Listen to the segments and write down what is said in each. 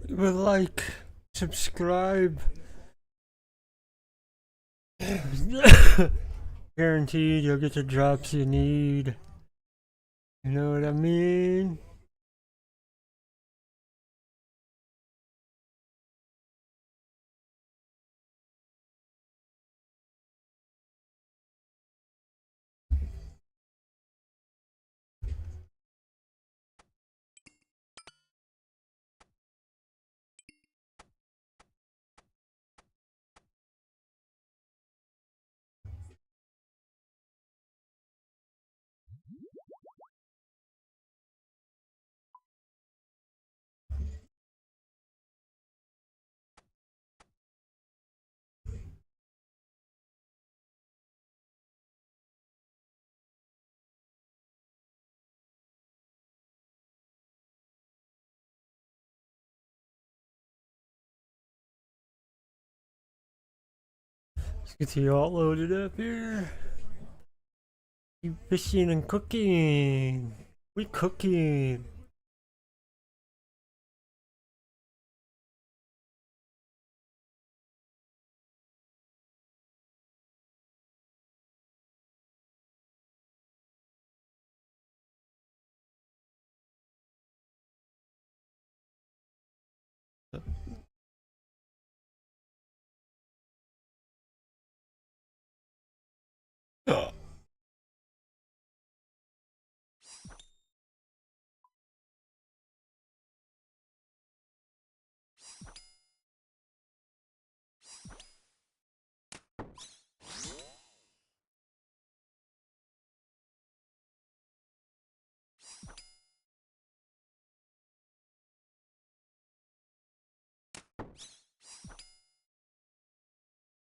Leave a like, subscribe. Guaranteed you'll get the drops you need. You know what I mean? Let's get you all loaded up here. Keep fishing and cooking. We cooking.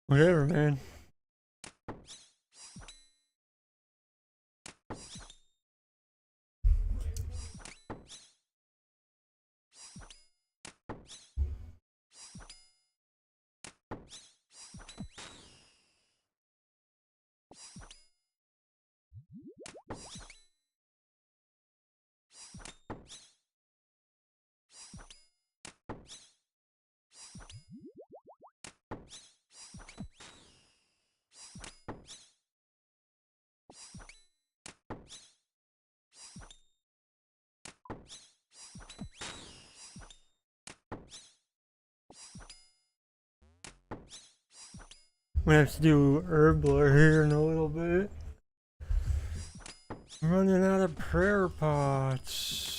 Whatever, man. I'm gonna have to do herbler here in a little bit. I'm running out of prayer pots.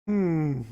Hmm.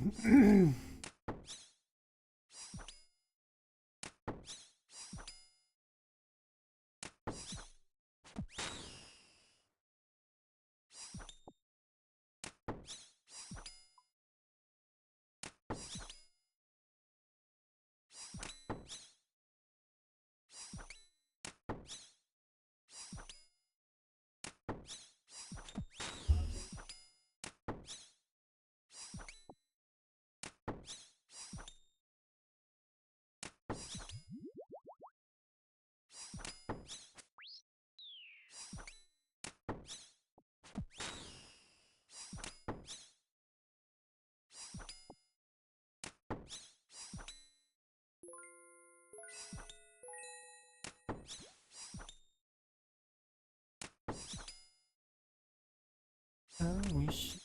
I wish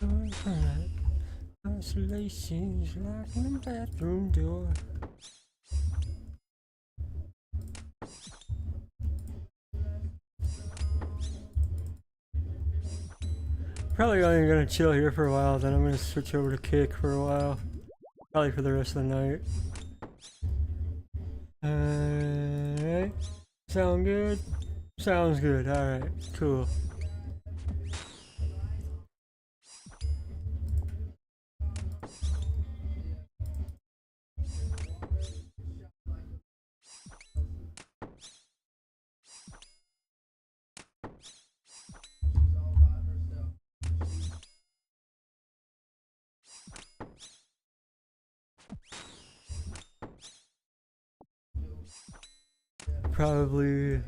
overnight isolation's locking the bathroom door. Probably only gonna chill here for a while, then I'm gonna switch over to kick for a while. Probably for the rest of the night. Alright. Sound good? Sounds good. Alright, cool. Probably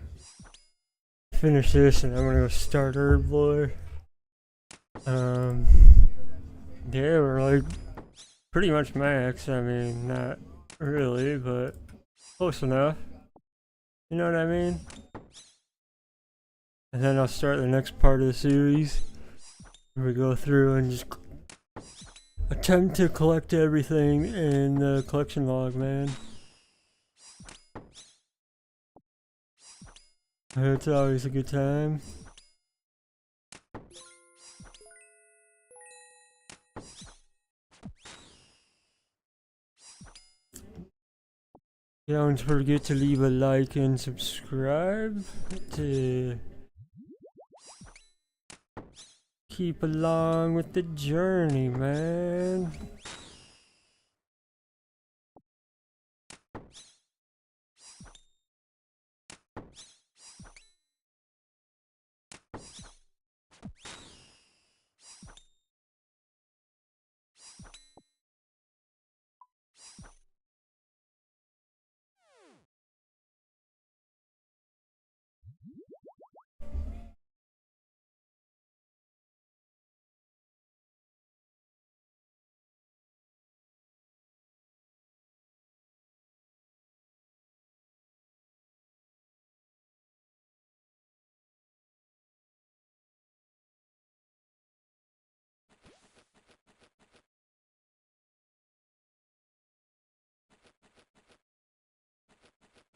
finish this and I'm gonna go start Herb Lore. Yeah, we're like pretty much max. I mean, not really, but close enough. You know what I mean? And then I'll start the next part of the series. Where we go through and just attempt to collect everything in the collection log, man. It's always a good time. Don't forget to leave a like and subscribe to keep along with the journey, man.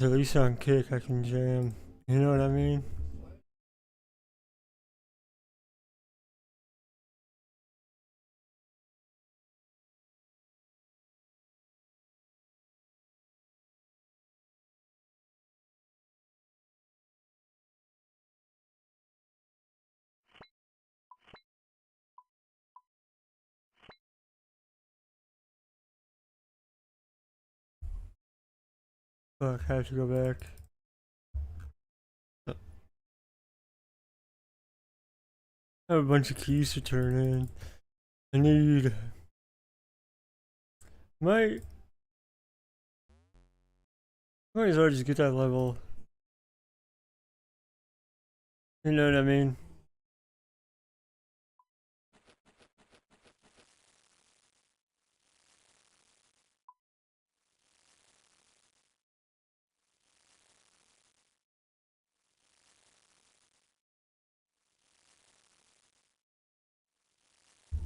At least on kick I can jam. You know what I mean? Fuck, I have to go back. I have a bunch of keys to turn in. I need... Might as well just get that level. You know what I mean?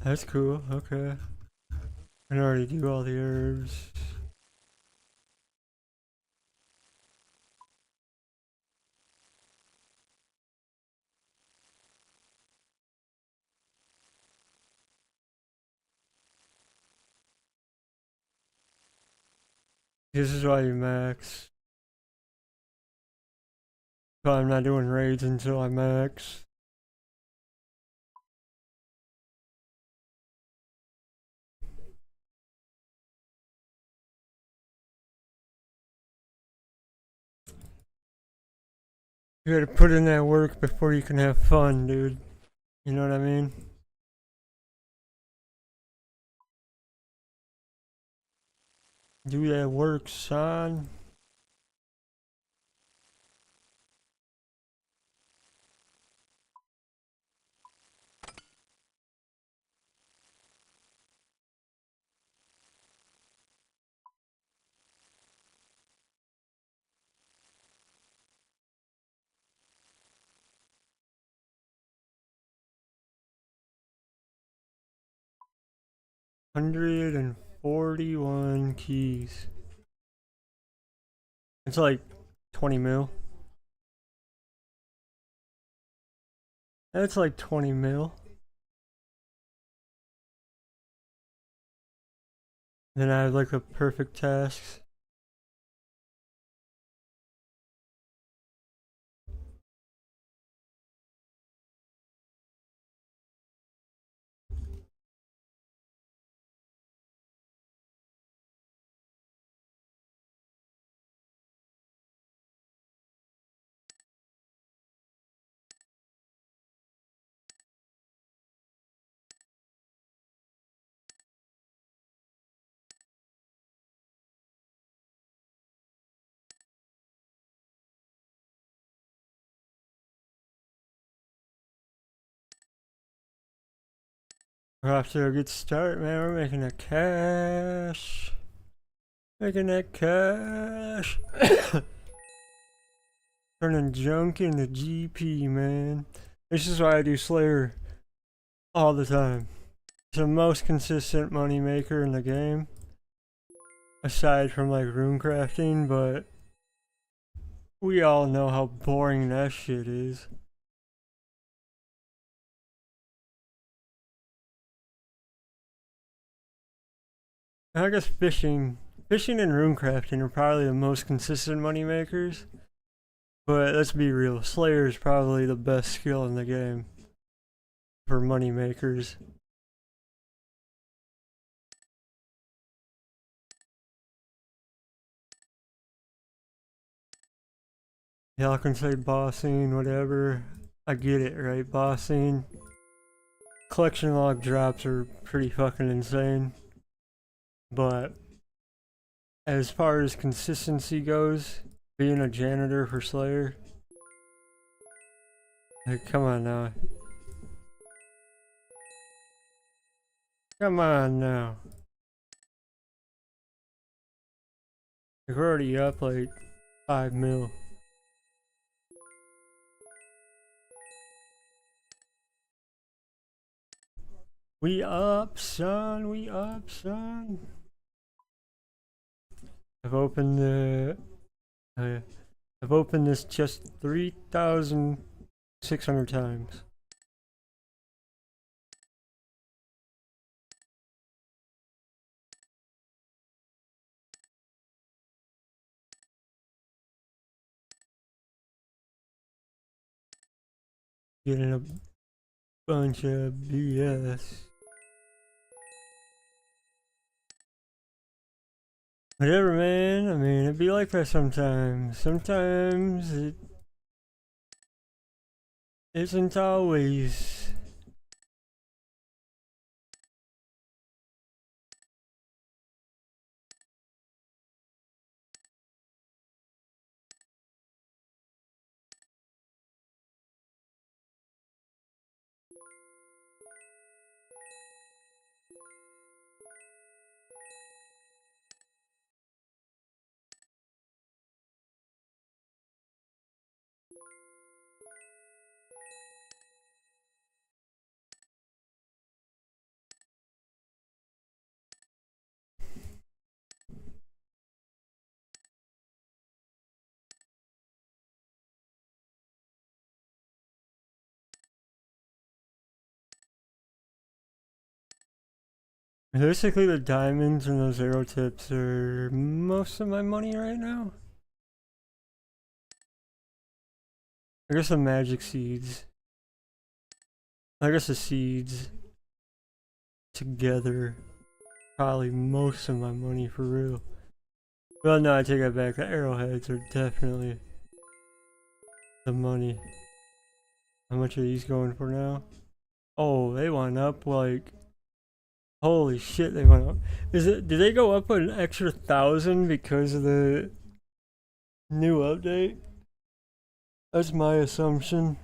That's cool, okay. I can already do all the herbs. This is why you max. So I'm not doing raids until I max. You gotta put in that work before you can have fun, dude. You know what I mean? Do that work, son. $141 keys. It's like 20 mil. That's like 20 mil. Then I have like a perfect tasks. We're off to a good start, man. We're making that cash. Making that cash. Turning junk into GP, man. This is why I do Slayer all the time. It's the most consistent money maker in the game. Aside from like rune crafting, but we all know how boring that shit is. I guess fishing and rune crafting are probably the most consistent money makers. But let's be real, Slayer is probably the best skill in the game for money makers. Y'all can say bossing, whatever. I get it, right? Bossing. Collection log drops are pretty fucking insane. But as far as consistency goes, being a janitor for Slayer, like, come on now. Come on now. Like, we're already up like 5 mil. We up, son. We up, son. I've opened the. I've opened this just 3,600 times. Getting a bunch of BS. Whatever, man. I mean, it'd be like that sometimes. Sometimes it isn't always. Basically, the diamonds and those arrow tips are most of my money right now. I guess the magic seeds. I guess the seeds together probably most of my money for real. Well, no, I take that back. The arrowheads are definitely the money. How much are these going for now? Oh, they went up like, holy shit, they went up. Did they go up an extra 1,000 because of the new update? That's my assumption.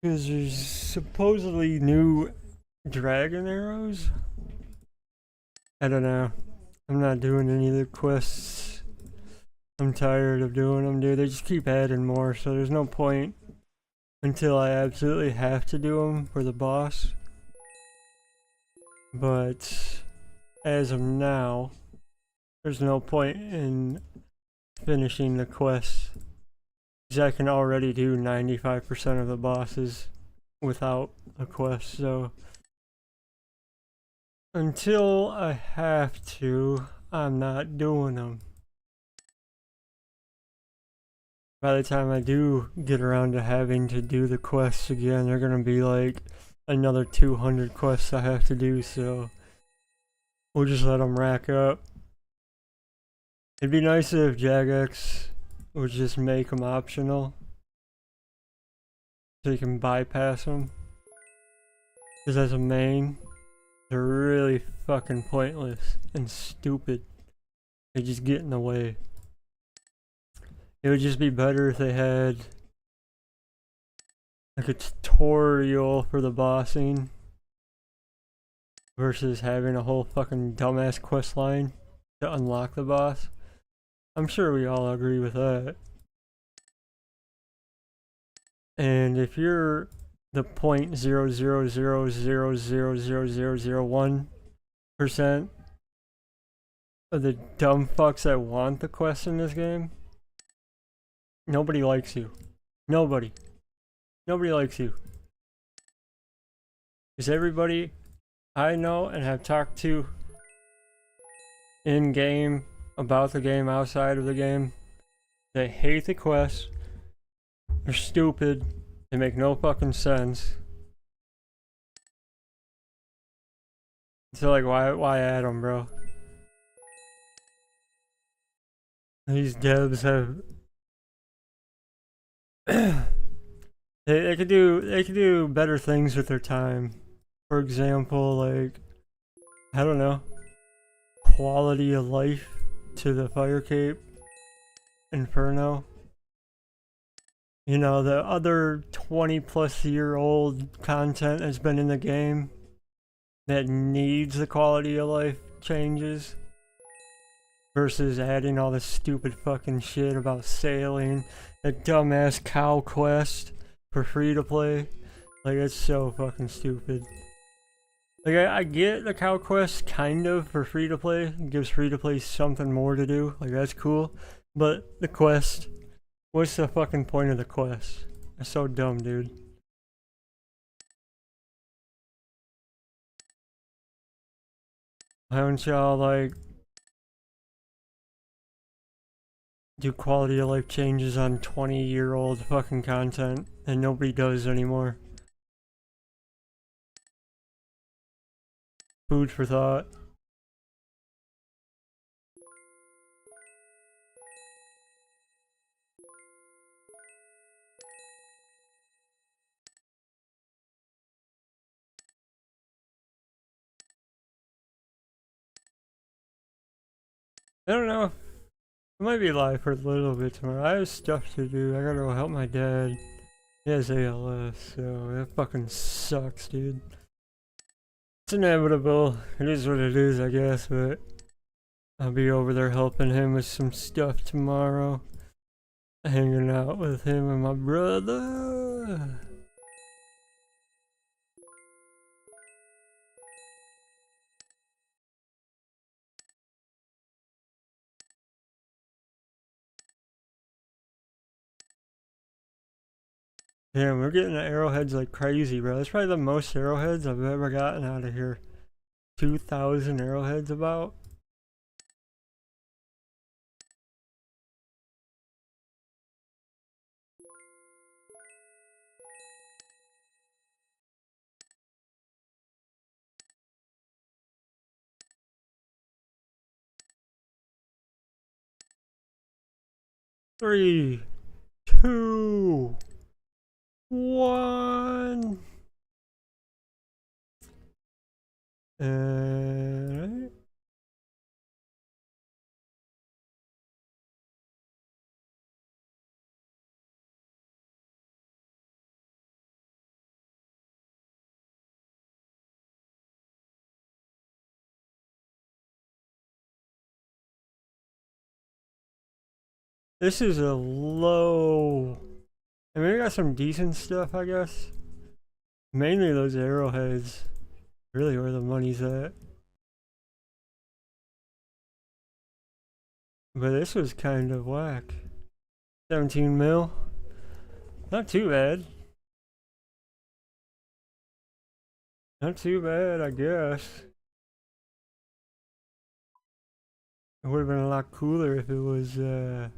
Because there's supposedly new dragon arrows? I don't know. I'm not doing any of the quests. I'm tired of doing them, dude. They just keep adding more, so there's no point until I absolutely have to do them for the boss. But as of now, there's no point in finishing the quest, because I can already do 95% of the bosses without a quest, so until I have to, I'm not doing them. By the time I do get around to having to do the quests again, they're gonna be like another 200 quests I have to do, so we'll just let them rack up. It'd be nice if Jagex would just make them optional, so you can bypass them. Because as a main, they're really fucking pointless and stupid. They just get in the way. It would just be better if they had like a tutorial for the bossing versus having a whole fucking dumbass quest line to unlock the boss. I'm sure we all agree with that. And if you're the 0.000000001% of the dumb fucks that want the quest in this game, nobody likes you. Nobody likes you. Because everybody I know and have talked to in game, about the game, outside of the game, they hate the quests. They're stupid. They make no fucking sense. So like, why add them, bro? These devs have they could do better things with their time. For example, like, I don't know, quality of life to the Fire Cape Inferno. You know, the other 20-plus-year-old content that's been in the game that needs the quality of life changes, versus adding all this stupid fucking shit about sailing, that dumbass cow quest for free to play. Like, it's so fucking stupid. Like, I get the cow quest kind of for free to play. It gives free to play something more to do. Like, that's cool. But the quest, what's the fucking point of the quest? That's so dumb, dude. Why don't y'all, like, do quality of life changes on 20-year-old fucking content and nobody does anymore? Food for thought. I don't know. I might be live for a little bit tomorrow. I have stuff to do. I gotta go help my dad. He has ALS, so that fucking sucks, dude. It's inevitable. It is what it is, I guess, but I'll be over there helping him with some stuff tomorrow. Hanging out with him and my brother. Damn, we're getting arrowheads like crazy, bro. That's probably the most arrowheads I've ever gotten out of here. 2,000 arrowheads about. Three, two, one. And this is a low. I mean, we got some decent stuff, I guess. Mainly those arrowheads. Really where the money's at. But this was kind of whack. 17 mil. Not too bad. Not too bad, I guess. It would have been a lot cooler if it was, you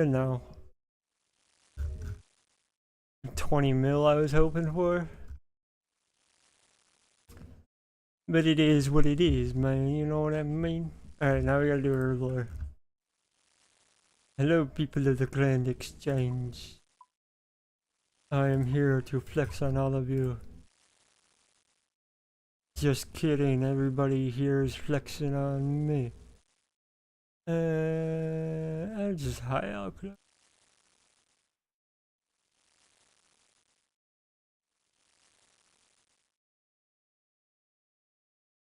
know, 20 mil I was hoping for. But it is what it is, man. You know what I mean? Alright, now we gotta do Herblore. Hello, people of the Grand Exchange. I am here to flex on all of you. Just kidding, everybody here is flexing on me. I'm just high alcohol.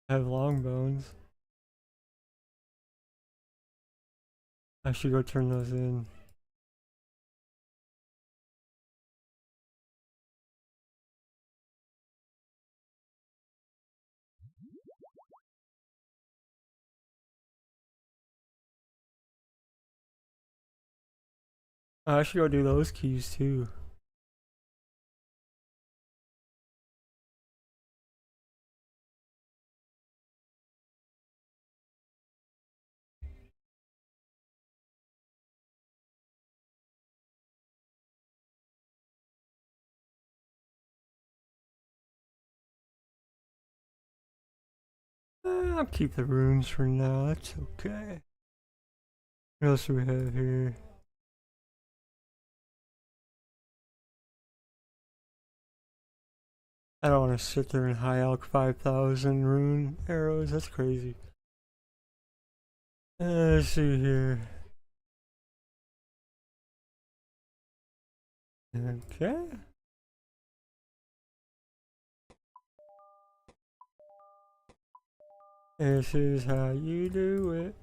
I have long bones. I should go turn those in. I should go do those keys too. I'll keep the runes for now, that's okay. What else do we have here? I don't want to sit there and high alch 5,000 rune arrows, that's crazy. Let's see here. Okay. This is how you do it.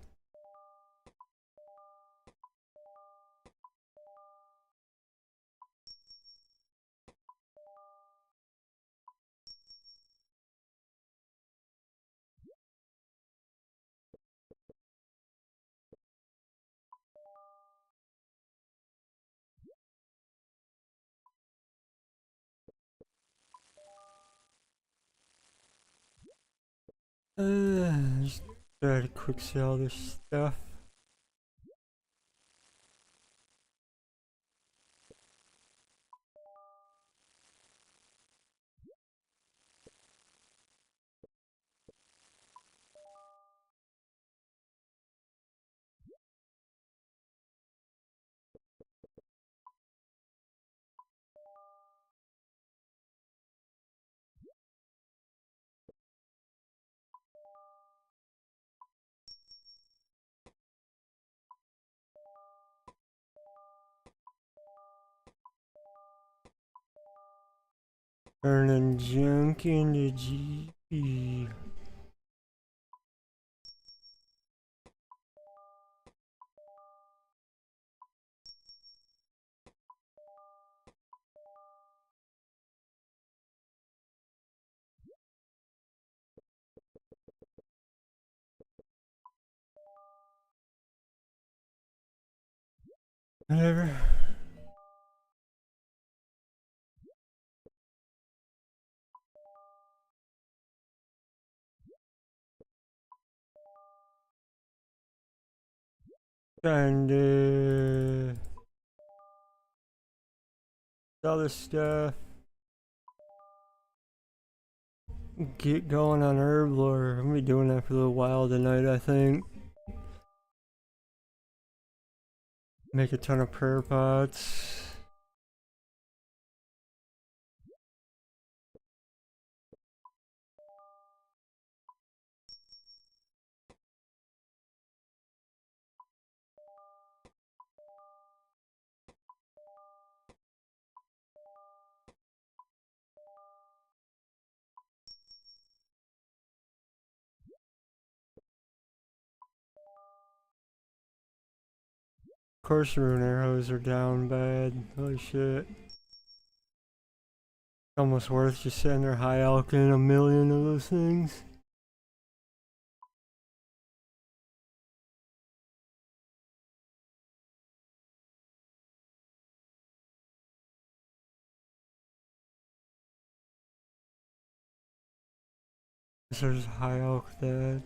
Just try to quick sell this stuff. Turning junk into GP. Whatever. Trying to sell this stuff. Get going on herb lore. I'm gonna be doing that for a little while tonight, I think. Make a ton of prayer pots. Of course, rune arrows are down bad. Holy shit. Almost worth just sitting there high alching a million of those things. There's high alch that.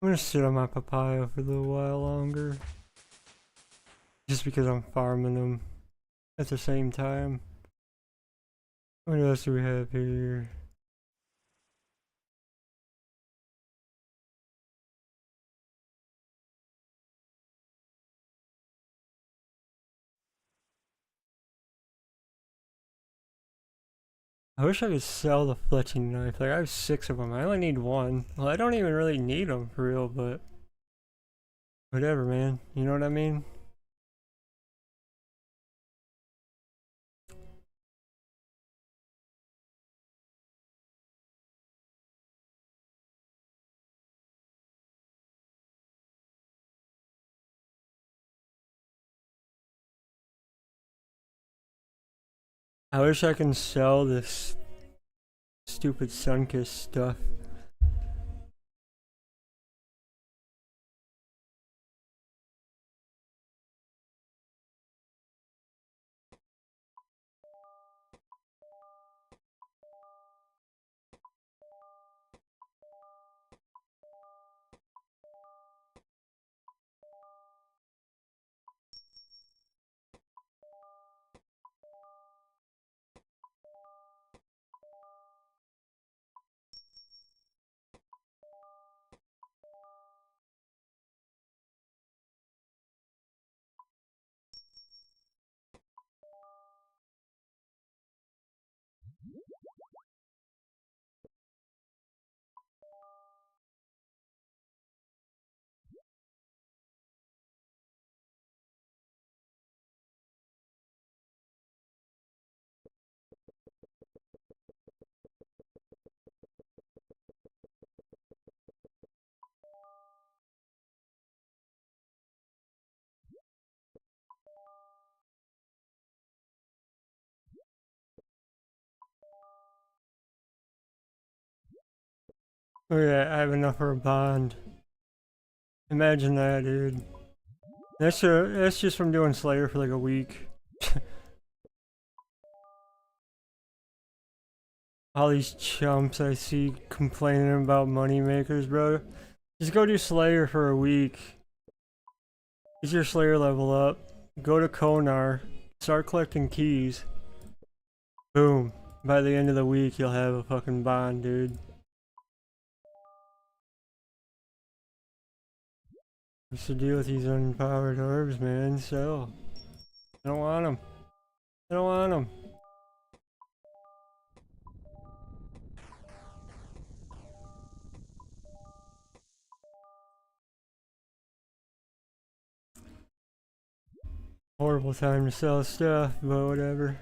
I'm gonna sit on my papaya for a little while longer. Just because I'm farming them at the same time. What else do we have here? I wish I could sell the fletching knife. Like, I have 6 of them. I only need 1. Well, I don't even really need them for real, but whatever, man. You know what I mean? I wish I can sell this stupid Sunkist stuff. Oh yeah, I have enough for a bond. Imagine that, dude. That's just from doing Slayer for like a week. All these chumps I see complaining about money makers, bro. Just go do Slayer for a week. Get your Slayer level up. Go to Konar. Start collecting keys. Boom. By the end of the week, you'll have a fucking bond, dude. What's the deal with these unpowered orbs, man? So, I don't want them. I don't want them. Horrible time to sell stuff, but whatever.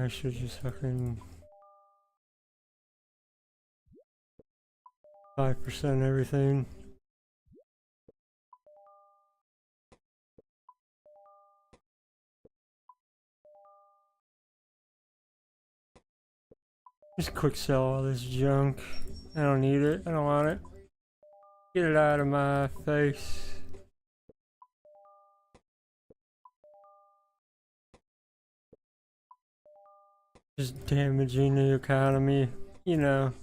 I should just fucking 5% everything. Just quick sell all this junk. I don't need it. I don't want it. Get it out of my face. Just damaging the economy, you know.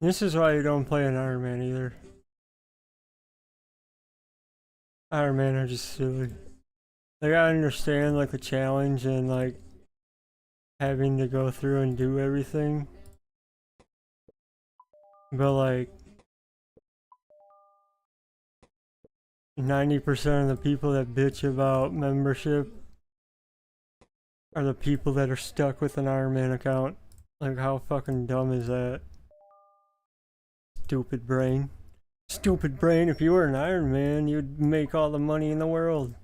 This is why you don't play an Iron Man either. Iron Man are just silly. Like, I understand, like, the challenge and, like, having to go through and do everything. But, like, 90% of the people that bitch about membership are the people that are stuck with an Iron Man account. Like, how fucking dumb is that? Stupid brain. Stupid brain, if you were an Iron Man, you'd make all the money in the world.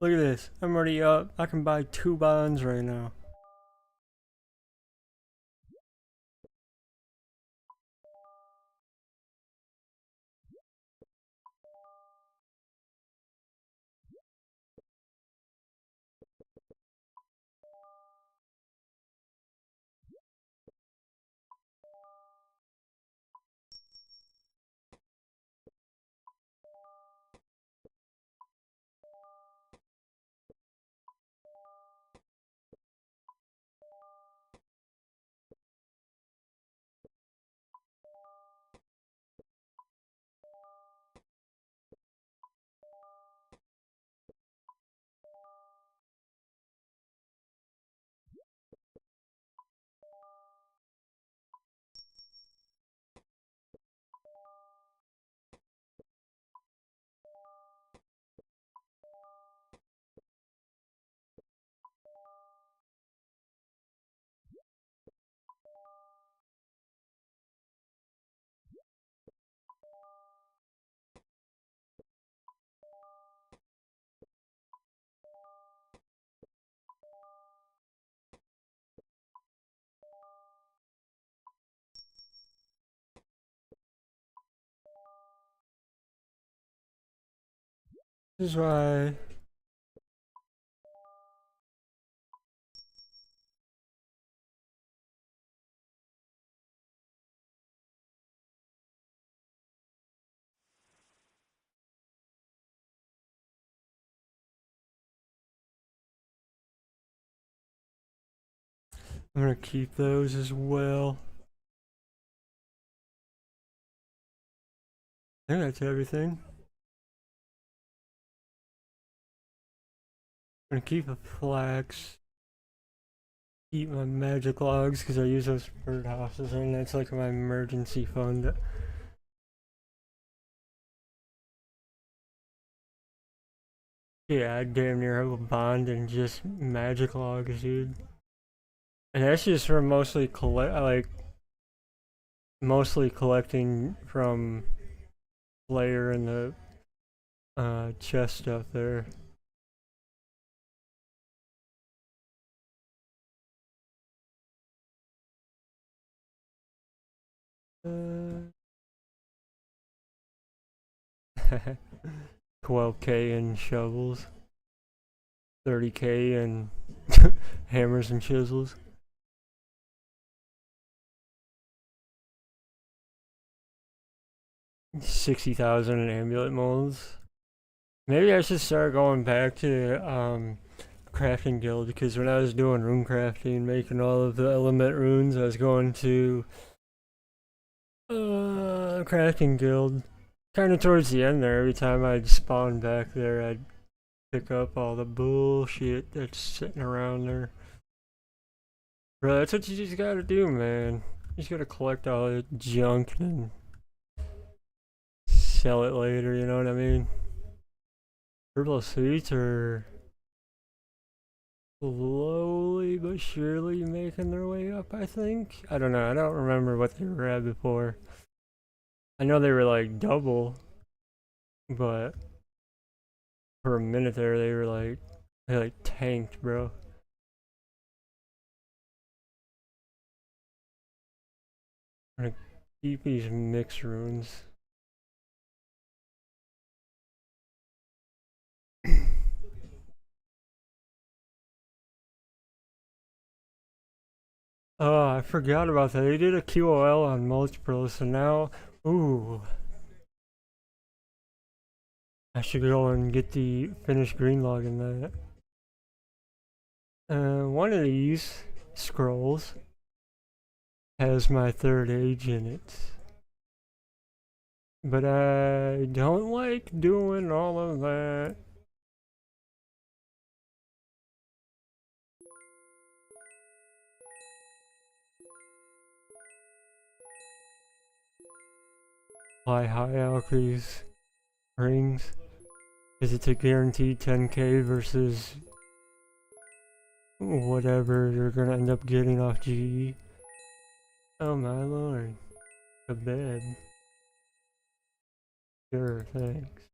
Look at this. I'm already up. I can buy 2 bonds right now. This is why I'm gonna keep those as well. I think that's everything. I'm gonna keep a flax. Keep my magic logs because I use those for birdhouses and that's like my emergency fund. Yeah, I damn near have a bond and just magic logs, dude. And that's just for mostly mostly collecting from Slayer and the chest stuff there. 12K in shovels, 30K in hammers and chisels. $60,000 in amulet molds. Maybe I should start going back to crafting guild, because when I was doing rune crafting, making all of the element runes, I was going to crafting guild. Kind of towards the end there, every time I'd spawn back there, I'd pick up all the bullshit that's sitting around there. Bro, that's what you just gotta do, man. You just gotta collect all the junk and sell it later, you know what I mean? Purple suits are slowly but surely making their way up, I think. I don't know, I don't remember what they were at before. I know they were like double, but for a minute there they like tanked, bro. I'm gonna keep these mix runes. Oh, I forgot about that. They did a QOL on Multipro, so now, ooh, I should go and get the finished green log in that. One of these scrolls has my third age in it, but I don't like doing all of that. Buy high alchemy's rings. Is it a guaranteed 10k versus whatever you're gonna end up getting off GE? Oh my lord. A bed. Sure, thanks.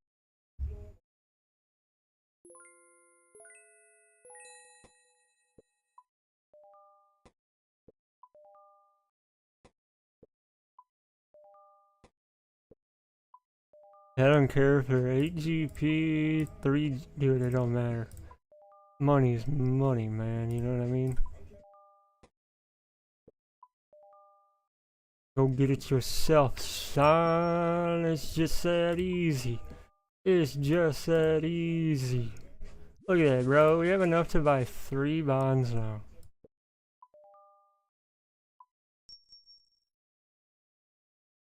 I don't care if they're 8 GP, 3, dude, it don't matter. Money's money, man, you know what I mean? Go get it yourself, son. It's just that easy. It's just that easy. Look at that, bro. We have enough to buy 3 bonds now.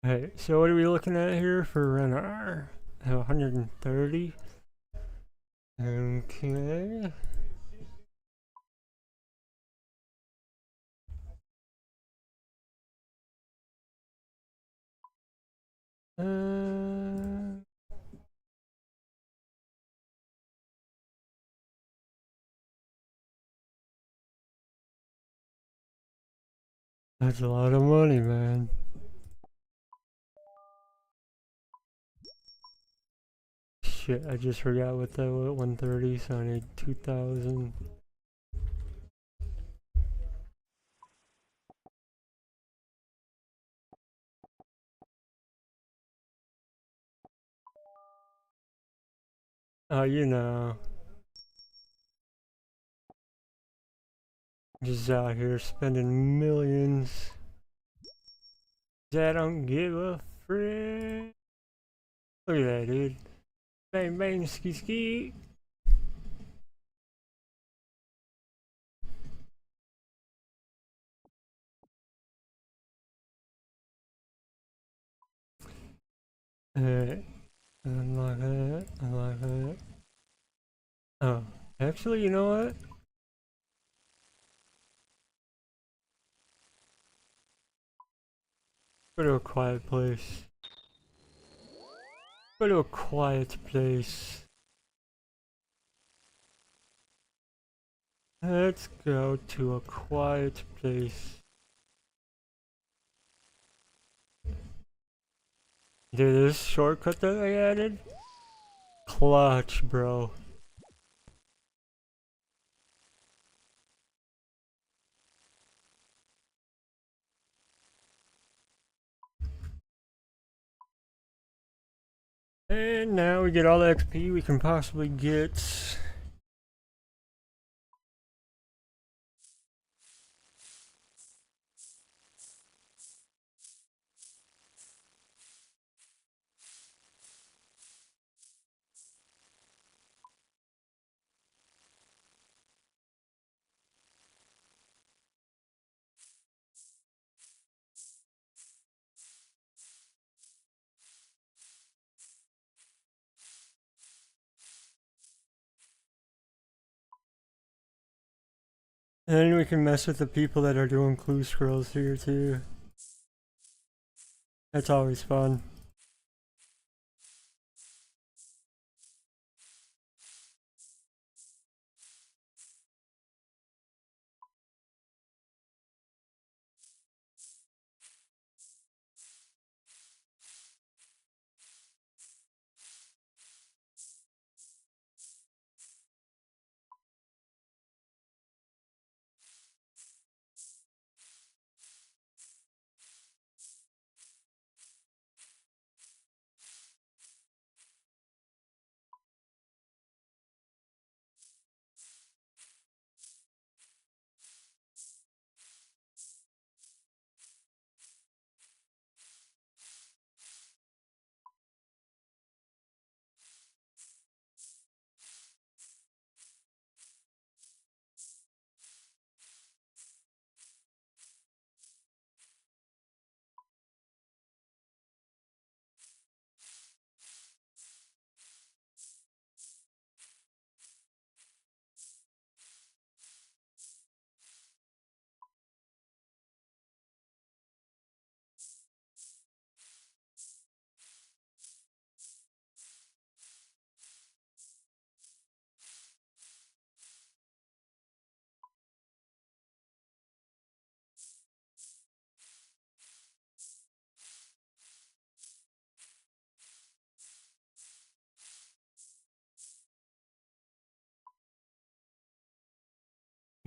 Hey, so what are we looking at here for Renar? 130? Okay. Uh, that's a lot of money, man. Shit, I just forgot what that was. 130, so I need 2,000. Oh, you know. Just out here spending millions. I don't give a frick. Look at that, dude. Bang, bang, ski, ski. Unlock that, unlock that. Oh, actually, you know what? Go to a quiet place. Go to a quiet place. Let's go to a quiet place. Dude, this shortcut that I added? Clutch, bro. And now we get all the XP we can possibly get. And then we can mess with the people that are doing clue scrolls here too. That's always fun.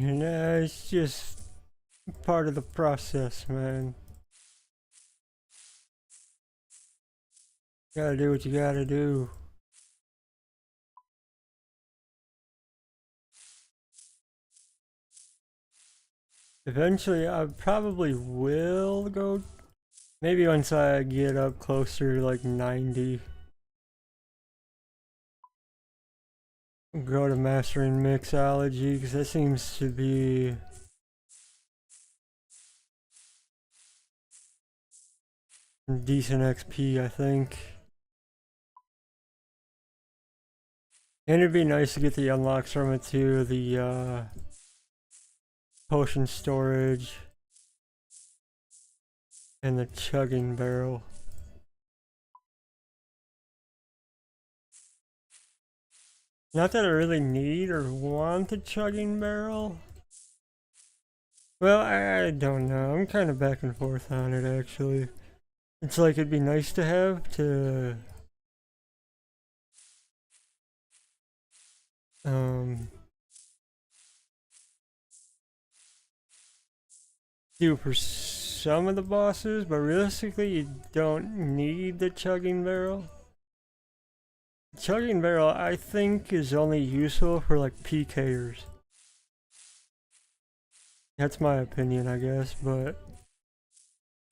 And it's just part of the process, man. Gotta do what you gotta do. Eventually, I probably will go. Maybe once I get up closer to like 90. Go to mastering mixology, because that seems to be decent XP, I think. And it'd be nice to get the unlocks from it too, the potion storage and the chugging barrel. Not that I really need or want the chugging barrel. Well, I don't know. I'm kind of back and forth on it actually. It's like it'd be nice to have to do for some of the bosses, but realistically you don't need the chugging barrel. Chugging barrel I think is only useful for like PKers. That's my opinion, I guess, but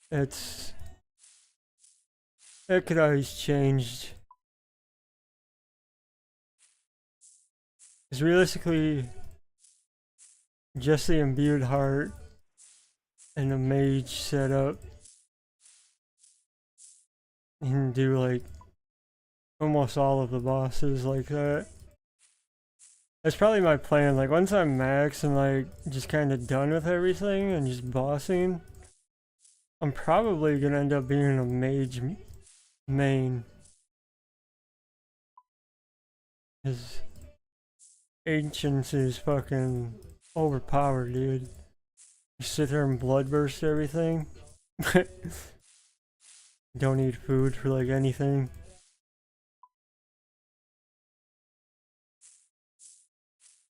it could always change. Because realistically, just the imbued heart and the mage setup and do like almost all of the bosses like that. That's probably my plan. Like once I'm max and like just kind of done with everything and just bossing, I'm probably gonna end up being a mage main. His ancients is fucking overpowered, dude. You sit there and bloodburst everything. Don't need food for like anything.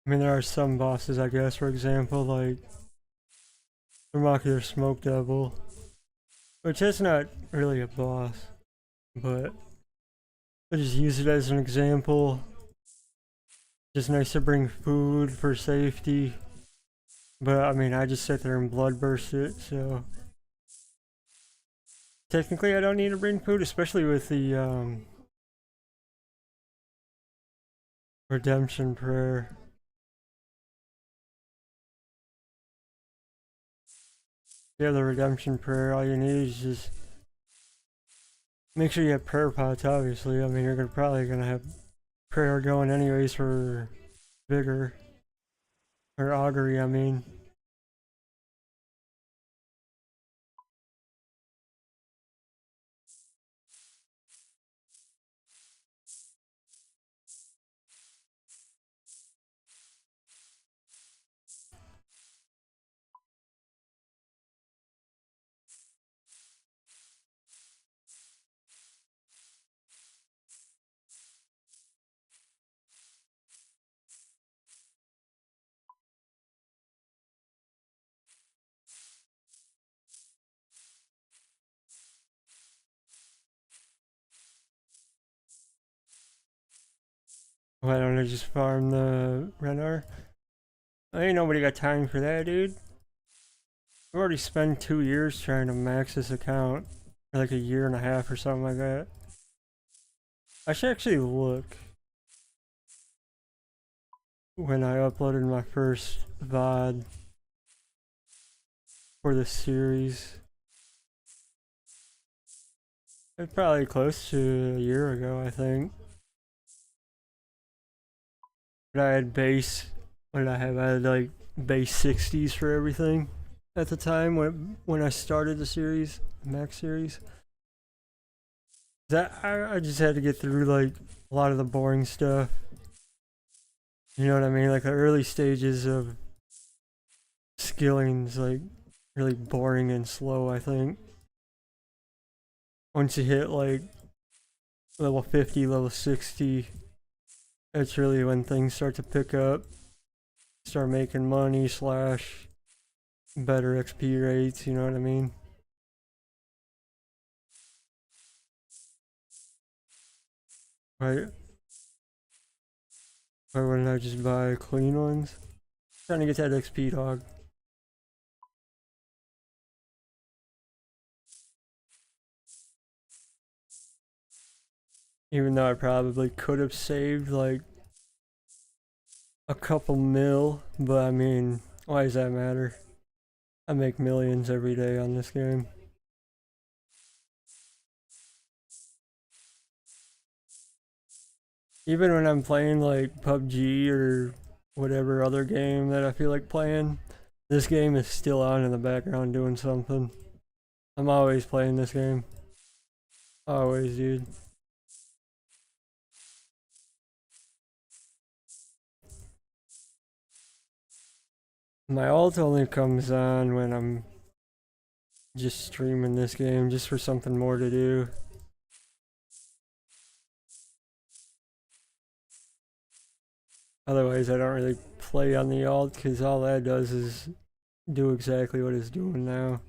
I mean, there are some bosses, I guess, for example, like Remarkable Smoke Devil, which is not really a boss, but I'll just use it as an example. Just nice to bring food for safety. But I mean, I just sit there and blood burst it, so technically I don't need to bring food, especially with the redemption prayer. Yeah, the redemption prayer, all you need is just make sure you have prayer pots, obviously. I mean, you're probably gonna have prayer going anyways for vigor. Or augury, I mean. Why don't I just farm the Renar? Ain't nobody got time for that, dude. I've already spent 2 years trying to max this account. Or like a year and a half or something like that. I should actually look when I uploaded my first VOD for the series. It's probably close to a year ago, I think. But I had base, what did I have? I had like base 60s for everything at the time when I started the series, max series. That I just had to get through like a lot of the boring stuff. You know what I mean? Like the early stages of skilling's like really boring and slow, I think. Once you hit like level 50, level 60, that's really when things start to pick up. Start making money slash better XP rates, you know what I mean? Right? Why wouldn't I just buy clean ones? Trying to get that XP, dog. Even though I probably could have saved like a couple mil, but I mean, why does that matter? I make millions every day on this game. Even when I'm playing like PUBG or whatever other game that I feel like playing, this game is still on in the background doing something. I'm always playing this game. Always, dude. My ult only comes on when I'm just streaming this game, just for something more to do. Otherwise, I don't really play on the ult, because all that does is do exactly what it's doing now.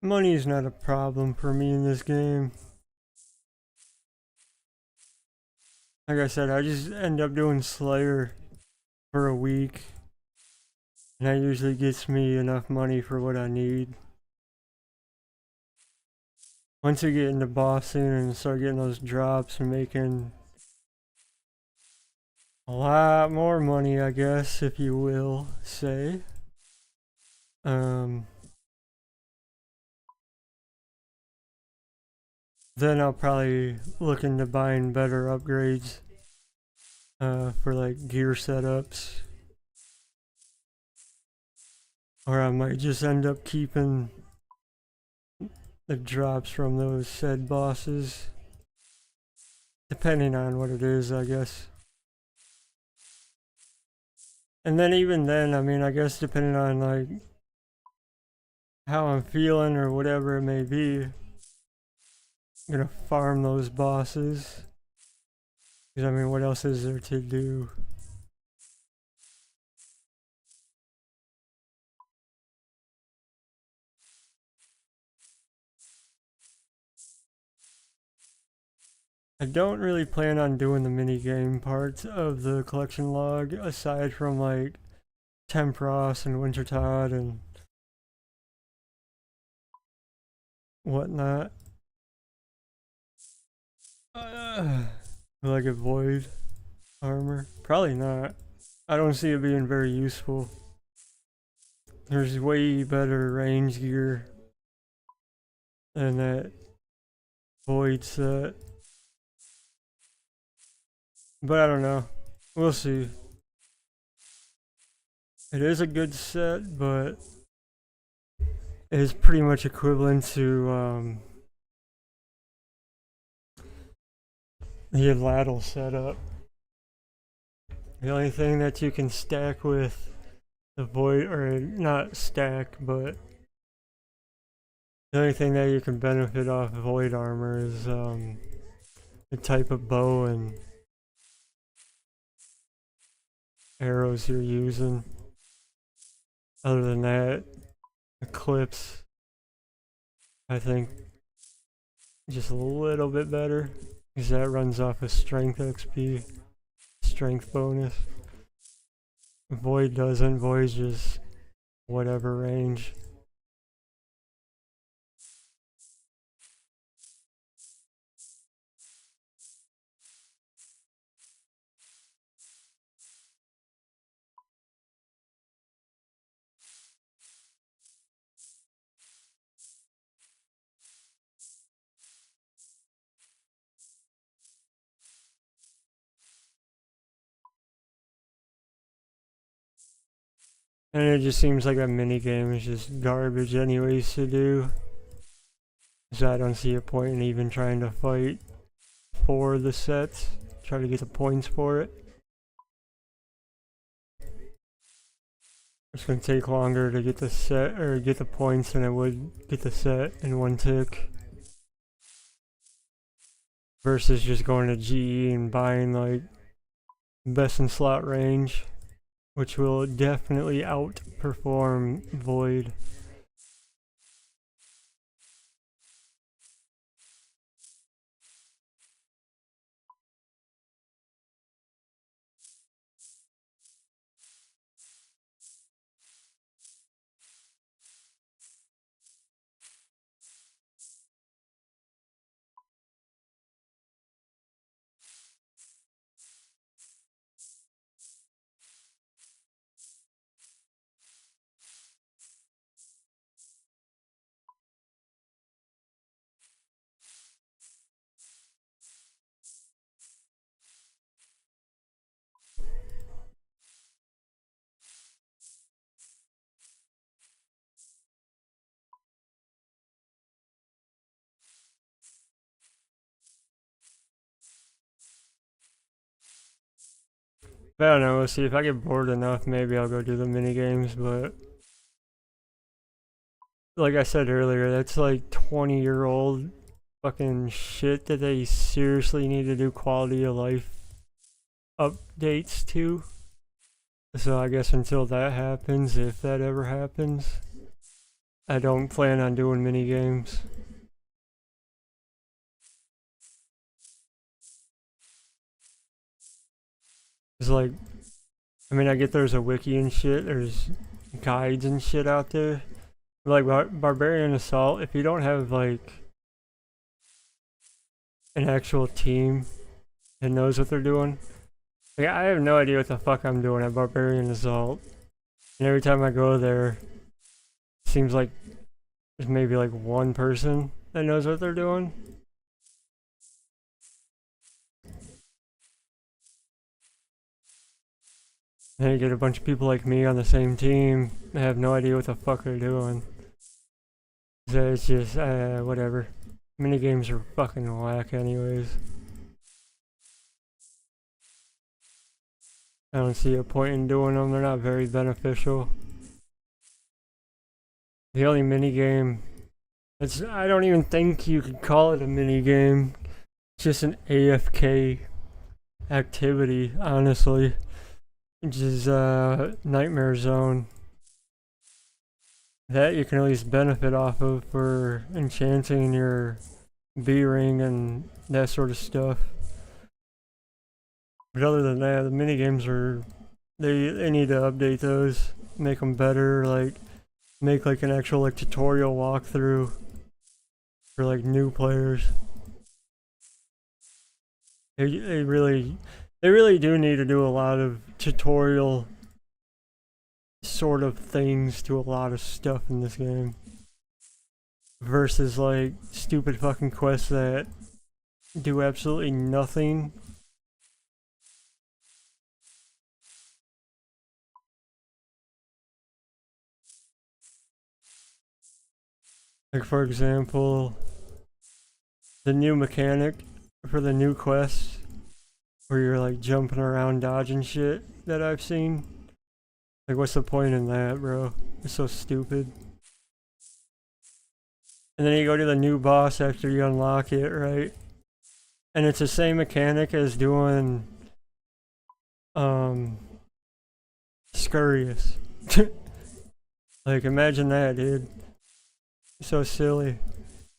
Money is not a problem for me in this game. Like I said, I just end up doing Slayer for a week, and that usually gets me enough money for what I need. Once we get into bossing and start getting those drops and making a lot more money, I guess, if you will say. Then I'll probably look into buying better upgrades for like gear setups. Or I might just end up keeping the drops from those said bosses. Depending on what it is, I guess. And then even then, I mean, I guess depending on like how I'm feeling or whatever it may be, I'm gonna farm those bosses. Because I mean, what else is there to do? I don't really plan on doing the mini game parts of the collection log aside from like Tempros and Wintertod and whatnot. Will I get void armor? Probably not. I don't see it being very useful. There's way better range gear than that void set. But I don't know. We'll see. It is a good set, but it is pretty much equivalent to the Ladle setup. The only thing that you can stack with the void, or not stack, but the only thing that you can benefit off void armor is the type of bow and arrows you're using. Other than that, Eclipse, I think, just a little bit better, because that runs off a strength XP, strength bonus. Void doesn't, Void's just whatever range. And it just seems like a mini game is just garbage anyways to do. So I don't see a point in even trying to fight for the sets. Try to get the points for it. It's gonna take longer to get the set or get the points than it would get the set in one tick. Versus just going to GE and buying like best in slot range, which will definitely outperform Void. But I don't know, we'll see. If I get bored enough, maybe I'll go do the mini games, but like I said earlier, that's like 20-year-old fucking shit that they seriously need to do quality of life updates to. So I guess until that happens, if that ever happens, I don't plan on doing mini games. It's like, I mean, I get there's a wiki and shit, there's guides and shit out there. Like Barbarian Assault, if you don't have like an actual team that knows what they're doing, like I have no idea what the fuck I'm doing at Barbarian Assault. And every time I go there, it seems like there's maybe like one person that knows what they're doing. And you get a bunch of people like me on the same team that have no idea what the fuck they're doing. So it's just, whatever. Minigames are fucking whack anyways. I don't see a point in doing them, they're not very beneficial. The only minigame, I don't even think you could call it a minigame. It's just an AFK activity, honestly. Which is Nightmare Zone. That you can at least benefit off of for enchanting your B-ring and that sort of stuff. But other than that, the minigames are, they need to update those, make them better, like make like an actual like tutorial walkthrough for like new players. They really do need to do a lot of tutorial sort of things to a lot of stuff in this game. Versus like stupid fucking quests that do absolutely nothing. Like for example, the new mechanic for the new quests where you're like jumping around dodging shit that I've seen. Like what's the point in that, bro? It's so stupid. And then you go to the new boss after you unlock it, right? And it's the same mechanic as doing Scurrious. Like imagine that, dude. So silly.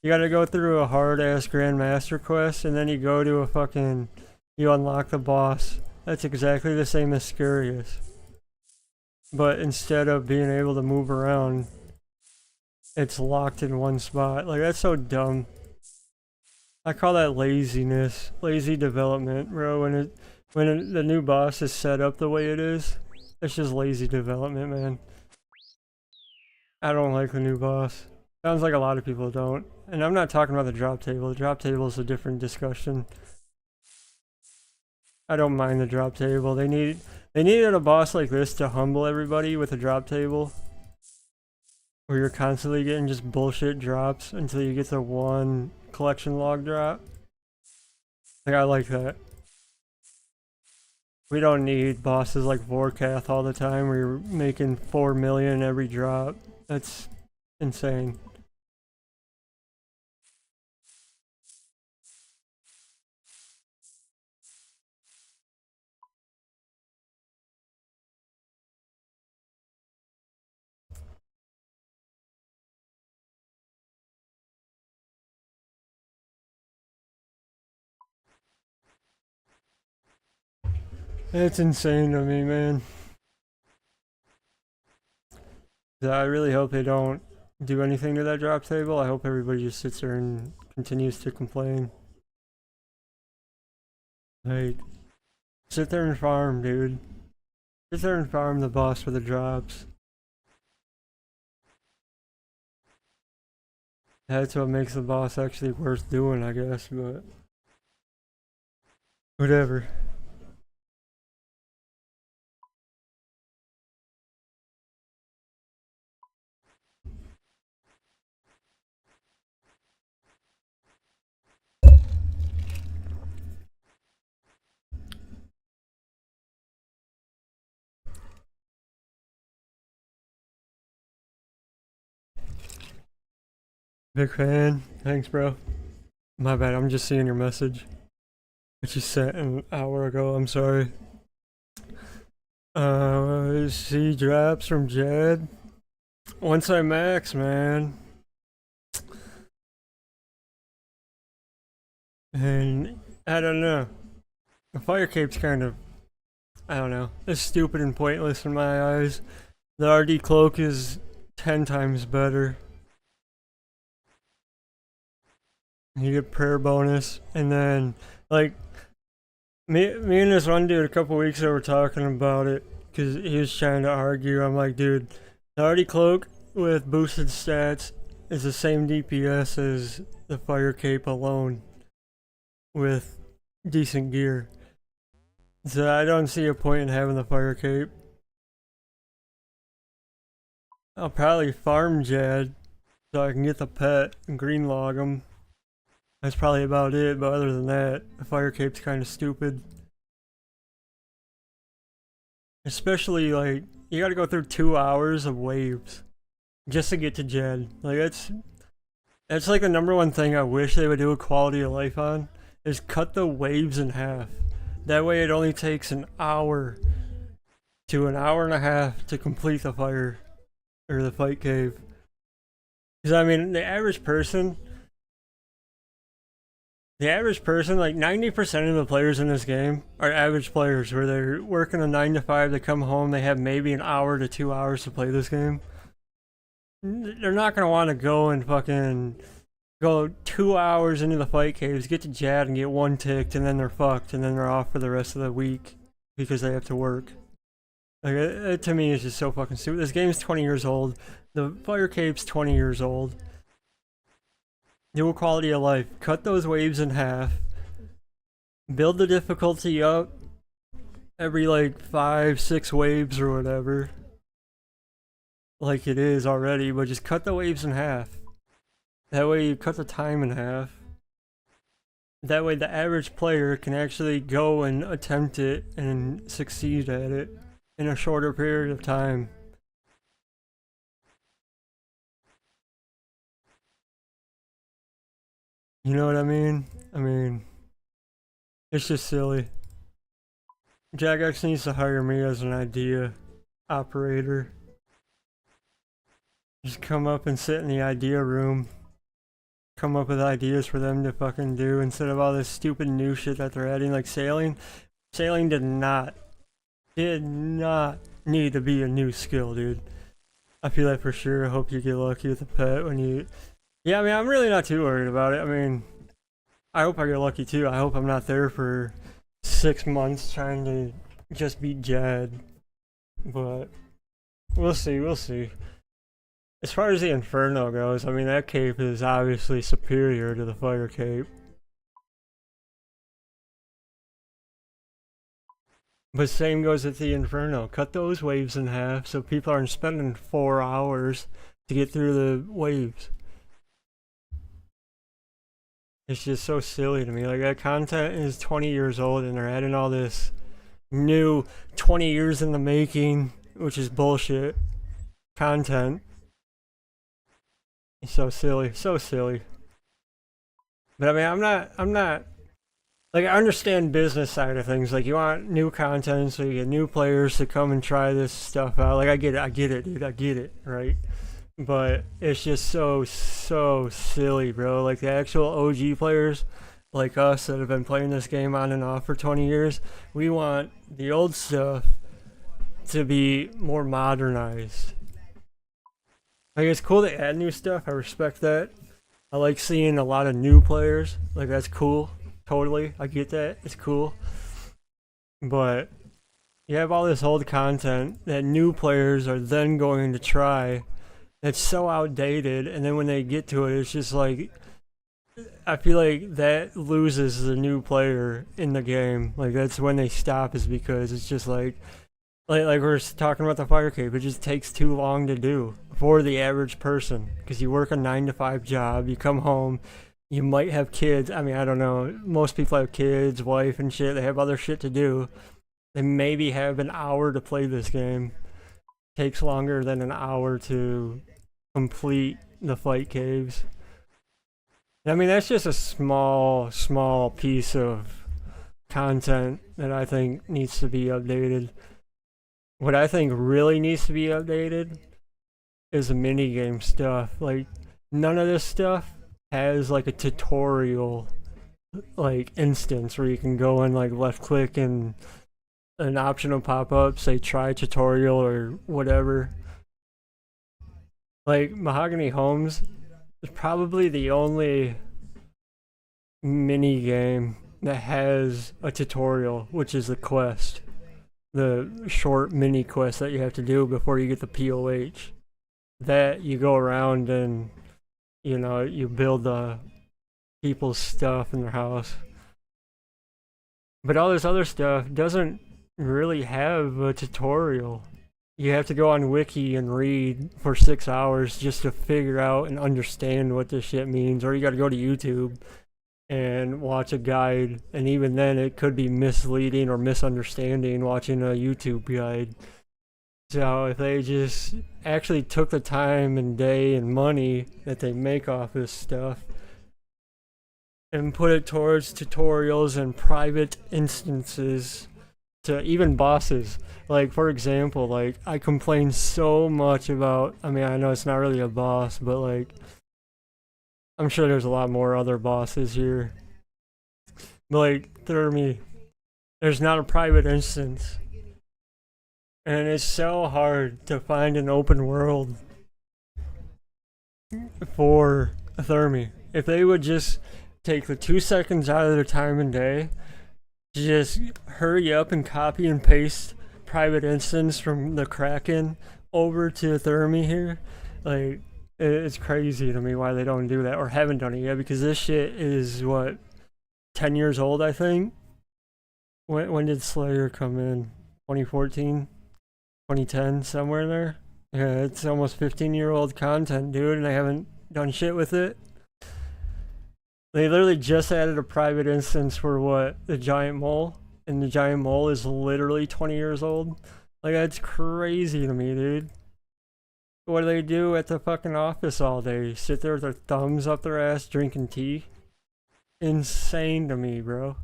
You gotta go through a hard ass Grandmaster quest and then you go to a fucking, you unlock the boss. That's exactly the same as Scurrious. But instead of being able to move around, it's locked in one spot. Like that's so dumb. I call that laziness, lazy development, bro. When the new boss is set up the way it is, it's just lazy development, man. I don't like the new boss. Sounds like a lot of people don't. And I'm not talking about the drop table. The drop table is a different discussion. I don't mind the drop table. They needed a boss like this to humble everybody with a drop table. Where you're constantly getting just bullshit drops until you get the one collection log drop. Like, I like that. We don't need bosses like Vorkath all the time where you're making 4 million every drop. That's insane. It's insane to me, man. I really hope they don't do anything to that drop table. I hope everybody just sits there and continues to complain. Like, sit there and farm, dude. Sit there and farm the boss for the drops. That's what makes the boss actually worth doing, I guess, but whatever. Big fan. Thanks, bro. My bad, I'm just seeing your message. Which you sent an hour ago, I'm sorry. C drops from Jed. Once I max, man. And I don't know. The fire cape's kind of, I don't know. It's stupid and pointless in my eyes. The RD cloak is 10 times better. You get prayer bonus, and then like me and this one dude a couple weeks ago were talking about it because he was trying to argue. I'm like, dude, the RD cloak with boosted stats is the same DPS as the fire cape alone with decent gear. So I don't see a point in having the fire cape. I'll probably farm Jad so I can get the pet and green log him. That's probably about it, but other than that, the fire cape's kind of stupid. Especially, like, you gotta go through 2 hours of waves just to get to Jed. Like, that's like the #1 thing I wish they would do a quality of life on, is cut the waves in half. That way it only takes an hour to an hour and a half to complete the fire, or the fight cave. Because, I mean, the average person, like 90% of the players in this game are average players where they're working a 9 to 5, they come home, they have maybe an hour to 2 hours to play this game. They're not going to want to go and fucking go 2 hours into the fight caves, get to Jad and get one ticked, and then they're fucked, and then they're off for the rest of the week because they have to work. Like, it to me is just so fucking stupid. This game's 20 years old. The fire cave's 20 years old. Do a quality of life. Cut those waves in half. Build the difficulty up every like 5-6 waves or whatever. Like it is already, but just cut the waves in half. That way you cut the time in half. That way the average player can actually go and attempt it and succeed at it in a shorter period of time. You know what I mean? I mean, it's just silly. Jagex needs to hire me as an idea operator. Just come up and sit in the idea room. Come up with ideas for them to fucking do instead of all this stupid new shit that they're adding, like sailing. Sailing did not need to be a new skill, dude. I feel that for sure. I hope you get lucky with the pet when you... Yeah, I mean, I'm really not too worried about it. I mean, I hope I get lucky too. I hope I'm not there for 6 months trying to just beat Jad. But we'll see, we'll see. As far as the Inferno goes, I mean, that cape is obviously superior to the Fire Cape. But same goes with the Inferno. Cut those waves in half so people aren't spending 4 hours to get through the waves. It's just so silly to me. Like, that content is 20 years old and they're adding all this new 20 years in the making, which is bullshit content. It's so silly, so silly. But I mean, I'm not, like, I understand business side of things. Like, you want new content so you get new players to come and try this stuff out. Like, I get it, dude, I get it, right? But it's just so silly, bro. Like, the actual OG players, like us that have been playing this game on and off for 20 years, we want the old stuff to be more modernized. Like, it's cool to add new stuff, I respect that. I like seeing a lot of new players, like, that's cool, totally, I get that, it's cool. But you have all this old content that new players are then going to try that's so outdated, and then when they get to it, it's just like, I feel like that loses the new player in the game. Like, that's when they stop, is because it's just like we're talking about the Fire Cape, it just takes too long to do for the average person. Because you work a 9 to 5 job, you come home, you might have kids. I mean, I don't know, most people have kids, wife and shit, they have other shit to do. They maybe have an hour to play this game. Takes longer than an hour to complete the fight caves. I mean, that's just a small piece of content that I think needs to be updated. What I think really needs to be updated is the minigame stuff. Like, none of this stuff has like a tutorial like instance where you can go and like left click and an option will pop up, say try tutorial or whatever. Like, Mahogany Homes is probably the only mini game that has a tutorial, which is the quest. The short mini quest that you have to do before you get the POH. That you go around and, you know, you build the people's stuff in their house. But all this other stuff doesn't really have a tutorial. you have to go on Wiki and read for 6 hours just to figure out and understand what this shit means, or you gotta go to YouTube and watch a guide, and even then it could be misleading or misunderstanding watching a YouTube guide. So if they just actually took the time and day and money that they make off this stuff and put it towards tutorials and private instances to even bosses. Like, for example, like, I complain so much about, I mean, I know it's not really a boss, but like, I'm sure there's a lot more other bosses here. But like, Thermi, there's not a private instance. And it's so hard to find an open world for Thermi. If they would just take the 2 seconds out of their time and day, just hurry up and copy and paste private instance from the Kraken over to Thermi here, like, it's crazy to me why they don't do that or haven't done it yet, because this shit is, what, 10 years old, I think? When did Slayer come in? 2014? 2010? Somewhere in there? Yeah, it's almost 15-year-old content, dude, and I haven't done shit with it. They literally just added a private instance for, what, the giant mole? And the giant mole is literally 20 years old? Like, that's crazy to me, dude. What do they do at the fucking office all day? Sit there with their thumbs up their ass drinking tea? Insane to me, bro.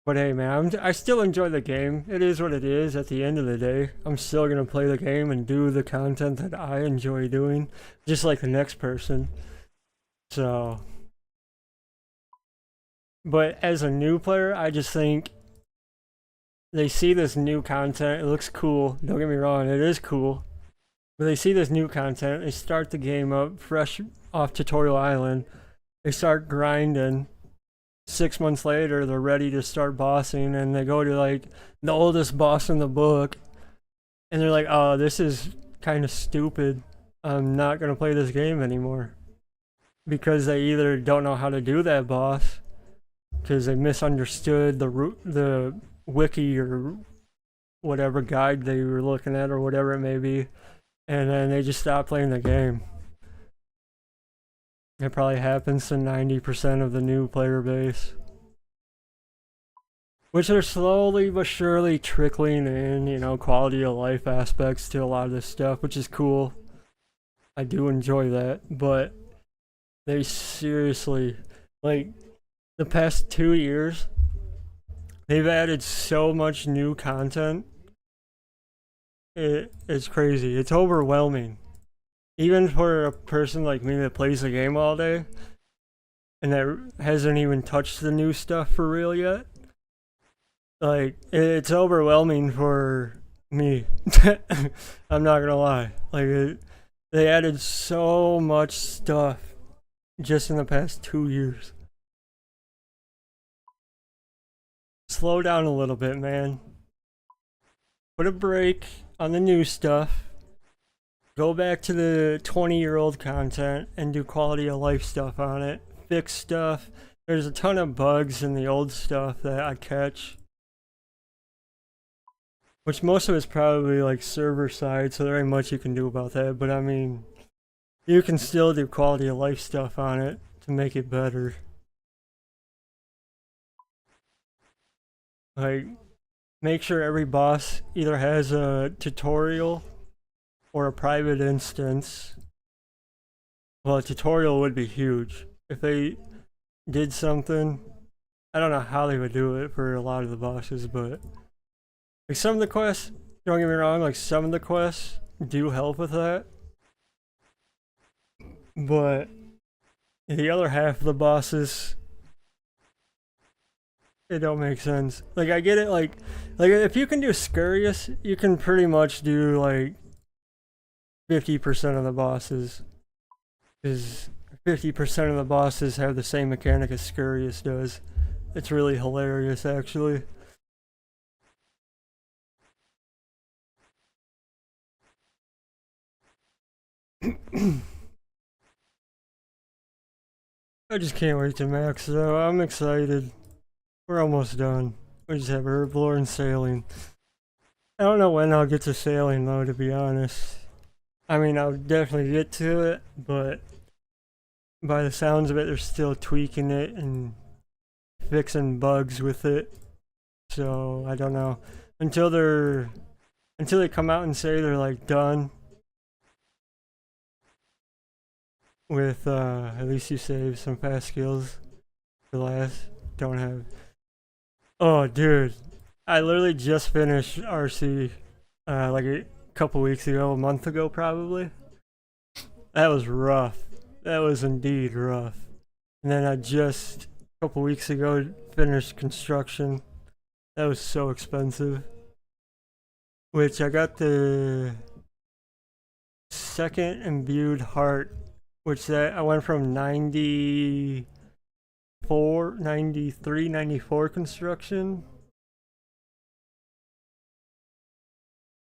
But hey, man, I still enjoy the game. It is what it is at the end of the day. I'm still gonna play the game and do the content that I enjoy doing, just like the next person. So, but as a new player, I just think they see this new content, it looks cool, don't get me wrong, it is cool. But they see this new content, they start the game up fresh off Tutorial Island, they start grinding. 6 months later, they're ready to start bossing, and they go to like the oldest boss in the book, and they're like, oh, this is kind of stupid. I'm not gonna play this game anymore. Because they either don't know how to do that boss, because they misunderstood the wiki or whatever guide they were looking at or whatever it may be, and then they just stop playing the game. It probably happens to 90% of the new player base. Which are slowly but surely trickling in, you know, quality of life aspects to a lot of this stuff, which is cool. I do enjoy that, but they seriously, like, the past 2 years, they've added so much new content. It's crazy. It's overwhelming. Even for a person like me that plays the game all day and that hasn't even touched the new stuff for real yet, like, it's overwhelming for me. I'm not gonna lie. Like, they added so much stuff just in the past 2 years. Slow down a little bit, man. Put a break on the new stuff. Go back to the 20-year-old content and do quality of life stuff on it. Fix stuff. There's a ton of bugs in the old stuff that I catch. Which most of it's probably like server side, so there ain't much you can do about that. But I mean, you can still do quality of life stuff on it to make it better. Like, make sure every boss either has a tutorial or a private instance. Well, a tutorial would be huge. If they did something, I don't know how they would do it for a lot of the bosses, but like some of the quests, don't get me wrong, like some of the quests do help with that. But the other half of the bosses, it don't make sense. Like, I get it, like if you can do Scurious, you can pretty much do like 50% of the bosses, because 50% of the bosses have the same mechanic as Scurious does. It's really hilarious, actually. I just can't wait to max though. I'm excited. We're almost done. We just have Herblore and Sailing. I don't know when I'll get to sailing though, to be honest. I mean, I'll definitely get to it, but by the sounds of it, they're still tweaking it and fixing bugs with it. So I don't know. Until they're until they come out and say they're like done with at least you save some fast skills for last. Don't have. Oh dude. I literally just finished RC like a couple weeks ago, a month ago probably. That was rough. That was indeed rough. And then I just a couple weeks ago finished construction. That was so expensive. Which I got the second imbued heart, which that I went from 94, 93, 94 construction.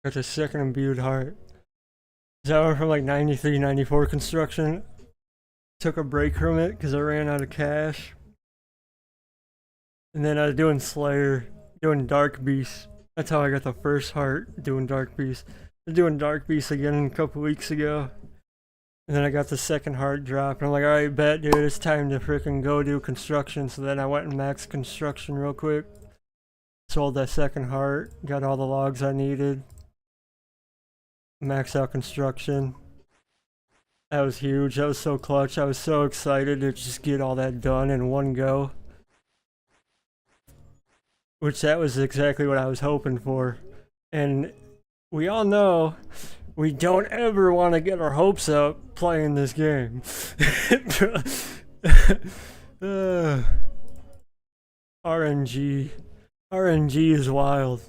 Got the second imbued heart. So I went from like 93, 94 construction. Took a break from it because I ran out of cash. And then I was doing Slayer, doing Dark Beast. That's how I got the first heart, doing Dark Beast. I was doing Dark Beast again a couple weeks ago. And then I got the second heart drop. And I'm like, alright, bet, dude, it's time to freaking go do construction. So then I went and maxed construction real quick. Sold that second heart, got all the logs I needed. Maxed out construction. That was huge. That was so clutch. I was so excited to just get all that done in one go. Which that was exactly what I was hoping for. And we all know we don't ever want to get our hopes up playing this game. RNG. RNG is wild.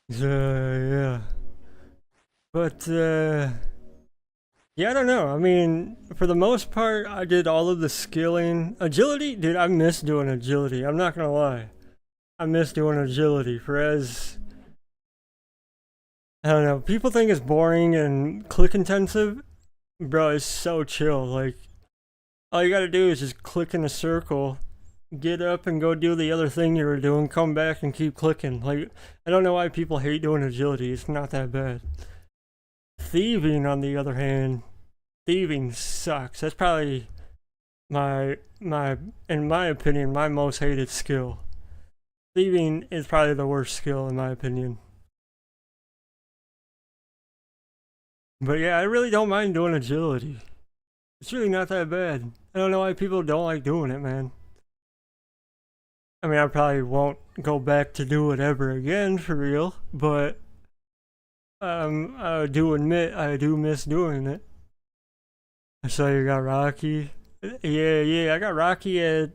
Yeah. But, yeah, I don't know. I mean, for the most part, I did all of the skilling. Agility? Dude, I miss doing agility. I'm not gonna lie. I miss doing agility. For as... I don't know. People think it's boring and click intensive. Bro, it's so chill. Like, all you gotta do is just click in a circle, get up and go do the other thing you were doing, come back and keep clicking. Like, I don't know why people hate doing agility. It's not that bad. Thieving, on the other hand, thieving sucks. That's probably in my opinion, my most hated skill. Thieving is probably the worst skill in my opinion. But yeah, I really don't mind doing agility. It's really not that bad. I don't know why people don't like doing it, man. I mean, I probably won't go back to do it ever again for real, but I do admit I do miss doing it. I saw you got Rocky. Yeah, I got Rocky at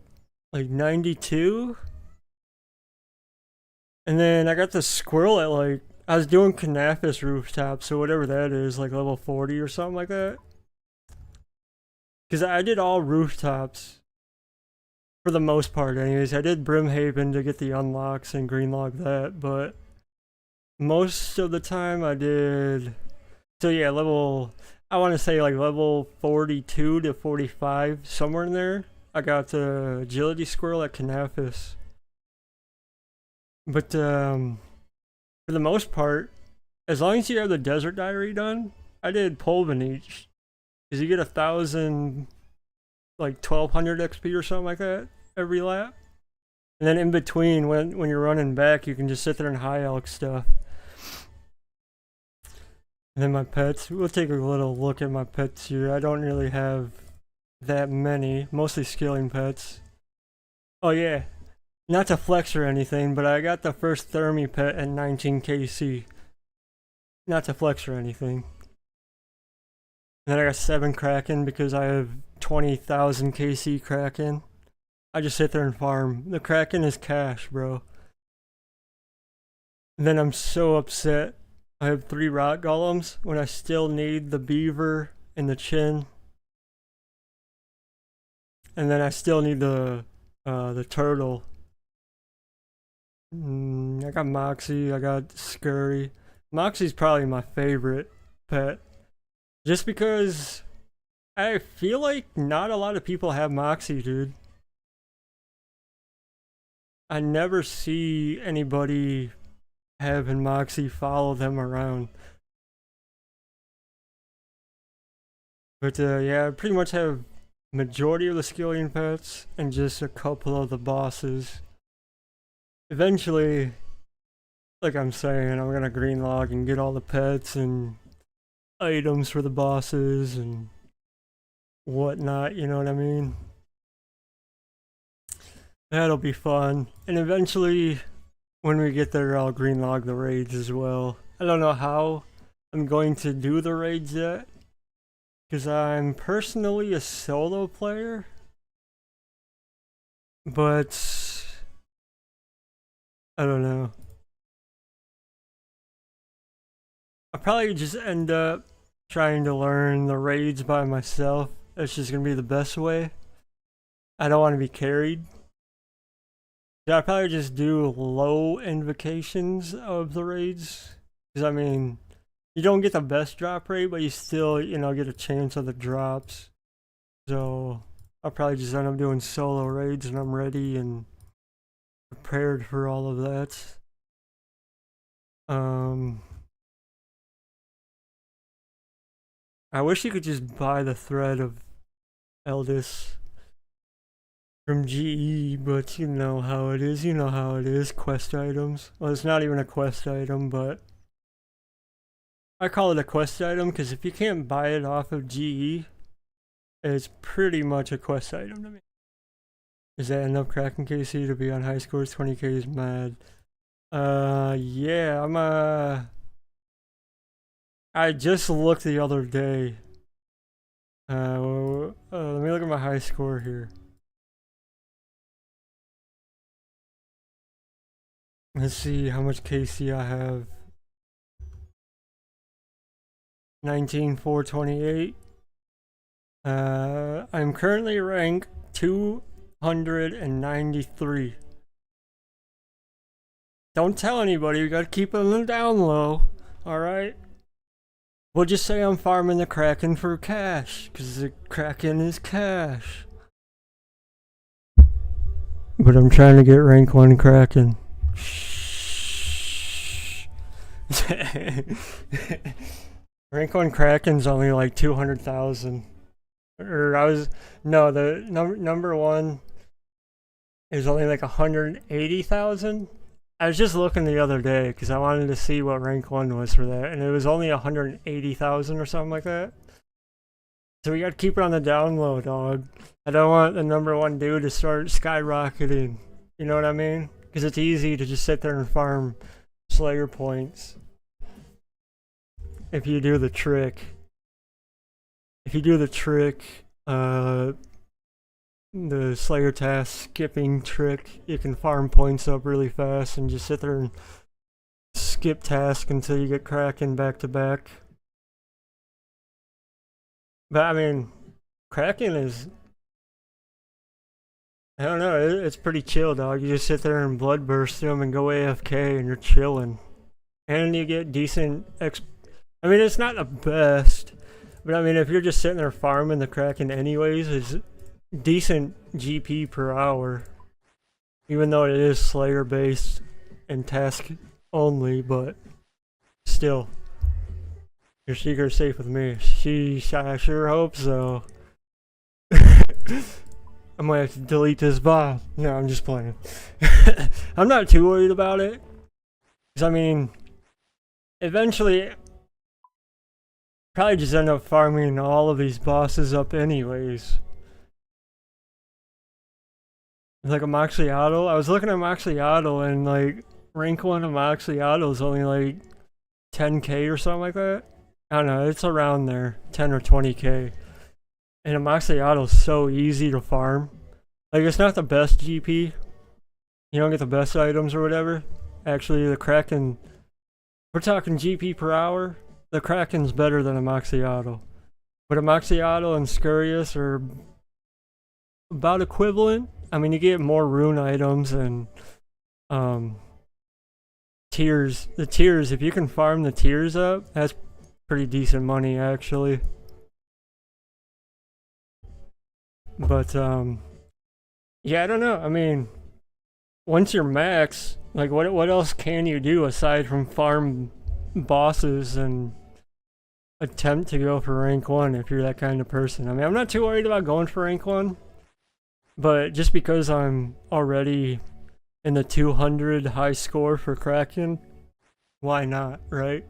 like 92. And then I got the squirrel at like, I was doing Kanafis rooftop, so whatever that is, like level 40 or something like that. Because I did all rooftops. For the most part, anyways. I did Brimhaven to get the unlocks and greenlog that, but most of the time I did... So yeah, I want to say like level 42 to 45, somewhere in there. I got the agility squirrel at Kanafis. But for the most part, as long as you have the desert diary done, I did Polvanich. Because you get 1,000, like 1,200 XP or something like that every lap. And then in between, when you're running back, you can just sit there and high elk stuff. And then my pets, we'll take a little look at my pets here. I don't really have that many, mostly skilling pets. Oh yeah, not to flex or anything, but I got the first Thermi pet at 19 KC. Not to flex or anything. And then I got 7 Kraken because I have 20,000 KC Kraken. I just sit there and farm. The Kraken is cash, bro. And then I'm so upset. I have 3 rock golems when I still need the beaver and the chin. And then I still need the turtle. I got Moxie, I got Scurry. Moxie's probably my favorite pet. Just because I feel like not a lot of people have Moxie, dude. I never see anybody having Moxie follow them around. But yeah, I pretty much have majority of the skillion pets and just a couple of the bosses. Eventually, like I'm saying, I'm gonna green log and get all the pets and items for the bosses and whatnot, you know what I mean? That'll be fun. And eventually, when we get there, I'll green log the raids as well. I don't know how I'm going to do the raids yet, because I'm personally a solo player, but I don't know. I'll probably just end up trying to learn the raids by myself. That's just gonna be the best way. I don't want to be carried. Yeah, I'll probably just do low invocations of the raids. Because, I mean, you don't get the best drop rate, but you still, you know, get a chance of the drops. So, I'll probably just end up doing solo raids and I'm ready and prepared for all of that. I wish you could just buy the thread of Eldis from GE, but you know how it is. You know how it is. Quest items. Well, it's not even a quest item, but I call it a quest item because if you can't buy it off of GE, it's pretty much a quest item to me. Is that enough cracking KC to be on high scores? 20k is mad. Yeah, I just looked the other day. Let me look at my high score here. Let's see how much KC I have. 19,428. I'm currently ranked 293. Don't tell anybody, we gotta keep it on the down low, alright? We'll just say I'm farming the Kraken for cash, because the Kraken is cash. But I'm trying to get rank 1 Kraken. Shh. Rank 1 Kraken's only like 200,000. The number 1 is only like 180,000. I was just looking the other day because I wanted to see what rank 1 was for that, and it was only 180,000 or something like that. So we gotta keep it on the down low, dog. I don't want the number 1 dude to start skyrocketing. You know what I mean? Because it's easy to just sit there and farm Slayer points. If you do the trick. The Slayer task skipping trick, you can farm points up really fast and just sit there and skip task until you get Kraken back to back. But I mean, Kraken is, I don't know, it's pretty chill, dog. You just sit there and blood burst them and go AFK and you're chilling. And you get decent I mean, it's not the best, but I mean, if you're just sitting there farming the Kraken anyways, it's decent GP per hour, even though it is Slayer based and task only, but still, your secret's safe with me. I sure hope so. I might have to delete this bot. No, I'm just playing. I'm not too worried about it, because I mean, eventually probably just end up farming all of these bosses up anyways. Like a Moxiato. I was looking at Moxiato and like rank 1 of Moxiato is only like 10k or something like that. I don't know, it's around there, 10 or 20k. And a Moxiato is so easy to farm. Like, it's not the best GP. You don't get the best items or whatever. Actually, the Kraken, we're talking GP per hour. The Kraken's better than a Moxiato. But a Moxiato and Scurious are about equivalent. I mean, you get more rune items and tiers. The tiers, if you can farm the tiers up, that's pretty decent money actually. But yeah, I don't know. I mean, once you're max, like what else can you do aside from farm bosses and attempt to go for rank 1 if you're that kind of person? I mean, I'm not too worried about going for rank 1, but just because I'm already in the 200 high score for Kraken, why not, right?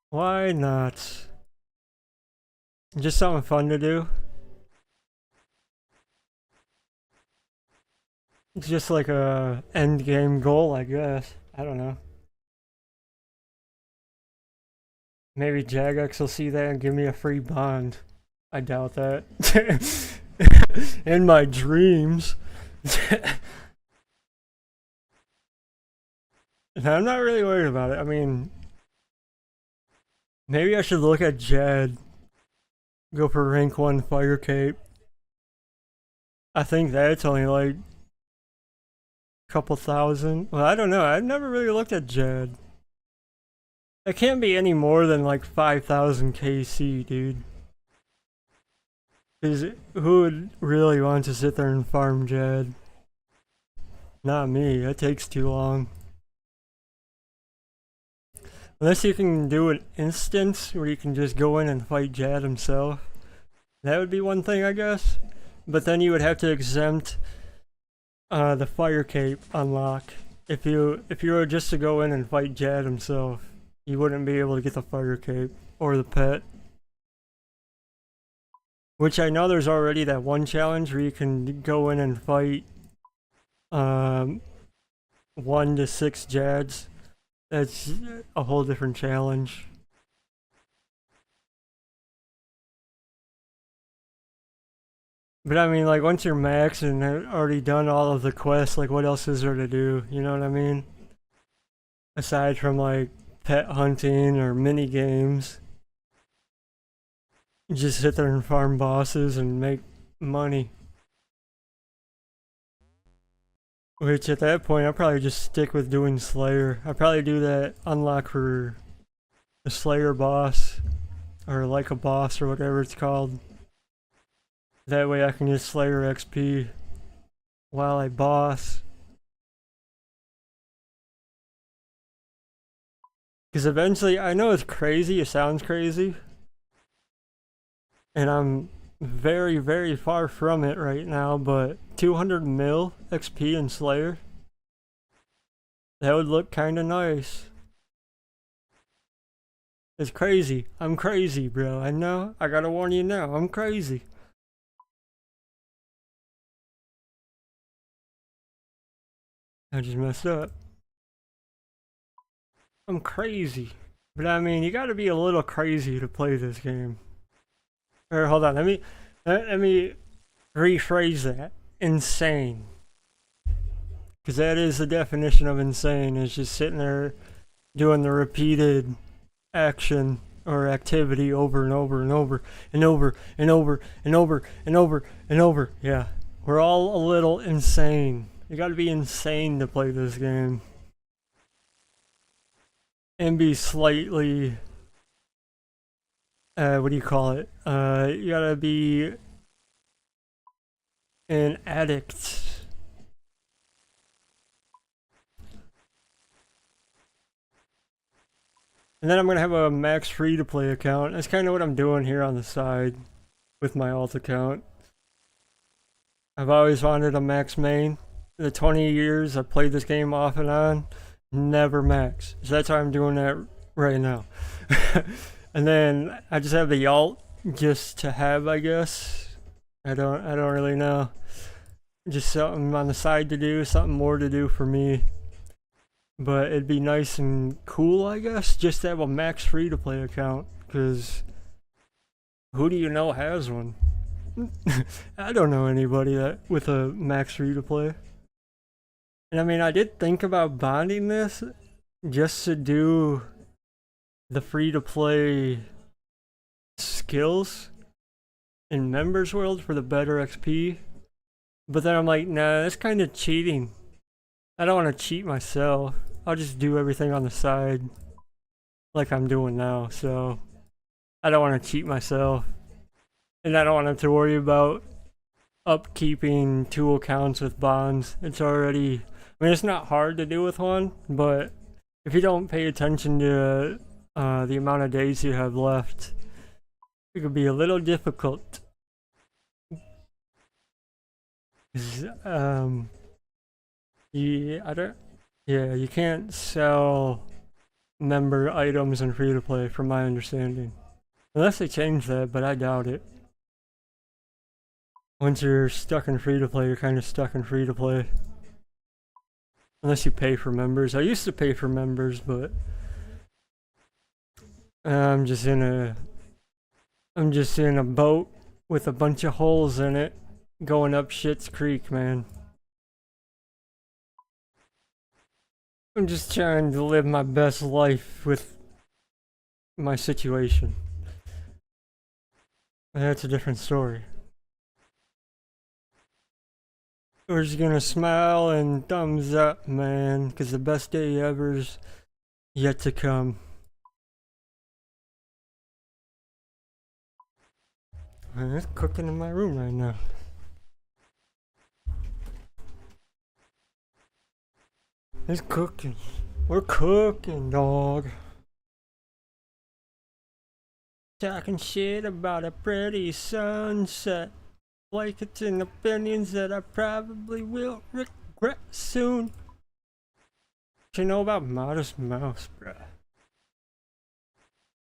Why not? Just something fun to do. It's just like a end game goal, I guess. I don't know. Maybe Jagex will see that and give me a free bond. I doubt that. In my dreams. No, I'm not really worried about it. I mean, maybe I should look at Jad. Go for rank 1 fire cape. I think that's only like a couple thousand. Well, I don't know. I've never really looked at Jad. It can't be any more than like 5,000 KC, dude. Because who would really want to sit there and farm Jad? Not me. That takes too long. Unless you can do an instance where you can just go in and fight Jad himself. That would be one thing, I guess. But then you would have to exempt the fire cape unlock. If you were just to go in and fight Jad himself, you wouldn't be able to get the fire cape or the pet. Which I know there's already that one challenge where you can go in and fight 1 to 6 Jads. That's a whole different challenge. But I mean, like, once you're max and already done all of the quests, like, what else is there to do? You know what I mean? Aside from, like, pet hunting or mini games. You just sit there and farm bosses and make money. Which at that point, I'll probably just stick with doing Slayer. I'll probably do that unlock for the Slayer boss, or like a boss or whatever it's called. That way I can get Slayer XP while I boss. Because eventually, I know it's crazy, it sounds crazy. And I'm very, very far from it right now, but 200 mil XP in Slayer, that would look kinda nice. It's crazy. I'm crazy, bro. I know. I gotta warn you now. I'm crazy. I just messed up. I'm crazy. But I mean, you gotta be a little crazy to play this game. Or hold on, let me rephrase that. Insane. Because that is the definition of insane, is just sitting there doing the repeated action or activity over and over and over and over and over and over and over and over. Yeah, we're all a little insane. You gotta be insane to play this game. And be slightly, what do you call it? You gotta be an addict. And then I'm gonna have a max free-to-play account. That's kind of what I'm doing here on the side with my alt account. I've always wanted a max main. The 20 years I've played this game off and on, never max. So that's why I'm doing that right now. And then I just have the alt just to have, I guess. I don't really know. Just something on the side to do, something more to do for me. But it'd be nice and cool, I guess, just to have a max free-to-play account, because who do you know has one? I don't know anybody that with a max free-to-play. And I mean, I did think about bonding this just to do the free-to-play skills in Members World for the better XP. But then I'm like, nah, that's kind of cheating. I don't want to cheat myself. I'll just do everything on the side like I'm doing now, so I don't want to cheat myself. And I don't want to have to worry about upkeeping 2 accounts with bonds. It's already, I mean, it's not hard to do with one, but if you don't pay attention to the amount of days you have left, it could be a little difficult. You can't sell member items in free to play, from my understanding, unless they change that, but I doubt it. Once you're stuck in free to play, you're kind of stuck in free to play. Unless you pay for members. I used to pay for members, but I'm just in a boat with a bunch of holes in it, going up Shit's Creek, man. I'm just trying to live my best life with my situation. That's a different story. We're just gonna smile and thumbs up, man, because the best day ever's yet to come. Man, it's cooking in my room right now. It's cooking. We're cooking, dog. Talking shit about a pretty sunset. Blankets and opinions that I probably will regret soon. What you know about Modest Mouse, bruh?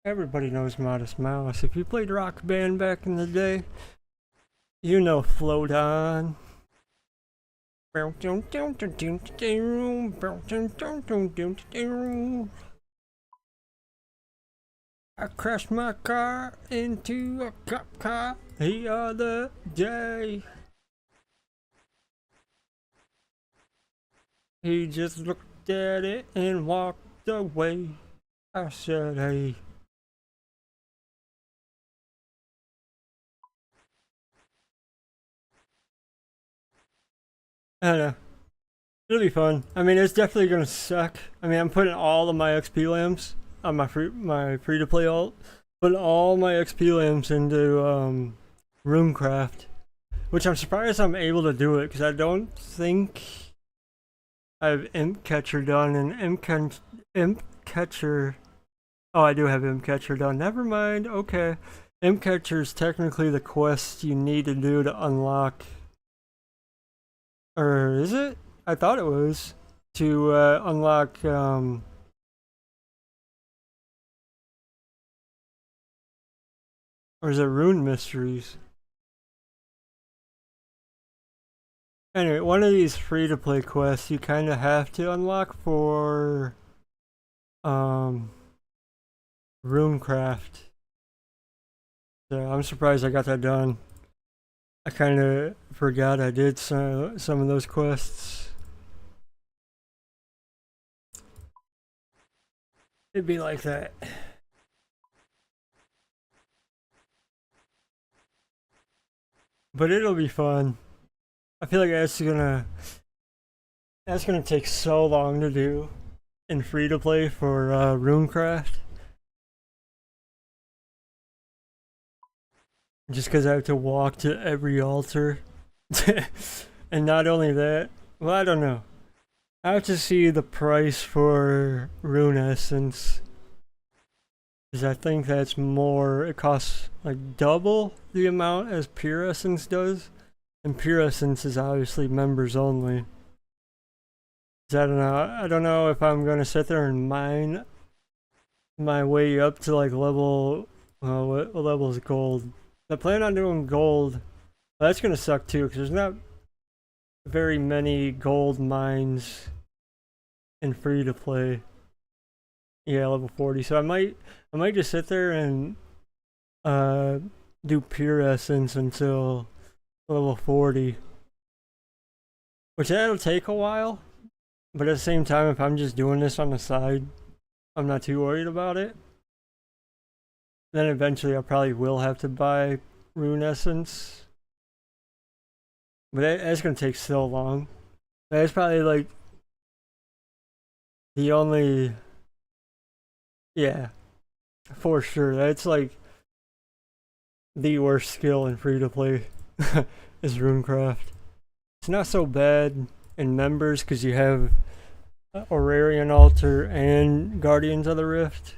Everybody knows Modest Mouse. If you played Rock Band back in the day, you know Float On. I crashed my car into a cop car the other day. He just looked at it and walked away. I said, hey. I don't know. It'll be fun. I mean, it's definitely gonna suck. I mean, I'm putting all of my XP lamps on my free to play alt. Putting all my XP lamps into RuneCraft, which I'm surprised I'm able to do it because I don't think I have Imp Catcher done, and Imp Catcher. Oh, I do have Imp Catcher done. Never mind. Okay, Imp Catcher is technically the quest you need to do to unlock. Or is it? I thought it was to unlock or is it Rune Mysteries? Anyway, one of these free-to-play quests you kind of have to unlock for RuneCraft. So I'm surprised I got that done. I kind of forgot I did some of those quests. It'd be like that. But it'll be fun. I feel like that's gonna take so long to do in free to play for RuneCraft. Just because I have to walk to every altar. And not only that, well, I don't know. I have to see the price for Rune Essence. Because I think that's more, it costs like double the amount as Pure Essence does. And Pure Essence is obviously members only. So I don't know if I'm going to sit there and mine my way up to like level, what level is gold? I plan on doing gold. That's going to suck too, because there's not very many gold mines in free to play. Yeah, level 40. So I might just sit there and do Pure Essence until level 40. Which that'll take a while. But at the same time, if I'm just doing this on the side, I'm not too worried about it. Then eventually I probably will have to buy Rune Essence. But that's gonna take so long. That's probably like the only, yeah, for sure. That's like the worst skill in free to play. is RuneCraft. It's not so bad in members because you have Orarian Altar and Guardians of the Rift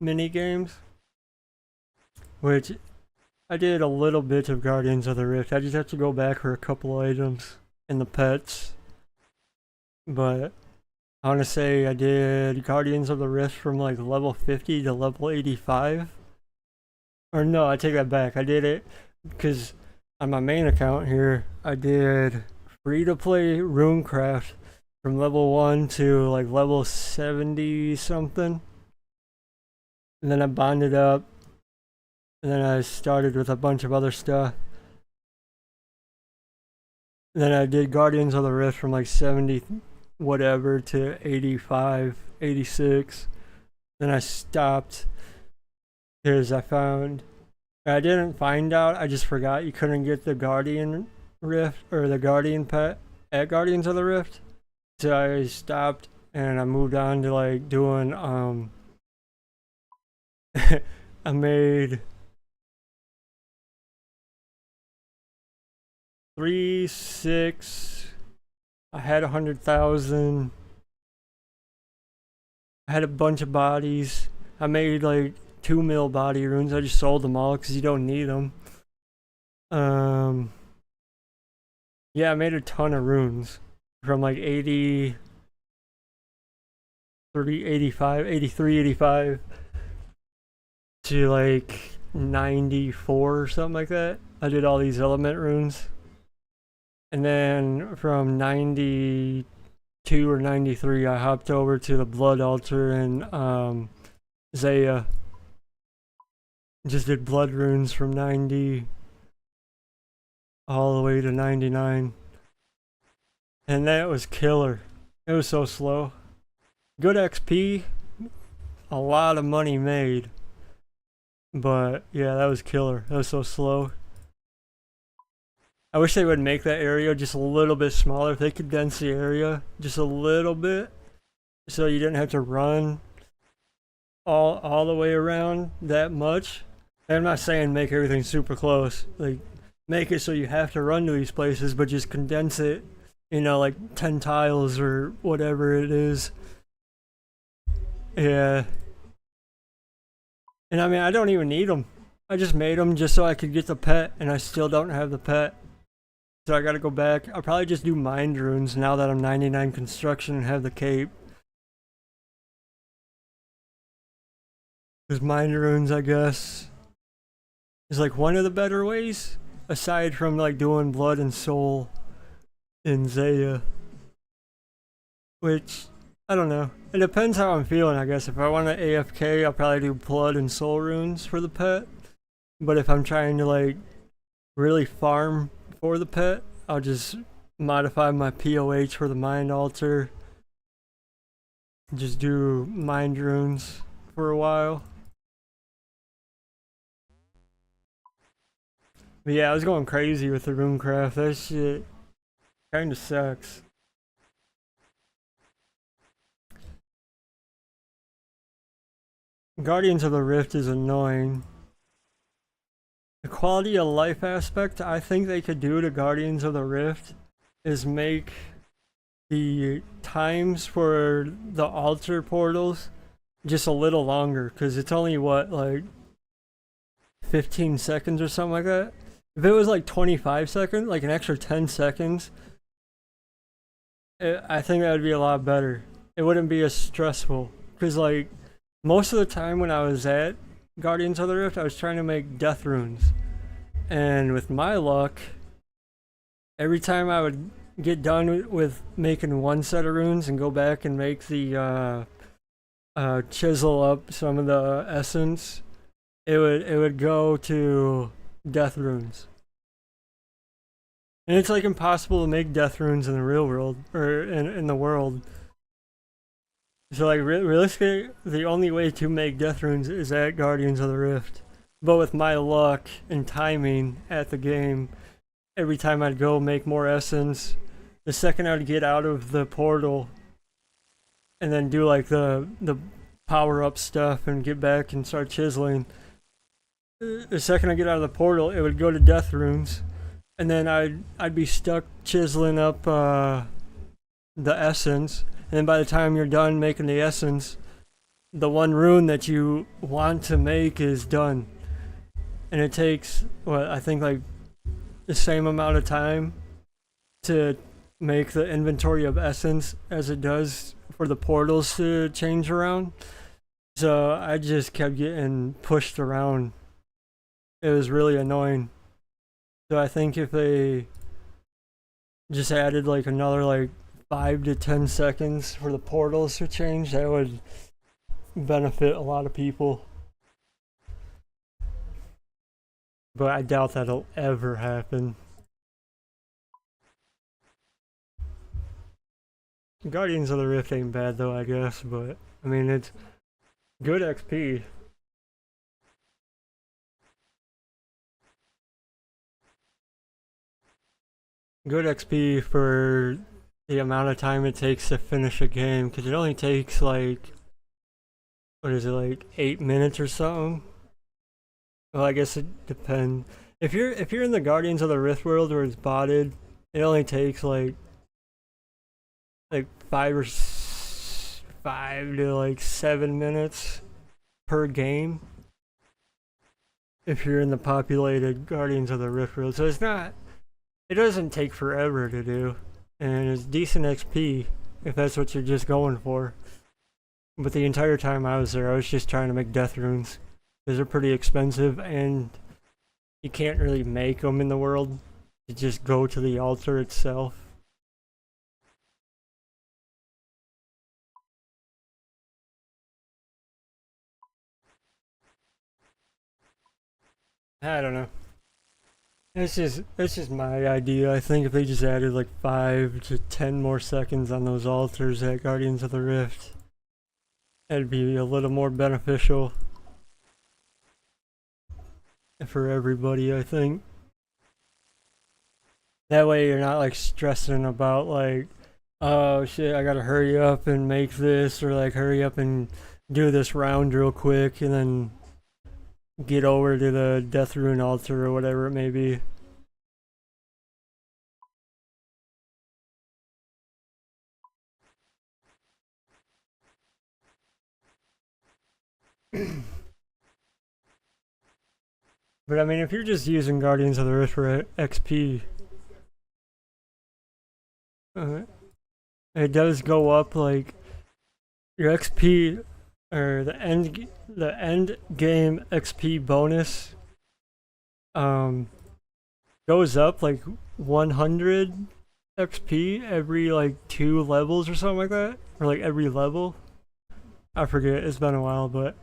mini games, which I did a little bit of Guardians of the Rift. I just have to go back for a couple items and the pets, but I want to say I did Guardians of the Rift from like level 50 to level 85. Or no, I take that back. I did it because on my main account here, I did free-to-play RuneCraft from level 1 to like level 70 something. And then I bonded up. And then I started with a bunch of other stuff. And then I did Guardians of the Rift from like 70 whatever to 85, 86. Then I stopped because I didn't find out, I just forgot you couldn't get the Guardian Rift or the Guardian pet at Guardians of the Rift. So I stopped and I moved on to like doing I made 3, 6, I had 100,000. I had a bunch of bodies. I made like 2 mil body runes. I just sold them all because you don't need them. Yeah, I made a ton of runes from like 80, 30, 85, 83, 85 to like 94 or something like that. I did all these element runes. And then from 92 or 93, I hopped over to the Blood Altar and Zaya. Just did blood runes from 90 all the way to 99. And that was killer. It was so slow. Good XP, a lot of money made. But yeah, that was killer. That was so slow. I wish they would make that area just a little bit smaller. If they could condense the area just a little bit so you didn't have to run all the way around that much. And I'm not saying make everything super close. Like, make it so you have to run to these places, but just condense it, you know, like 10 tiles or whatever it is. Yeah. And I mean, I don't even need them. I just made them just so I could get the pet, and I still don't have the pet. So I gotta go back. I'll probably just do mind runes now that I'm 99 construction and have the cape. Because mind runes, I guess, is like one of the better ways, aside from like doing blood and soul in Zaya. Which, I don't know. It depends how I'm feeling, I guess. If I want to AFK, I'll probably do blood and soul runes for the pet. But if I'm trying to like really farm for the pet, I'll just modify my POH for the mind altar. Just do mind runes for a while. But yeah, I was going crazy with the RuneCraft. That shit kinda sucks. Guardians of the Rift is annoying. The quality of life aspect I think they could do to Guardians of the Rift is make the times for the altar portals just a little longer, because it's only what, like 15 seconds or something like that. If it was like 25 seconds, like an extra 10 seconds, I think that would be a lot better. It wouldn't be as stressful, because like most of the time when I was at Guardians of the Rift, I was trying to make death runes. And with my luck, every time I would get done with making one set of runes and go back and make the chisel up some of the essence, it would go to death runes. And it's like impossible to make death runes in the real world, or in the world. So like realistically, the only way to make death runes is at Guardians of the Rift. But with my luck and timing at the game, every time I'd go make more essence, the second I'd get out of the portal and then do like the power up stuff and get back and start chiseling, the second I get out of the portal, it would go to death runes. and then I'd be stuck chiseling up the essence, and then by the time you're done making the essence, the one rune that you want to make is done, and it takes what I think like the same amount of time to make the inventory of essence as it does for the portals to change around. So I just kept getting pushed around. It was really annoying. So I think if they just added like another like 5 to 10 seconds for the portals to change, that would benefit a lot of people. But I doubt that'll ever happen. Guardians of the Rift ain't bad though, I guess, but I mean it's good XP. Good XP for the amount of time it takes to finish a game, because it only takes like, what is it, like 8 minutes or something? Well, I guess it depends. If you're in the Guardians of the Rift world where it's botted, it only takes like 5 to like 7 minutes per game. If you're in the populated Guardians of the Rift world, so it's not. It doesn't take forever to do, and it's decent XP if that's what you're just going for. But the entire time I was there, I was just trying to make death runes. Because they're pretty expensive, and you can't really make them in the world. You just go to the altar itself. I don't know. It's just my idea. I think if they just added like 5 to 10 more seconds on those altars at Guardians of the Rift, that'd be a little more beneficial for everybody, I think. That way you're not like stressing about like, oh shit, I gotta hurry up and make this, or like hurry up and do this round real quick and then get over to the Death Rune altar or whatever it may be. But I mean, if you're just using Guardians of the Rift for XP, it does go up like your XP or the end game XP bonus goes up like 100 XP every like 2 levels or something like that, or like every level. I forget, it's been a while, but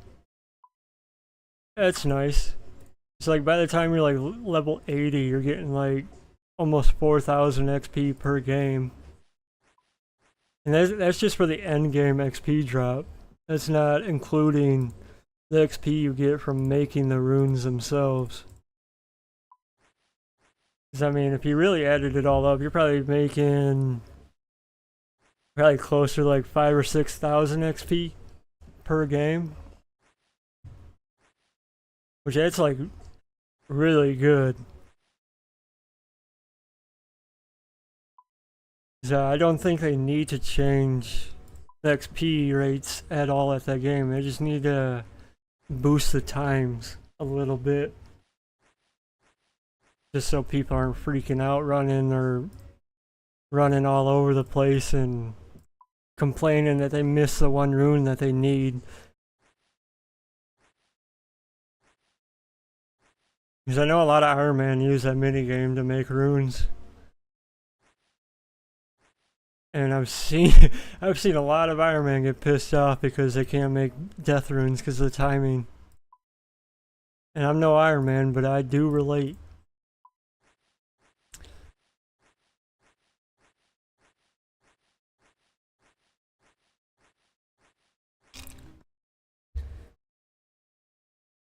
that's nice. So like by the time you're like level 80, you're getting like almost 4,000 XP per game. And that's just for the end game XP drop. That's not including the XP you get from making the runes themselves. Because I mean, if you really added it all up, you're probably making closer to like 5 or 6,000 XP per game. Which that's like really good. So I don't think they need to change the XP rates at all at that game. They just need to boost the times a little bit. Just so people aren't freaking out running all over the place and complaining that they missed the one rune that they need. Because I know a lot of Iron Man use that minigame to make runes. And I've seen a lot of Iron Man get pissed off because they can't make death runes because of the timing. And I'm no Iron Man, but I do relate.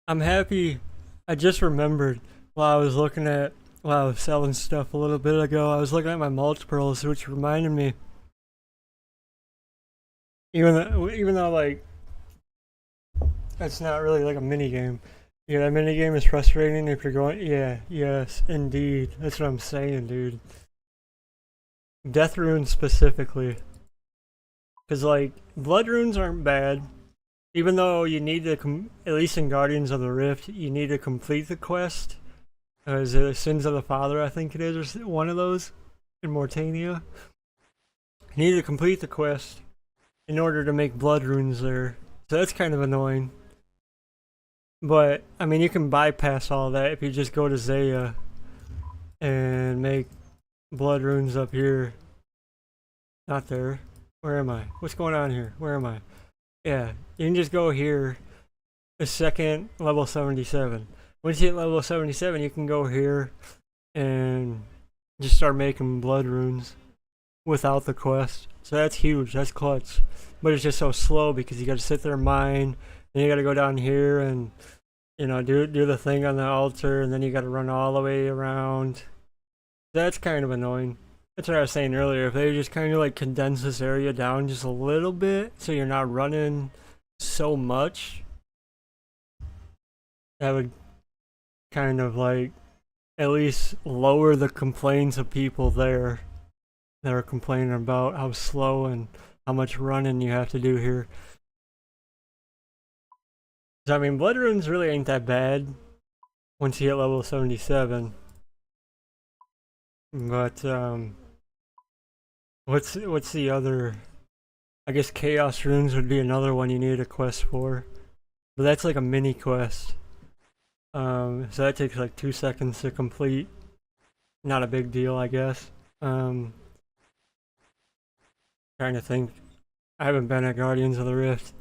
I'm happy. I just remembered while I was selling stuff a little bit ago, I was looking at my mulch pearls, which reminded me. Even though like that's not really like a mini game, Yeah, that minigame is frustrating if you're going. Yeah, yes, indeed. That's what I'm saying, dude. Death runes specifically. Because, like, blood runes aren't bad. Even though you need to, at least in Guardians of the Rift, you need to complete the quest. Is it Sins of the Father, I think it is, or one of those in Mortania? You need to complete the quest in order to make blood runes there. So that's kind of annoying. But, I mean, you can bypass all that if you just go to Zaya and make blood runes up here. Not there. Where am I? What's going on here? Where am I? Yeah, you can just go here, a second, level 77. Once you hit level 77, you can go here and just start making blood runes without the quest. So that's huge, that's clutch. But it's just so slow because you gotta sit there and mine, then you gotta go down here and, you know, do the thing on the altar, and then you gotta run all the way around. That's kind of annoying. That's what I was saying earlier. If they just kind of like condense this area down just a little bit so you're not running so much, that would kind of like at least lower the complaints of people there that are complaining about how slow and how much running you have to do here. So, I mean, blood runes really ain't that bad once you hit level 77. But, what's the other? I guess Chaos Runes would be another one you need a quest for. But that's like a mini quest. So that takes like 2 seconds to complete. Not a big deal, I guess. Trying to think. I haven't been at Guardians of the Rift.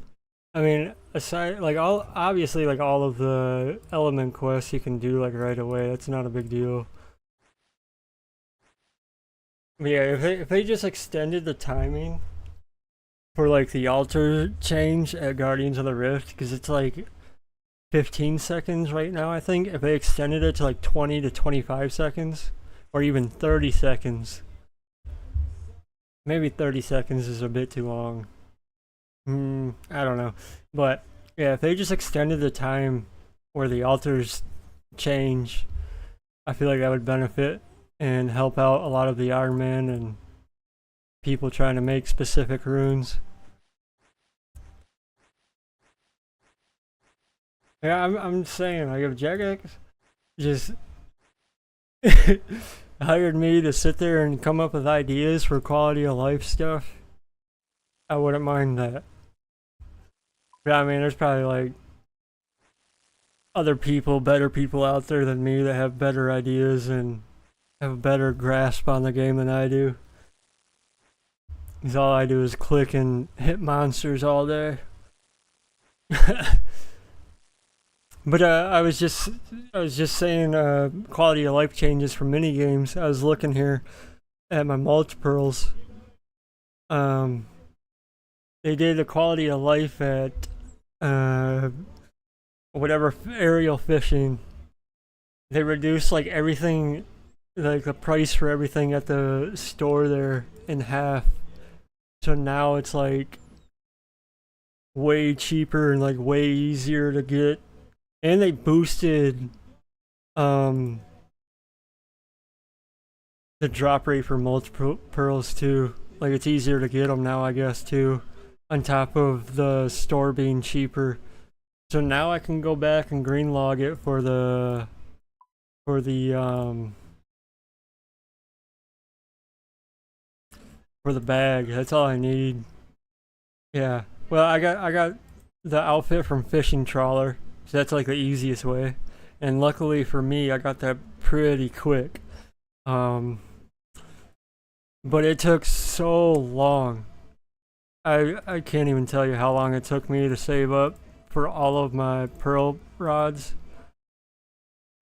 I mean, aside, like, obviously, like, all of the element quests you can do, like, right away. That's not a big deal. But yeah, if they just extended the timing for, like, the altar change at Guardians of the Rift, because it's, like, 15 seconds right now, I think. If they extended it to, like, 20 to 25 seconds, or even 30 seconds. Maybe 30 seconds is a bit too long. I don't know. But, yeah, if they just extended the time where the altars change, I feel like that would benefit and help out a lot of the Iron Man and people trying to make specific runes. Yeah, I'm saying, like, if Jagex just hired me to sit there and come up with ideas for quality of life stuff, I wouldn't mind that. But I mean, there's probably like other people, better people out there than me that have better ideas and have a better grasp on the game than I do. Because all I do is click and hit monsters all day. But I was just saying quality of life changes for mini games. I was looking here at my mulch pearls. They did a quality of life at whatever aerial fishing. They reduced like everything, like the price for everything at the store there in half. So now it's like way cheaper and like way easier to get. And they boosted the drop rate for mulch pearls too. Like it's easier to get them now, I guess, too. On top of the store being cheaper. So now I can go back and green log it for the bag. That's all I need. Yeah. Well, I got the outfit from Fishing Trawler. So that's like the easiest way. And luckily for me, I got that pretty quick. But it took so long. I can't even tell you how long it took me to save up for all of my pearl rods.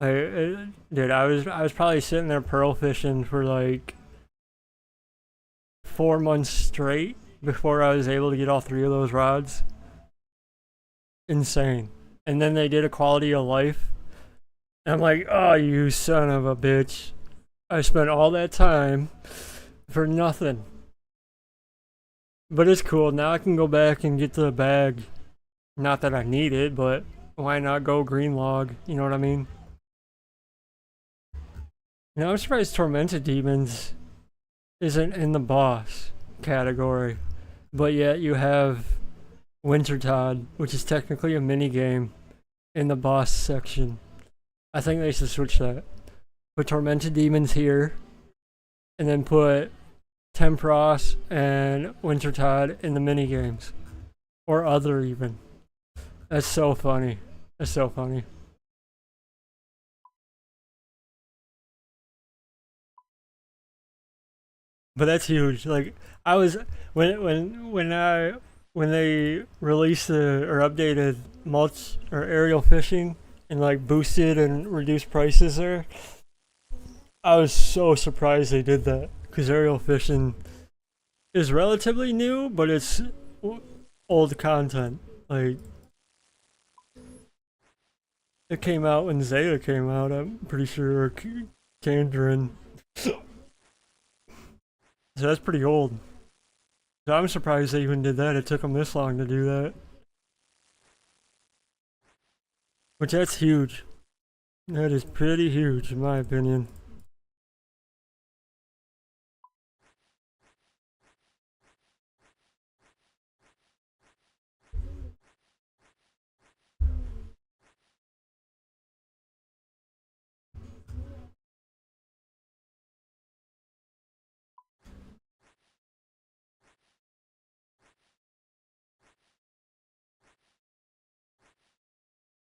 Dude, I was probably sitting there pearl fishing for like 4 months straight before I was able to get all 3 of those rods. Insane. And then they did a quality of life. And I'm like, oh, you son of a bitch. I spent all that time for nothing. But it's cool. Now I can go back and get the bag. Not that I need it, but Why not go green log? You know what I mean? Now I'm surprised Tormented Demons isn't in the boss category, but yet you have Wintertod, which is technically a mini game, in the boss section. I think they should switch that. Put Tormented Demons here, and then put Tempros and Wintertod in the mini games, or other even. That's so funny. That's so funny. But that's huge. Like I was when they released or updated mulch or aerial fishing and like boosted and reduced prices there, I was so surprised they did that because aerial fishing is relatively new, but it's old content. Like it came out when Zeta came out. I'm pretty sure, or Kandarin. So that's pretty old. So I'm surprised they even did that. It took them this long to do that. Which that's huge. That is pretty huge in my opinion.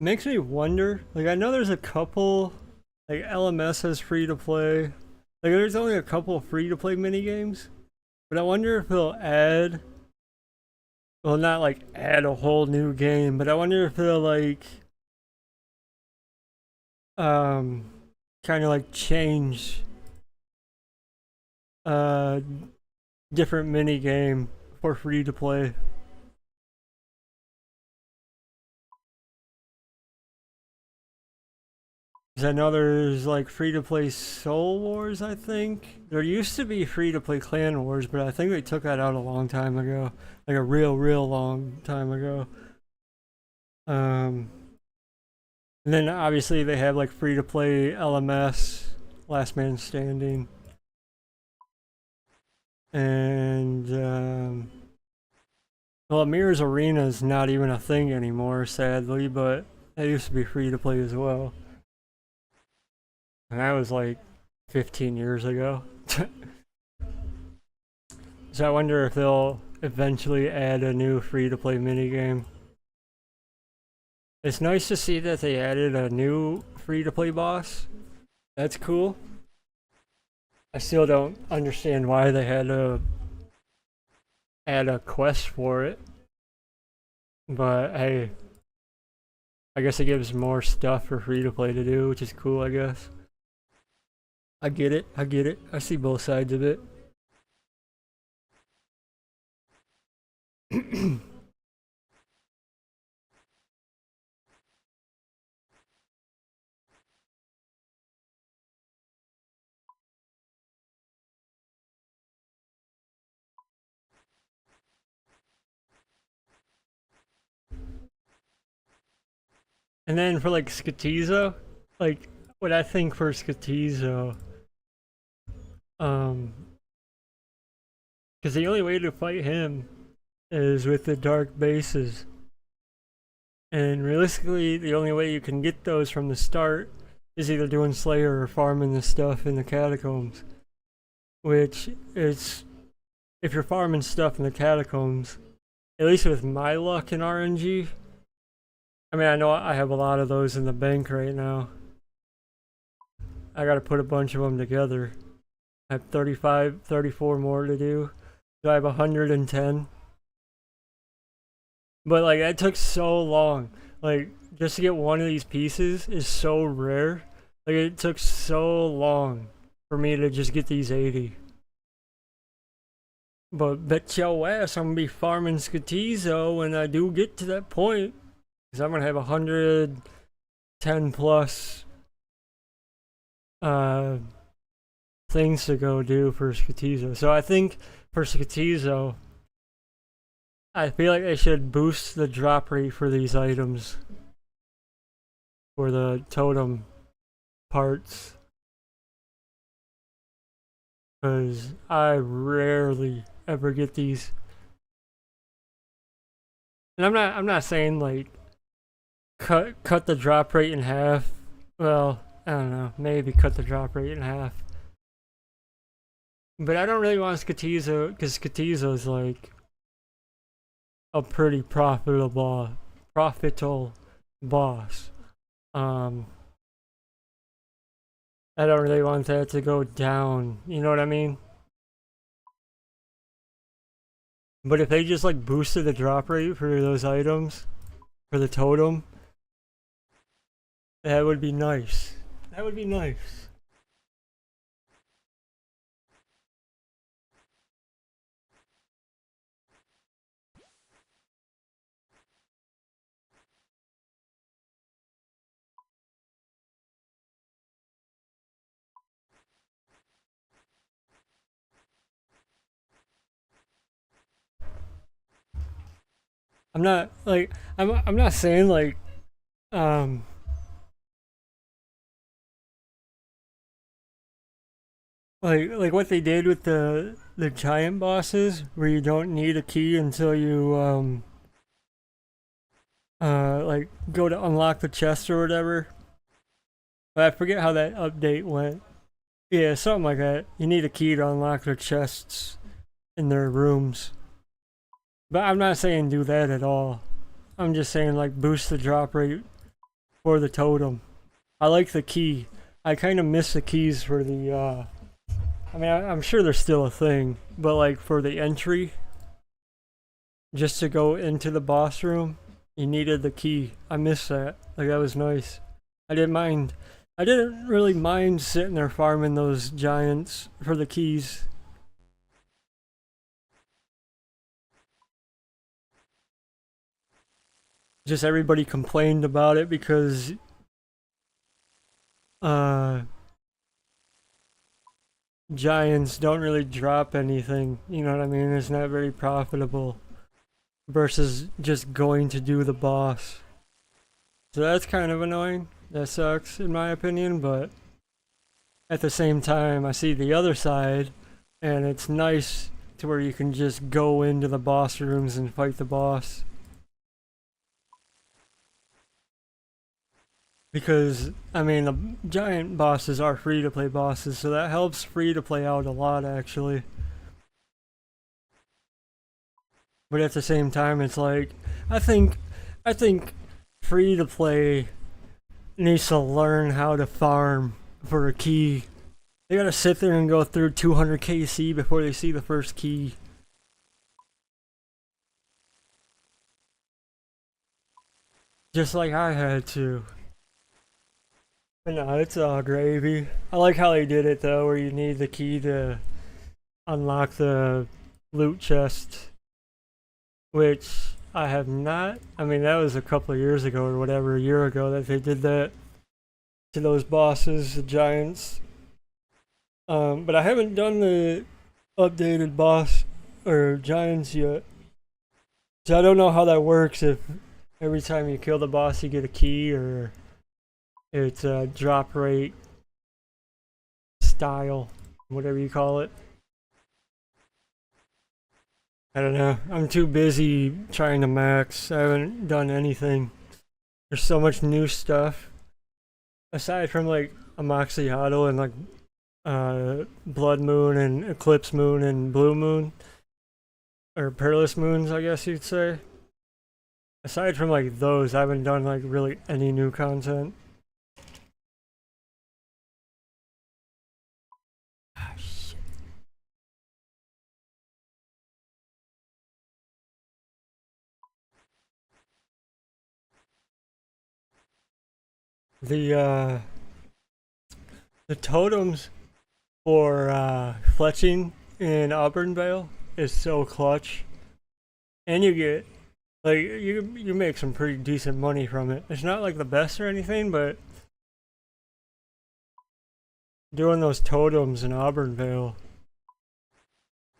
Makes me wonder, like I know there's a couple, like LMS has free to play. Like there's only a couple free to play mini games. But I wonder if they'll add, well not like add a whole new game, but I wonder if they'll like kind of like change different mini game for free to play. I know there's like free to play Soul Wars, I think. There used to be free to play Clan Wars, but I think they took that out a long time ago. Like a real long time ago. And then obviously they have like free to play LMS, Last Man Standing. And well, Mirror's Arena is not even a thing anymore, sadly, but it used to be free to play as well. And that was like 15 years ago. So I wonder if they'll eventually add a new free-to-play minigame. It's nice to see that they added a new free-to-play boss. That's cool. I still don't understand why they had to add a quest for it. But hey, I guess it gives more stuff for free-to-play to do, which is cool, I guess. I get it, I get it. I see both sides of it. And then for like Skatizo, like what I think for Skatizo, because the only way to fight him is with the dark bases. And realistically, the only way you can get those from the start is either doing Slayer or farming the stuff in the catacombs. Which is, if you're farming stuff in the catacombs, at least with my luck in RNG, I mean, I know I have a lot of those in the bank right now. I gotta put a bunch of them together. I have 35, 34 more to do. So I have 110. But like, that took so long. Like, just to get one of these pieces is so rare. Like, it took so long for me to just get these 80. But bet your ass I'm gonna be farming Skatizo when I do get to that point. Because I'm gonna have 110 plus things to go do for Skatizo. So I think for Skatizo, I feel like they should boost the drop rate for these items. for the totem parts. Because I rarely ever get these. And I'm not saying like cut the drop rate in half. Well, I don't know, maybe cut the drop rate in half. But I don't really want Skatizo, because Skatizo is like a pretty profitable boss. I don't really want that to go down, you know what I mean? But if they just like boosted the drop rate for those items, for the totem, that would be nice. That would be nice. I'm not like I'm not saying um like what they did with the giant bosses where you don't need a key until you like go to unlock the chest or whatever. But I forget how that update went. Yeah, something like that. You need a key to unlock their chests in their rooms. But I'm not saying do that at all. I'm just saying like boost the drop rate for the totem. I like the key. I kind of miss the keys for the I mean, I'm sure they're still a thing, but like for the entry, just to go into the boss room, you needed the key. I miss that. Like that was nice. I didn't mind. I didn't really mind sitting there farming those giants for the keys. Just everybody complained about it because giants don't really drop anything, you know what I mean? It's not very profitable versus just going to do the boss. So that's kind of annoying. That sucks in my opinion, but at the same time I see the other side and it's nice to where you can just go into the boss rooms and fight the boss. Because, I mean, the giant bosses are free-to-play bosses, so that helps free-to-play out a lot, actually. But at the same time, it's like, I think free-to-play needs to learn how to farm for a key. They gotta sit there and go through 200 KC before they see the first key. Just like I had to. No, it's all gravy. I like how they did it though, where you need the key to unlock the loot chest, which I have not. I mean, that was a couple of years ago or whatever, a year ago that they did that to those bosses, the giants. But I haven't done the updated boss or giants yet, so I don't know how that works. If every time you kill the boss, you get a key, or it's a drop rate style, whatever you call it. I don't know. I'm too busy trying to max. I haven't done anything. There's so much new stuff. Aside from like Amoxicillado and like Blood Moon and Eclipse Moon and Blue Moon. Or Peerless Moons, I guess you'd say. Aside from like those, I haven't done like really any new content. The totems for fletching in Auburnvale is so clutch, and you get like you make some pretty decent money from it. It's not like the best or anything, but doing those totems in Auburnvale,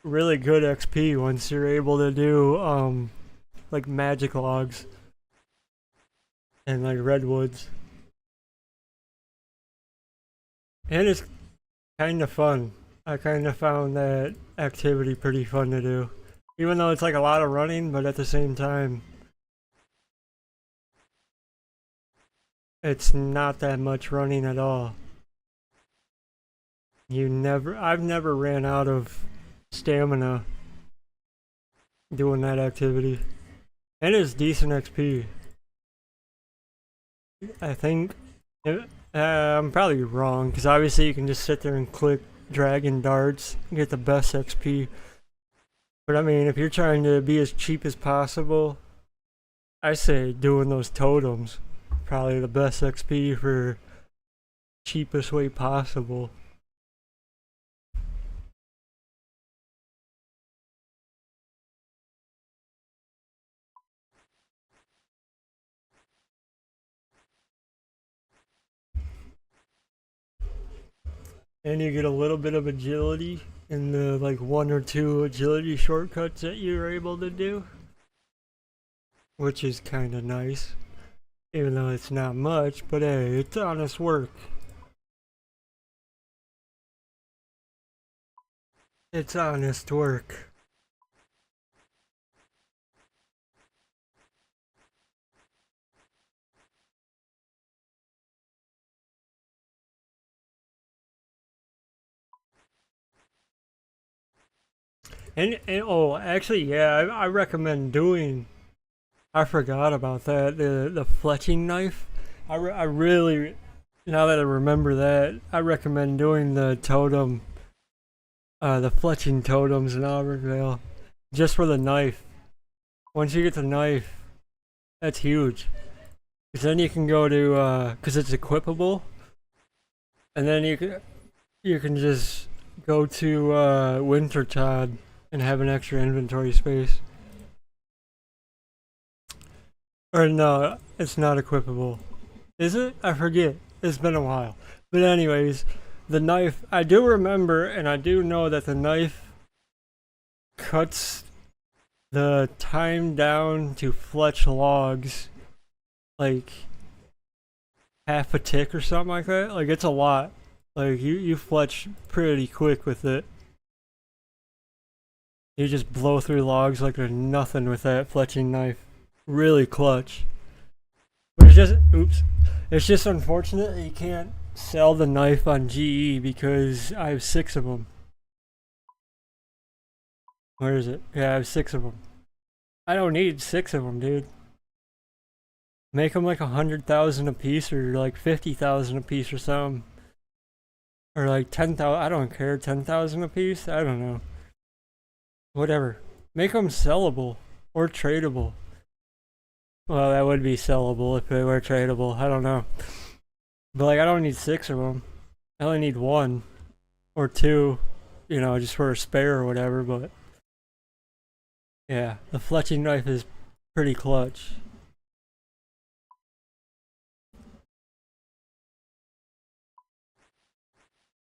really good XP once you're able to do like magic logs and like redwoods. And it's kind of fun. I kind of found that activity pretty fun to do. Even though it's like a lot of running, but at the same time, it's not that much running at all. I've never ran out of stamina doing that activity. And it's decent XP. I think, I'm probably wrong, because obviously you can just sit there and click dragon darts and get the best XP. But I mean, if you're trying to be as cheap as possible, I say doing those totems, probably the best XP for cheapest way possible. And you get a little bit of agility in the like 1 or 2 agility shortcuts that you're able to do, which is kind of nice, even though it's not much, but hey, it's honest work. It's honest work. And oh, actually, yeah, I recommend doing. I forgot about that. The fletching knife. I really, now that I remember that, I recommend doing the totem, the fletching totems in Auburndale, just for the knife. Once you get the knife, that's huge. Because then you can go to, because it's equipable, and then you can just go to Wintertod and have an extra inventory space. Or no, it's not equipable. Is it? I forget. It's been a while. But anyways, the knife, I do remember and I do know that the knife cuts the time down to fletch logs like half a tick or something like that. Like it's a lot. Like you fletch pretty quick with it. You just blow through logs like there's nothing with that fletching knife. Really clutch. But it's just, oops. It's just unfortunate that you can't sell the knife on GE because I have 6 of them. Where is it? Yeah, I have 6 of them. I don't need 6 of them, dude. Make them like 100,000 a piece or like 50,000 a piece or something. Or like 10,000. I don't care. 10,000 a piece? I don't know. Whatever. Make them sellable or tradable. Well, that would be sellable if they were tradable. I don't know. But like, I don't need 6 of them. I only need 1 or 2, just for a spare or whatever. But yeah, the fletching knife is pretty clutch.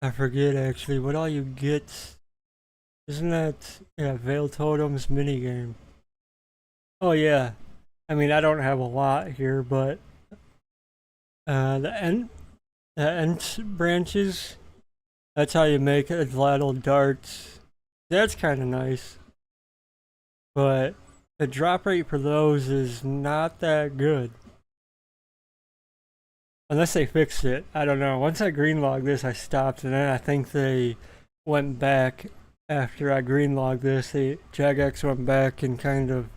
I forget actually what all you get. Isn't that, yeah, Veil Totems minigame? Oh yeah. I mean, I don't have a lot here, but the end branches. That's how you make Adladdle darts. That's kind of nice, but the drop rate for those is not that good. Unless they fixed it. I don't know. Once I greenlogged this, I stopped, and then I think they went back after I greenlogged this. Jagex went back and kind of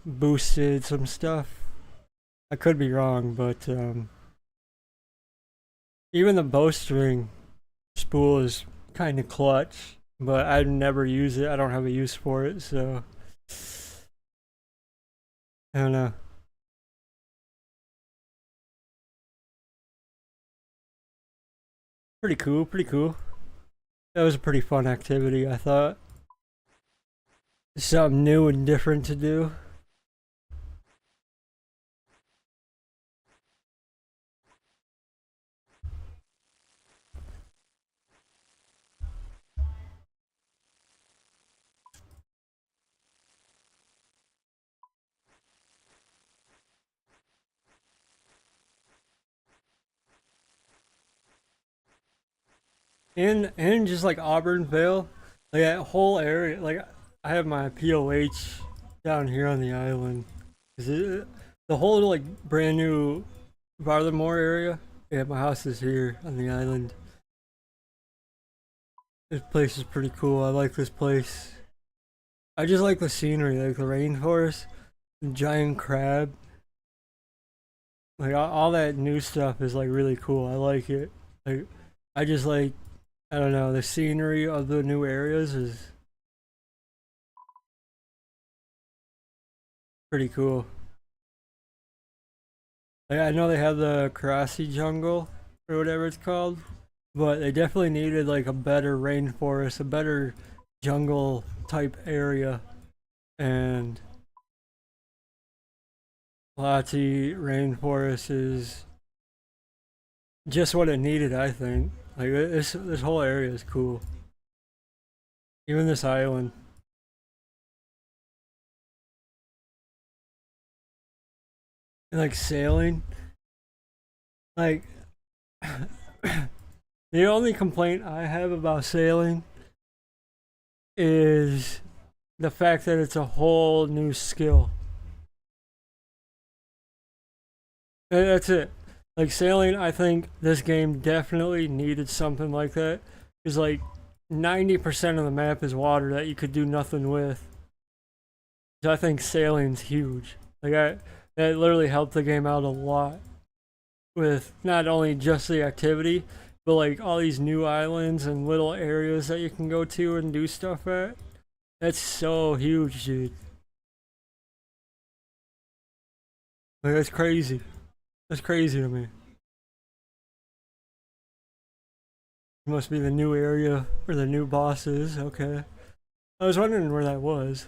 boosted some stuff. I could be wrong, but even the bowstring spool is kind of clutch, but I never use it. I don't have a use for it, so I don't know. Pretty cool, pretty cool. That was a pretty fun activity, I thought. Something new and different to do. and just like Auburn Vale, like that whole area. Like I have my POH down here on the island. The whole like brand new Barthermore area. Yeah, my house is here on the island. This place is pretty cool. I like this place. I just like the scenery, like the rainforest, the giant crab. Like all that new stuff is like really cool. I like it. Like I just like, I don't know, the scenery of the new areas is pretty cool. Like I know they have the Karasi jungle or whatever it's called, but they definitely needed like a better rainforest, a better jungle type area, and Lati rainforest is just what it needed, I think. Like this whole area is cool. Even this island. And like sailing. Like the only complaint I have about sailing is the fact that it's a whole new skill. And that's it. Like sailing, I think this game definitely needed something like that. Because like 90% of the map is water that you could do nothing with. So I think sailing's huge. That literally helped the game out a lot. With not only just the activity, but like all these new islands and little areas that you can go to and do stuff at. That's so huge, dude. Like that's crazy. That's crazy to me. It must be the new area or the new bosses. Okay. I was wondering where that was.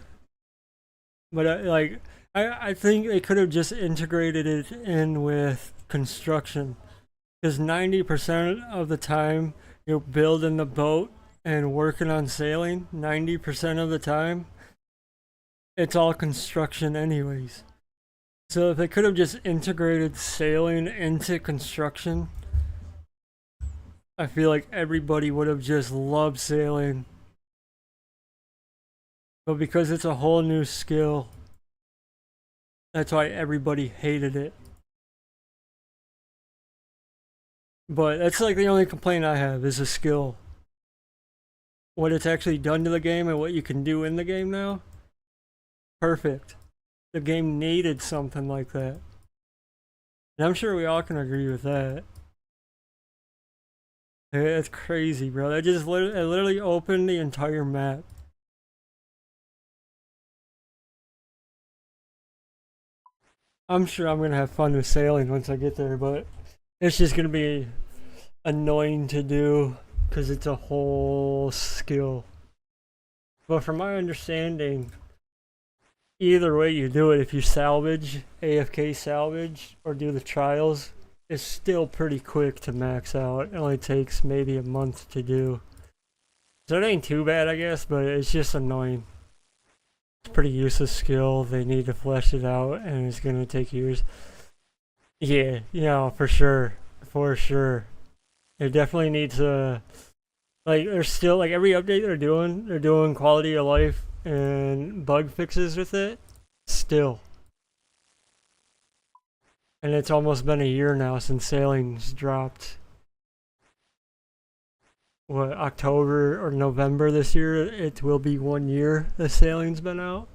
But I think they could have just integrated it in with construction. Because 90% of the time you're building the boat and working on sailing, 90% of the time, it's all construction anyways. So if they could have just integrated sailing into construction, I feel like everybody would have just loved sailing. But because it's a whole new skill, that's why everybody hated it. But that's like the only complaint I have is a skill. What it's actually done to the game and what you can do in the game now, perfect. The game needed something like that. And I'm sure we all can agree with that. That's crazy, bro. That just literally opened the entire map. I'm sure I'm gonna have fun with sailing once I get there, but it's just gonna be annoying to do because it's a whole skill. But from my understanding, either way you do it, if you salvage, AFK salvage, or do the trials, it's still pretty quick to max out. It only takes maybe a month to do. So it ain't too bad, I guess, but it's just annoying. It's a pretty useless skill. They need to flesh it out, and it's gonna take years. Yeah, for sure. For sure. They definitely need to, like, there's still, like, every update they're doing quality of life and bug fixes with it. Still. And it's almost been a year now since sailing's dropped. What, October or November this year, it will be 1 year the sailing's been out.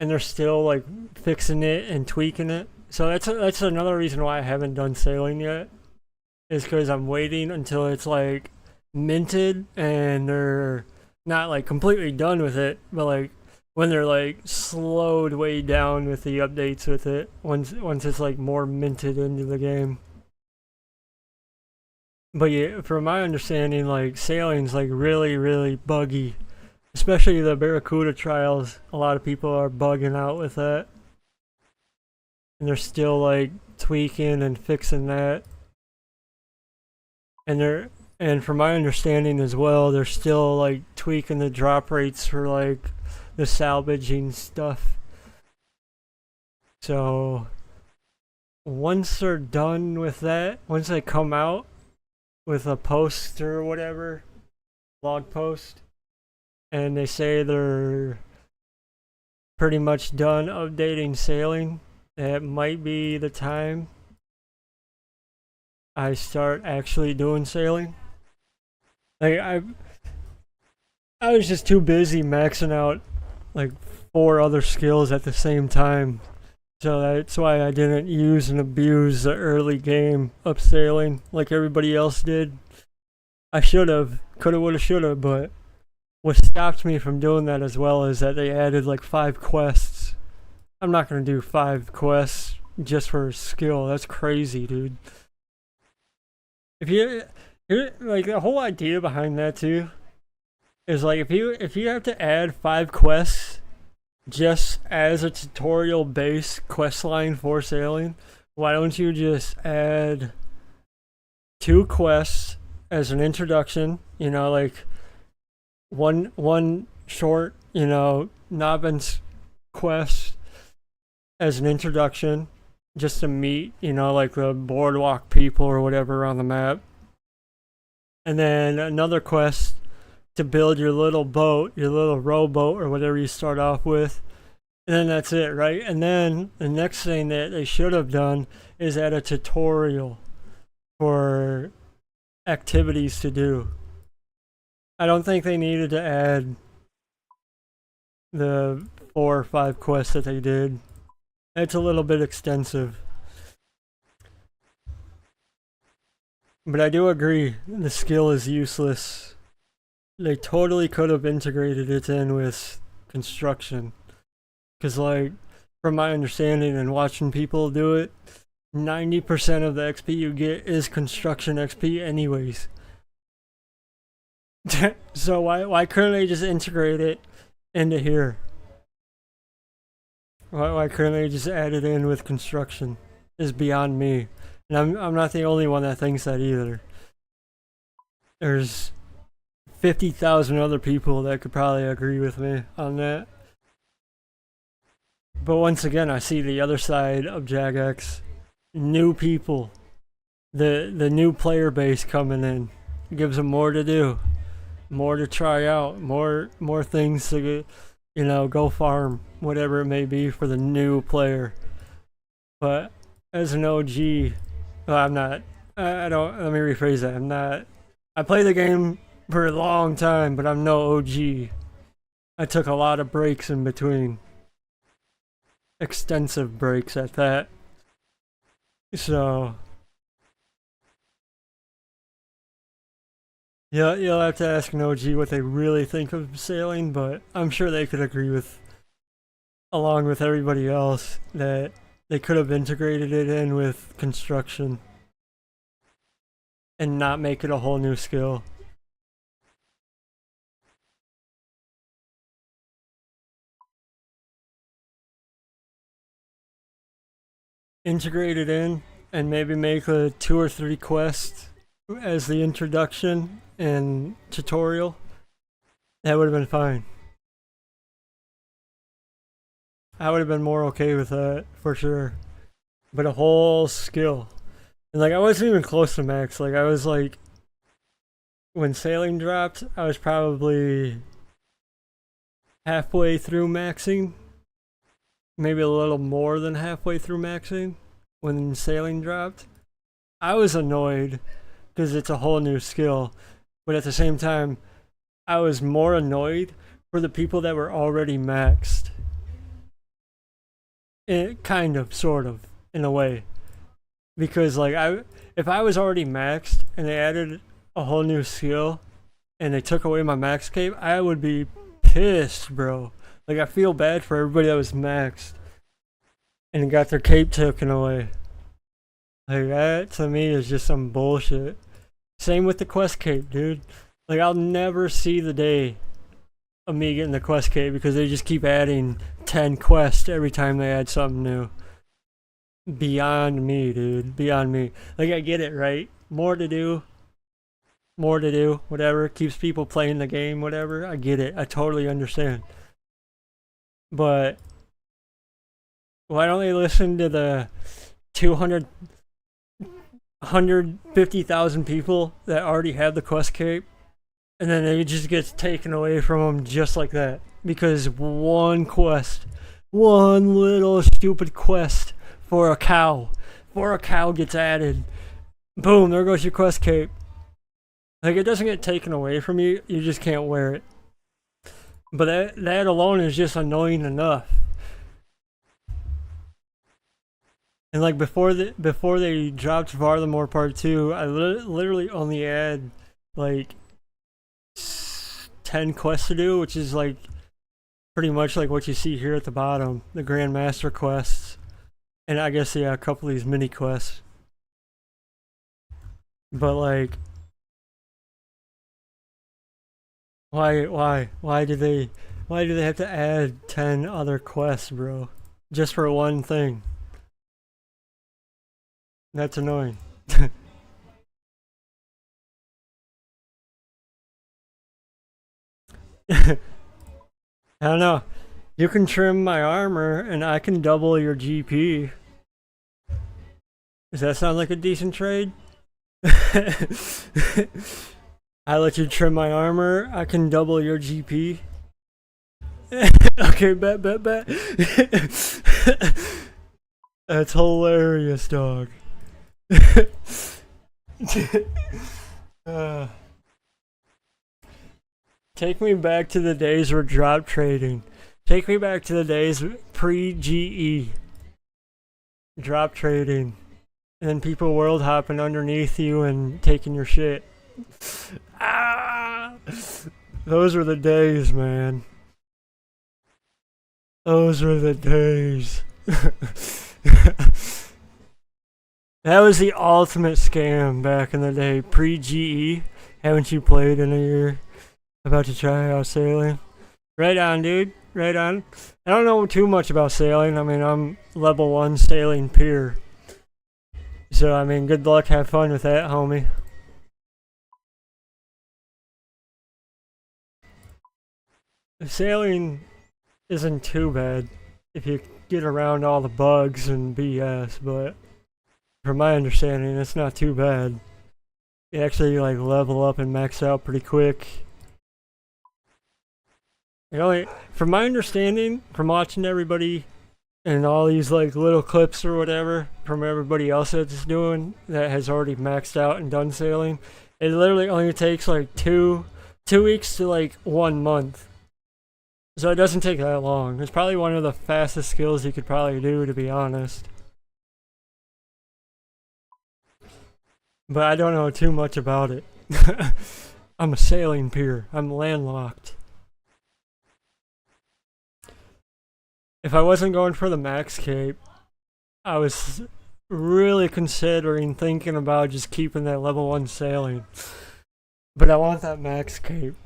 And they're still like fixing it and tweaking it. So that's another reason why I haven't done sailing yet. Is because I'm waiting until it's like minted and they're not like completely done with it, but like when they're like slowed way down with the updates with it, once it's like more minted into the game. But yeah, from my understanding, like sailing's like really, really buggy. Especially the Barracuda trials, a lot of people are bugging out with that. And they're still like tweaking and fixing that. And from my understanding as well, they're still like tweaking the drop rates for like the salvaging stuff. So once they're done with that, once they come out, with a post or whatever, blog post, and they say they're pretty much done updating sailing. It might be the time I start actually doing sailing. Like I was just too busy maxing out like 4 other skills at the same time. So that's why I didn't use and abuse the early game of sailing like everybody else did. I should have, coulda, woulda, shoulda, but what stopped me from doing that as well is that they added like 5 quests. I'm not gonna do 5 quests just for skill. That's crazy, dude. If you like, the whole idea behind that too is like, if you have to add 5 quests just as a tutorial based quest line for sailing, why don't you just add 2 quests as an introduction, you know, like one short, you know, novice quest as an introduction, just to meet, you know, like the boardwalk people or whatever on the map. And then another quest to build your little boat, your little rowboat or whatever you start off with. And then that's it, right? And then the next thing that they should have done is add a tutorial for activities to do. I don't think they needed to add the 4 or 5 quests that they did. It's a little bit extensive. But I do agree, the skill is useless. They totally could have integrated it in with construction. Because, like, from my understanding and watching people do it, 90% of the XP you get is construction XP anyways. So why couldn't they just integrate it into here? Why couldn't they just add it in with construction? Is beyond me. And I'm not the only one that thinks that either. There's 50,000 other people that could probably agree with me on that. But once again, I see the other side of Jagex. New people. The new player base coming in. It gives them more to do. More to try out. More things to, you know, go farm. Whatever it may be for the new player. But as an OG, well, I'm not. I don't. Let me rephrase that. I'm not. I play the game for a long time, but I'm no OG. I took a lot of breaks in between. Extensive breaks at that. So yeah, you'll have to ask an OG what they really think of sailing, but I'm sure they could agree with, along with everybody else, that they could have integrated it in with construction and not make it a whole new skill. Integrate it in and maybe make a 2 or 3 quests as the introduction and tutorial. That would have been fine. I would have been more okay with that for sure. But a whole skill. And like, I wasn't even close to max. Like, I was like, when sailing dropped, I was probably halfway through maxing. Maybe a little more than halfway through maxing when sailing dropped. I was annoyed because it's a whole new skill. But at the same time, I was more annoyed for the people that were already maxed. Kind of, sort of, in a way. Because like, if I was already maxed and they added a whole new skill and they took away my max cape, I would be pissed, bro. Like, I feel bad for everybody that was maxed and got their cape taken away. Like, that to me is just some bullshit. Same with the quest cape, dude. Like, I'll never see the day of me getting the quest cape because they just keep adding 10 quests every time they add something new. Beyond me, dude. Beyond me. Like, I get it, right? More to do, whatever. Keeps people playing the game, whatever. I get it. I totally understand. But why don't they listen to the 200 150,000 people that already have the quest cape, and then it just gets taken away from them just like that because one quest, one little stupid quest for a cow gets added. Boom, there goes your quest cape. Like, it doesn't get taken away from you, you just can't wear it. But that alone is just annoying enough. And like before they dropped Varlamore Part 2, I literally only had like 10 quests to do, which is like pretty much like what you see here at the bottom, the Grandmaster quests. And I guess, yeah, a couple of these mini quests. But like, why do they have to add 10 other quests, bro? Just for one thing. That's annoying. I don't know. You can trim my armor and I can double your GP. Does that sound like a decent trade? I let you trim my armor, I can double your GP. Okay, bet. That's hilarious, dog. Take me back to the days we're drop trading. Take me back to the days pre-GE. Drop trading. And then people world hopping underneath you and taking your shit. Ah! Those were the days, man. Those were the days. That was the ultimate scam back in the day, pre-GE. Haven't you played in a year? About to try out sailing? Right on, dude. Right on. I don't know too much about sailing. I mean, I'm level 1 sailing peer. So, I mean, good luck. Have fun with that, homie. Sailing isn't too bad if you get around all the bugs and BS, but from my understanding, it's not too bad. You actually like level up and max out pretty quick. From my understanding, from watching everybody and all these like little clips or whatever from everybody else that's doing that has already maxed out and done sailing, it literally only takes like two weeks to like 1 month. So it doesn't take that long. It's probably one of the fastest skills you could probably do, to be honest. But I don't know too much about it. I'm a sailing peer. I'm landlocked. If I wasn't going for the max cape, I was really considering thinking about just keeping that level 1 sailing. But I want that max cape.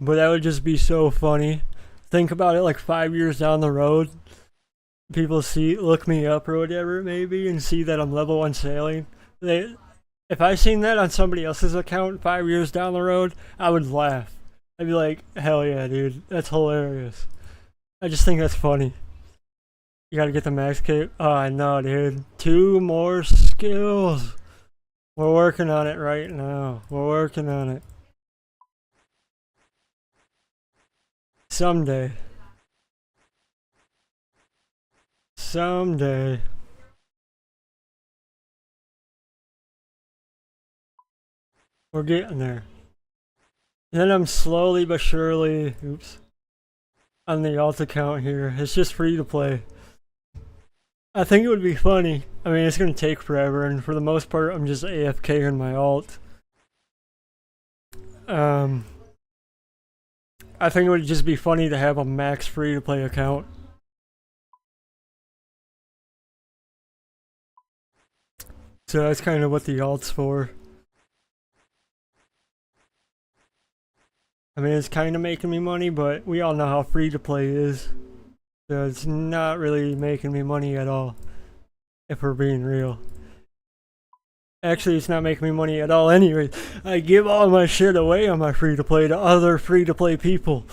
But that would just be so funny. Think about it like 5 years down the road. People look me up or whatever maybe and see that I'm level 1 sailing. If I seen that on somebody else's account 5 years down the road, I would laugh. I'd be like, hell yeah, dude, that's hilarious. I just think that's funny. You gotta get the max cape. Oh, I know, dude. 2 more skills. We're working on it right now. We're working on it. Someday. Someday. We're getting there. And then I'm slowly but surely, on the alt account here. It's just free to play. I think it would be funny. I mean, it's gonna take forever, and for the most part, I'm just AFK in my alt. I think it would just be funny to have a max free to play account. So that's kind of what the alt's for. I mean, it's kind of making me money, but we all know how free to play is. So it's not really making me money at all, if we're being real. Actually, it's not making me money at all anyway. I give all my shit away on my free to play to other free to play people.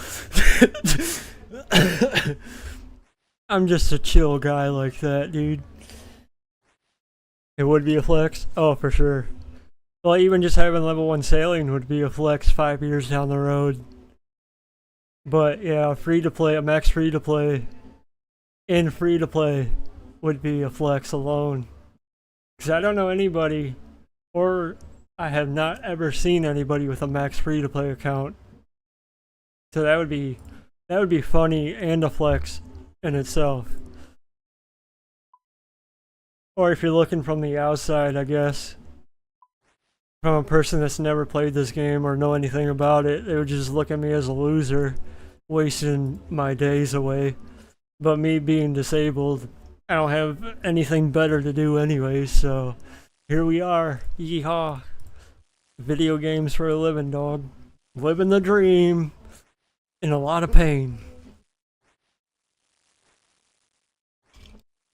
I'm just a chill guy like that, dude. It would be a flex. Oh, for sure. Well, even just having level 1 sailing would be a flex 5 years down the road. But yeah, free to play, a max free to play, in free to play would be a flex alone. Because I don't know anybody, or I have not ever seen anybody with a max free to play account. So that would be funny and a flex in itself. Or if you're looking from the outside, I guess, from a person that's never played this game or know anything about it, they would just look at me as a loser, wasting my days away. But me being disabled, I don't have anything better to do anyways, so here we are. Yeehaw. Video games for a living, dog. Living the dream. In a lot of pain.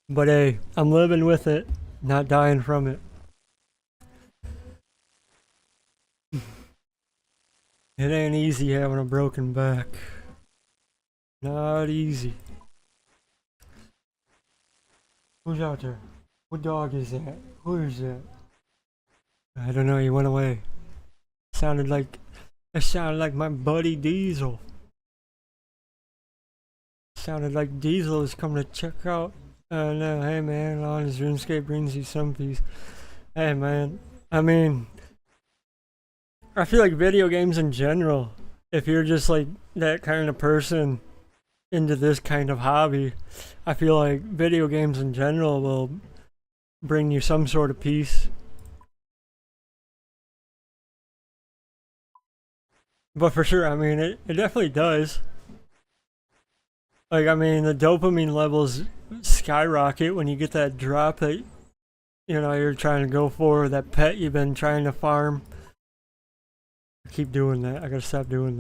But hey, I'm living with it, not dying from it. It ain't easy having a broken back. Not easy. Who's out there? What dog is that? Who is that? I don't know, he went away. It sounded like my buddy Diesel. Sounded like Diesel is coming to check out. No, hey man, on his RuneScape brings you some peace. Hey man, I mean, I feel like video games in general, if you're just like that kind of person into this kind of hobby, I feel like video games in general will bring you some sort of peace. But for sure, I mean, it definitely does. Like, I mean, the dopamine levels skyrocket when you get that drop that, you know, you're trying to go for, that pet you've been trying to farm. I keep doing that. I gotta stop doing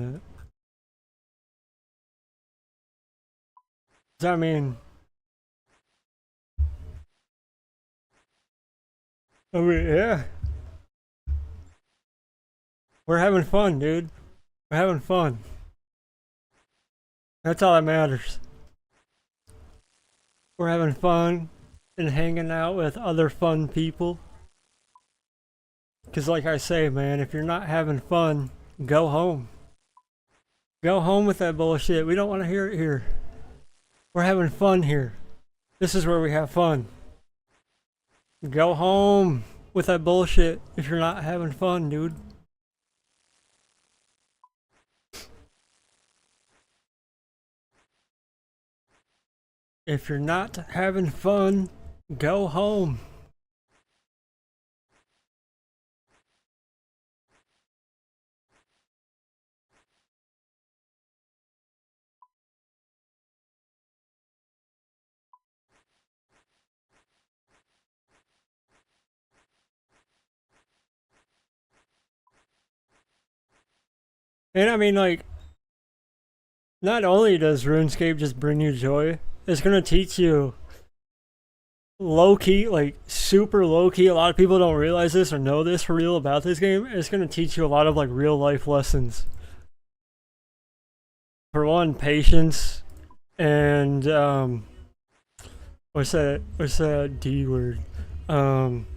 that. I mean, yeah. We're having fun, dude. We're having fun. That's all that matters. We're having fun and hanging out with other fun people. Because, like I say, man, if you're not having fun, go home. Go home with that bullshit. We don't want to hear it here. We're having fun here. This is where we have fun. Go home with that bullshit if you're not having fun, dude. If you're not having fun, go home. And I mean, like, not only does RuneScape just bring you joy, it's gonna teach you low key, like super low key. A lot of people don't realize this or know this for real about this game. It's gonna teach you a lot of like real life lessons. For one, patience and what's that? What's that D word? Um,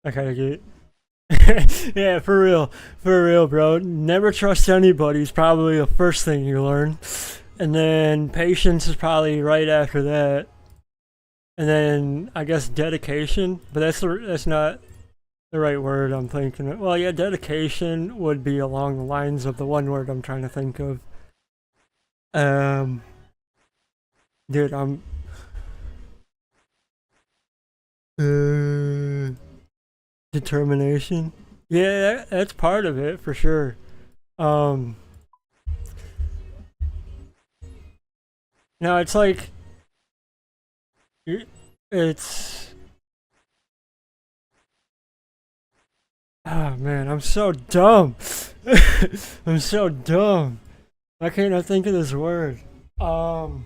I gotta get. Yeah, for real, bro. Never trust anybody is probably the first thing you learn, and then patience is probably right after that, and then I guess dedication. But that's not the right word I'm thinking of. Well, yeah, dedication would be along the lines of the one word I'm trying to think of. Um, dude, I'm determination. Yeah, that's part of it for sure. Um, no, it's like it's. Oh man, I'm so dumb. I'm so dumb. Why can't I think of this word? Um.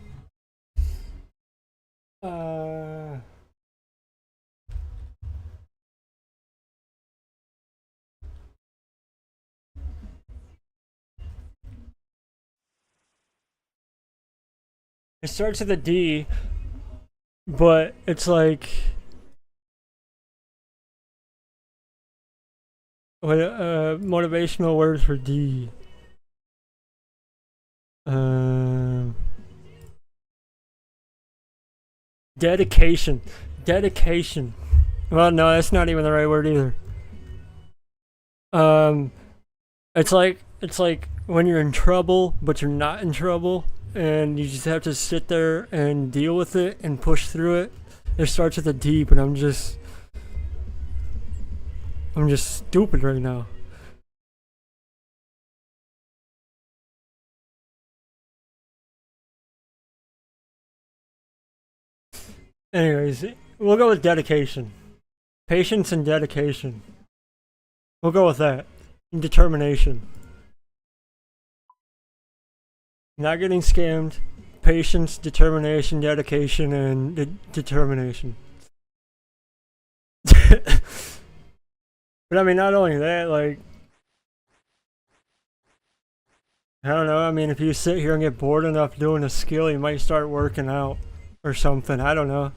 Uh. It starts with a D, but it's like what motivational words for D. Dedication. Dedication. Well, no, that's not even the right word either. It's like when you're in trouble, but you're not in trouble, and you just have to sit there and deal with it and push through it. It starts with a D, but I'm just stupid right now. Anyways, we'll go with dedication. Patience and dedication. We'll go with that. And determination. Not getting scammed. Patience, determination, dedication, and determination. But I mean, not only that, like, I don't know, I mean, if you sit here and get bored enough doing a skill, you might start working out or something. I don't know.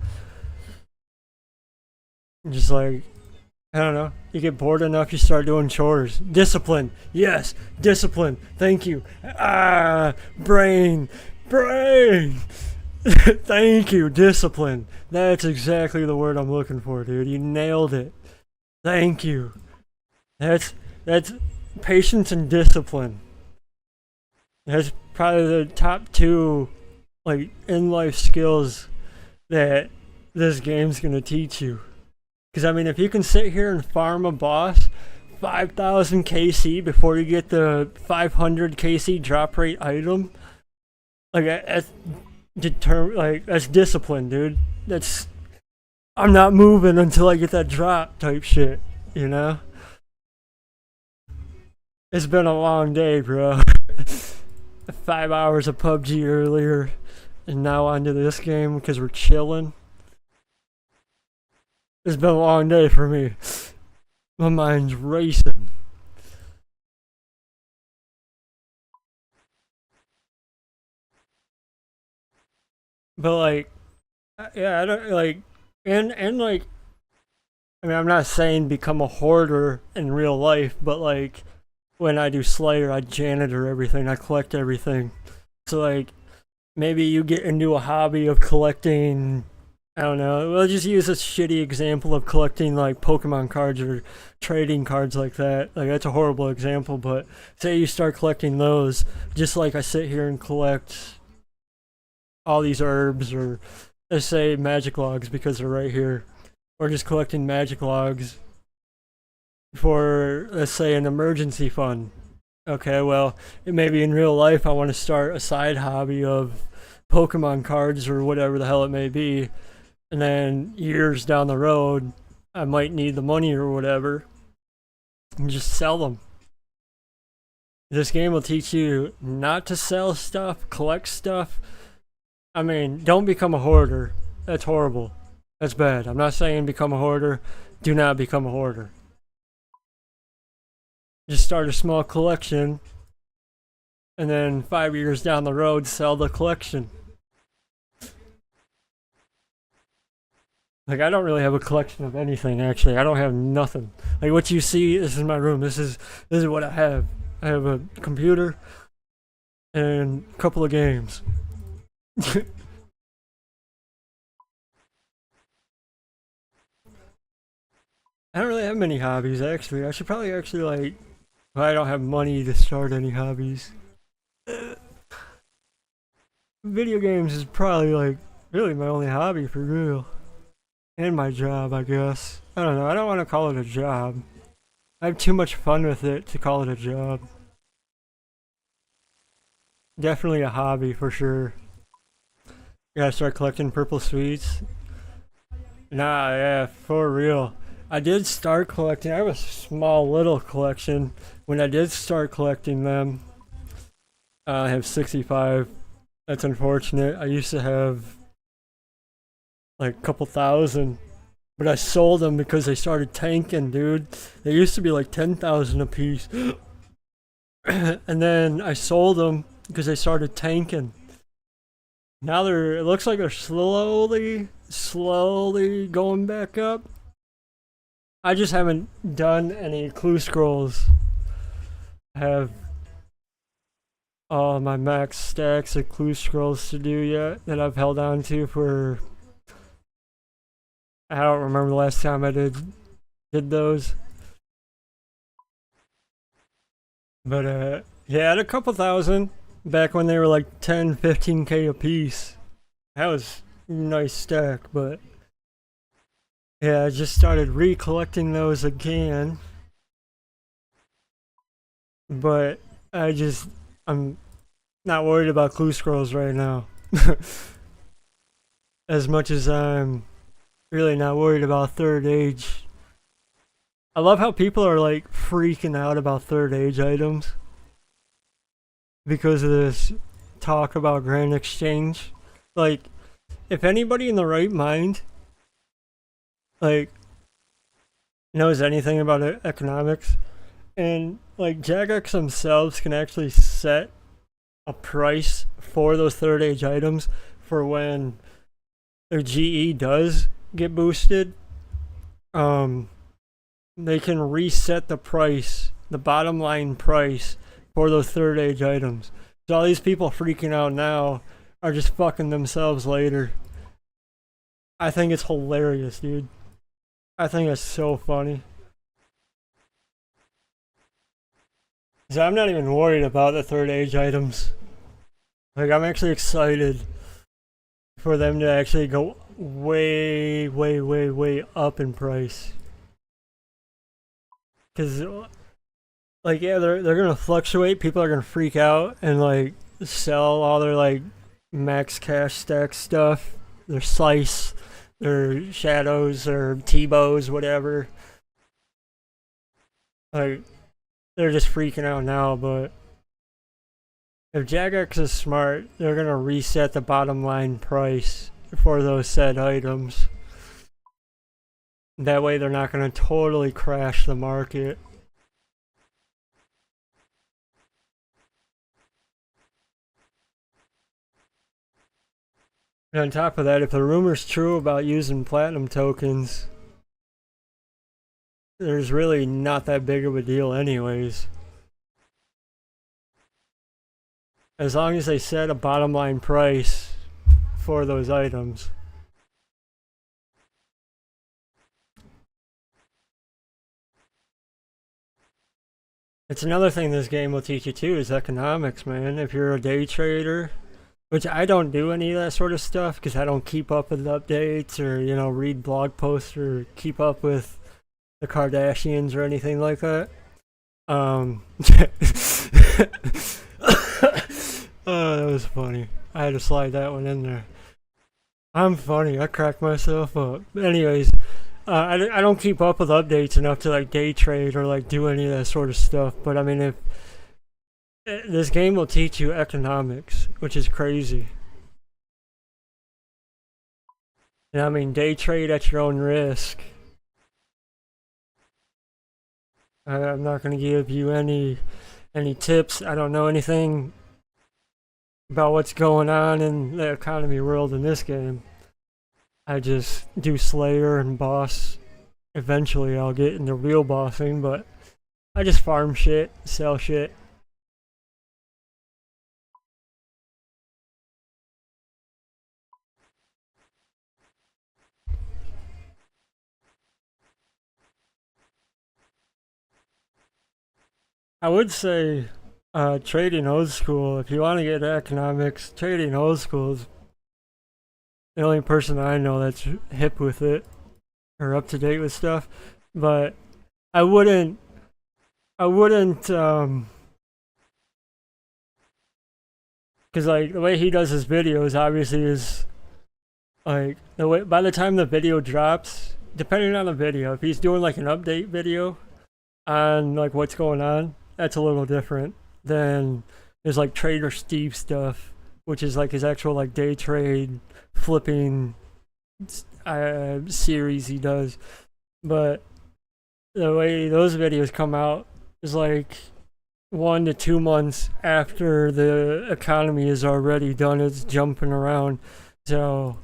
Just like, I don't know. You get bored enough, you start doing chores. Discipline. Yes, discipline. Thank you. Brain. Thank you, discipline. That's exactly the word I'm looking for, dude. You nailed it. Thank you. That's patience and discipline. That's probably the top two, like, in-life skills that this game's gonna teach you. Because, I mean, if you can sit here and farm a boss 5,000 KC before you get the 500 KC drop rate item, like, that's that's discipline, dude. That's, I'm not moving until I get that drop type shit, you know? It's been a long day, bro. 5 hours of PUBG earlier, and now onto this game because we're chilling. It's been a long day for me. My mind's racing. But like, yeah, I don't like, and like, I mean, I'm not saying become a hoarder in real life, but like, when I do Slayer, I janitor everything, I collect everything. So like, maybe you get into a hobby of collecting, I don't know, we'll just use a shitty example of collecting like Pokemon cards or trading cards like that. Like, that's a horrible example, but say you start collecting those, just like I sit here and collect all these herbs, or let's say magic logs because they're right here, or just collecting magic logs for, let's say, an emergency fund. Okay, well, maybe in real life I want to start a side hobby of Pokemon cards or whatever the hell it may be, and then years down the road I might need the money or whatever and just sell them. This game will teach you not to sell stuff, collect stuff. I mean, don't become a hoarder. That's horrible. That's bad. I'm not saying become a hoarder. Do not become a hoarder. Just start a small collection, and then 5 years down the road, sell the collection. Like, I don't really have a collection of anything, actually. I don't have nothing. Like, what you see, this is my room. This is what I have. I have a computer and a couple of games. I don't really have many hobbies, actually. I should probably actually, like, well, I don't have money to start any hobbies. Video games is probably, like, really my only hobby for real. And my job, I guess. I don't know, I don't want to call it a job. I have too much fun with it to call it a job. Definitely a hobby for sure. Gotta start collecting purple sweets. Nah, yeah, for real. I did start collecting. I have a small little collection. When I did start collecting them, I have 65. That's unfortunate. I used to have like a couple thousand, but I sold them because they started tanking, dude. They used to be like 10,000 a piece. And then I sold them because they started tanking. Now it looks like they're slowly going back up. I just haven't done any clue scrolls. I have all my max stacks of clue scrolls to do yet that I've held on to for, I don't remember the last time I did those. But yeah, I had a couple thousand back when they were like 10, 15k a piece. That was a nice stack, but yeah, I just started recollecting those again. But I'm not worried about clue scrolls right now. As much as I'm really not worried about third age. I love how people are like freaking out about third age items because of this talk about grand exchange. Like, if anybody in the right mind like knows anything about economics, and like Jagex themselves can actually set a price for those third age items for when their GE does get boosted, they can reset the price, the bottom line price for those third age items. So all these people freaking out now are just fucking themselves later. I think it's hilarious, dude. I think it's so funny. So I'm not even worried about the third age items. Like, I'm actually excited for them to actually go way up in price. Cause like, yeah, they're gonna fluctuate. People are gonna freak out and like sell all their like max cash stack stuff, their slice, their shadows, or T-bows, whatever. Like, they're just freaking out now, but if Jagex is smart, they're gonna reset the bottom line price for those said items. That way they're not gonna totally crash the market. And on top of that, if the rumor's true about using platinum tokens, there's really not that big of a deal anyways. As long as they set a bottom line price for those items. It's another thing this game will teach you too, is economics, man. If you're a day trader, which I don't do any of that sort of stuff because I don't keep up with updates or, you know, read blog posts or keep up with the Kardashians or anything like that. Oh, that was funny. I had to slide that one in there. I'm funny. I cracked myself up. Anyways, I don't keep up with updates enough to like day trade or like do any of that sort of stuff. But I mean, if this game will teach you economics, which is crazy. And I mean, day trade at your own risk. I'm not going to give you any tips. I don't know anything about what's going on in the economy world in this game. I just do Slayer and boss. Eventually I'll get into real bossing, but I just farm shit, sell shit. I would say trading old school, if you want to get economics, trading old school is the only person I know that's hip with it or up to date with stuff. But I wouldn't because like the way he does his videos obviously is like the way, by the time the video drops, depending on the video, if he's doing like an update video on like what's going on, that's a little different than there's like Trader Steve stuff, which is like his actual like day trade flipping series he does. But the way those videos come out is like 1 to 2 months after the economy is already done its jumping around. So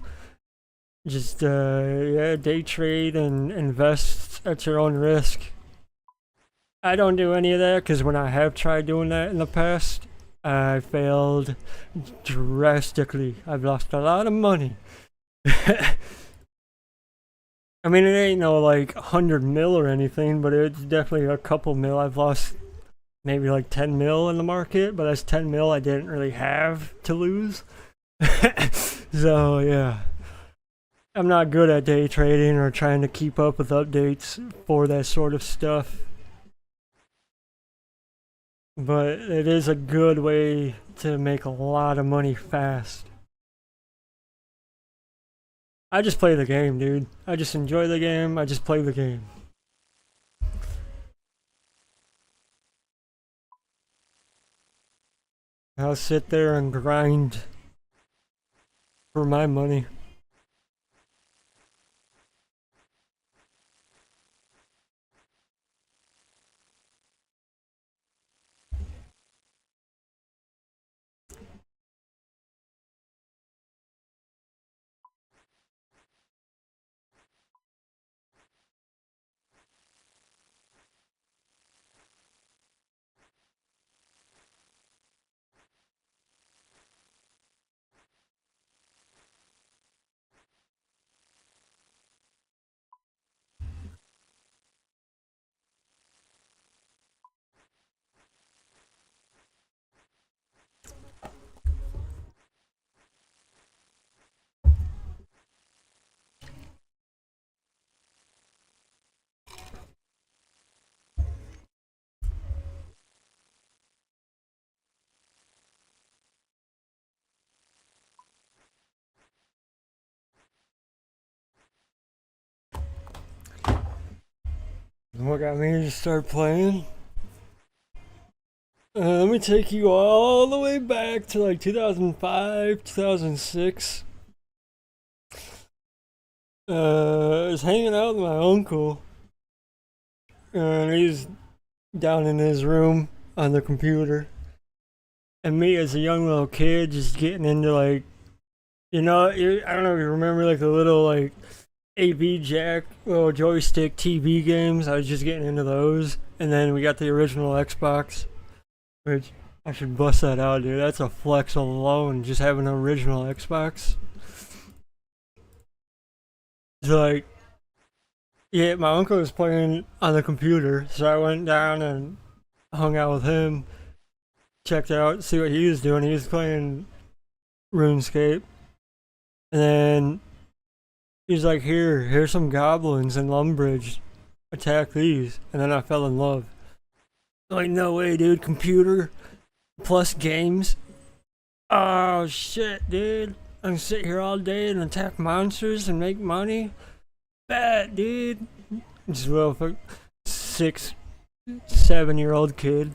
just yeah, day trade and invest at your own risk. I don't do any of that because when I have tried doing that in the past, I failed drastically. I've lost a lot of money. I mean, it ain't no like 100 mil or anything, but it's definitely a couple mil. I've lost maybe like 10 mil in the market, but that's 10 mil I didn't really have to lose. So yeah, I'm not good at day trading or trying to keep up with updates for that sort of stuff. But it is a good way to make a lot of money fast. I just play the game, dude. I just enjoy the game. I just play the game. I'll sit there and grind for my money. What got me to start playing? Let me take you all the way back to like 2005, 2006. I was hanging out with my uncle, and he's down in his room on the computer. And me as a young little kid just getting into like, I don't know if you remember like the little like AV Jack little joystick TV games. I was just getting into those. And then we got the original Xbox, which I should bust that out, dude. That's a flex alone, just having an original Xbox. So like, yeah, my uncle was playing on the computer, so I went down and hung out with him, checked out, see what he was doing. He was playing RuneScape. And then he's like, here's some goblins in Lumbridge. Attack these. And then I fell in love. Like, no way, dude. Computer plus games. Oh, shit, dude. I can sit here all day and attack monsters and make money. Bad, dude. Just a little 6, 7-year-old kid.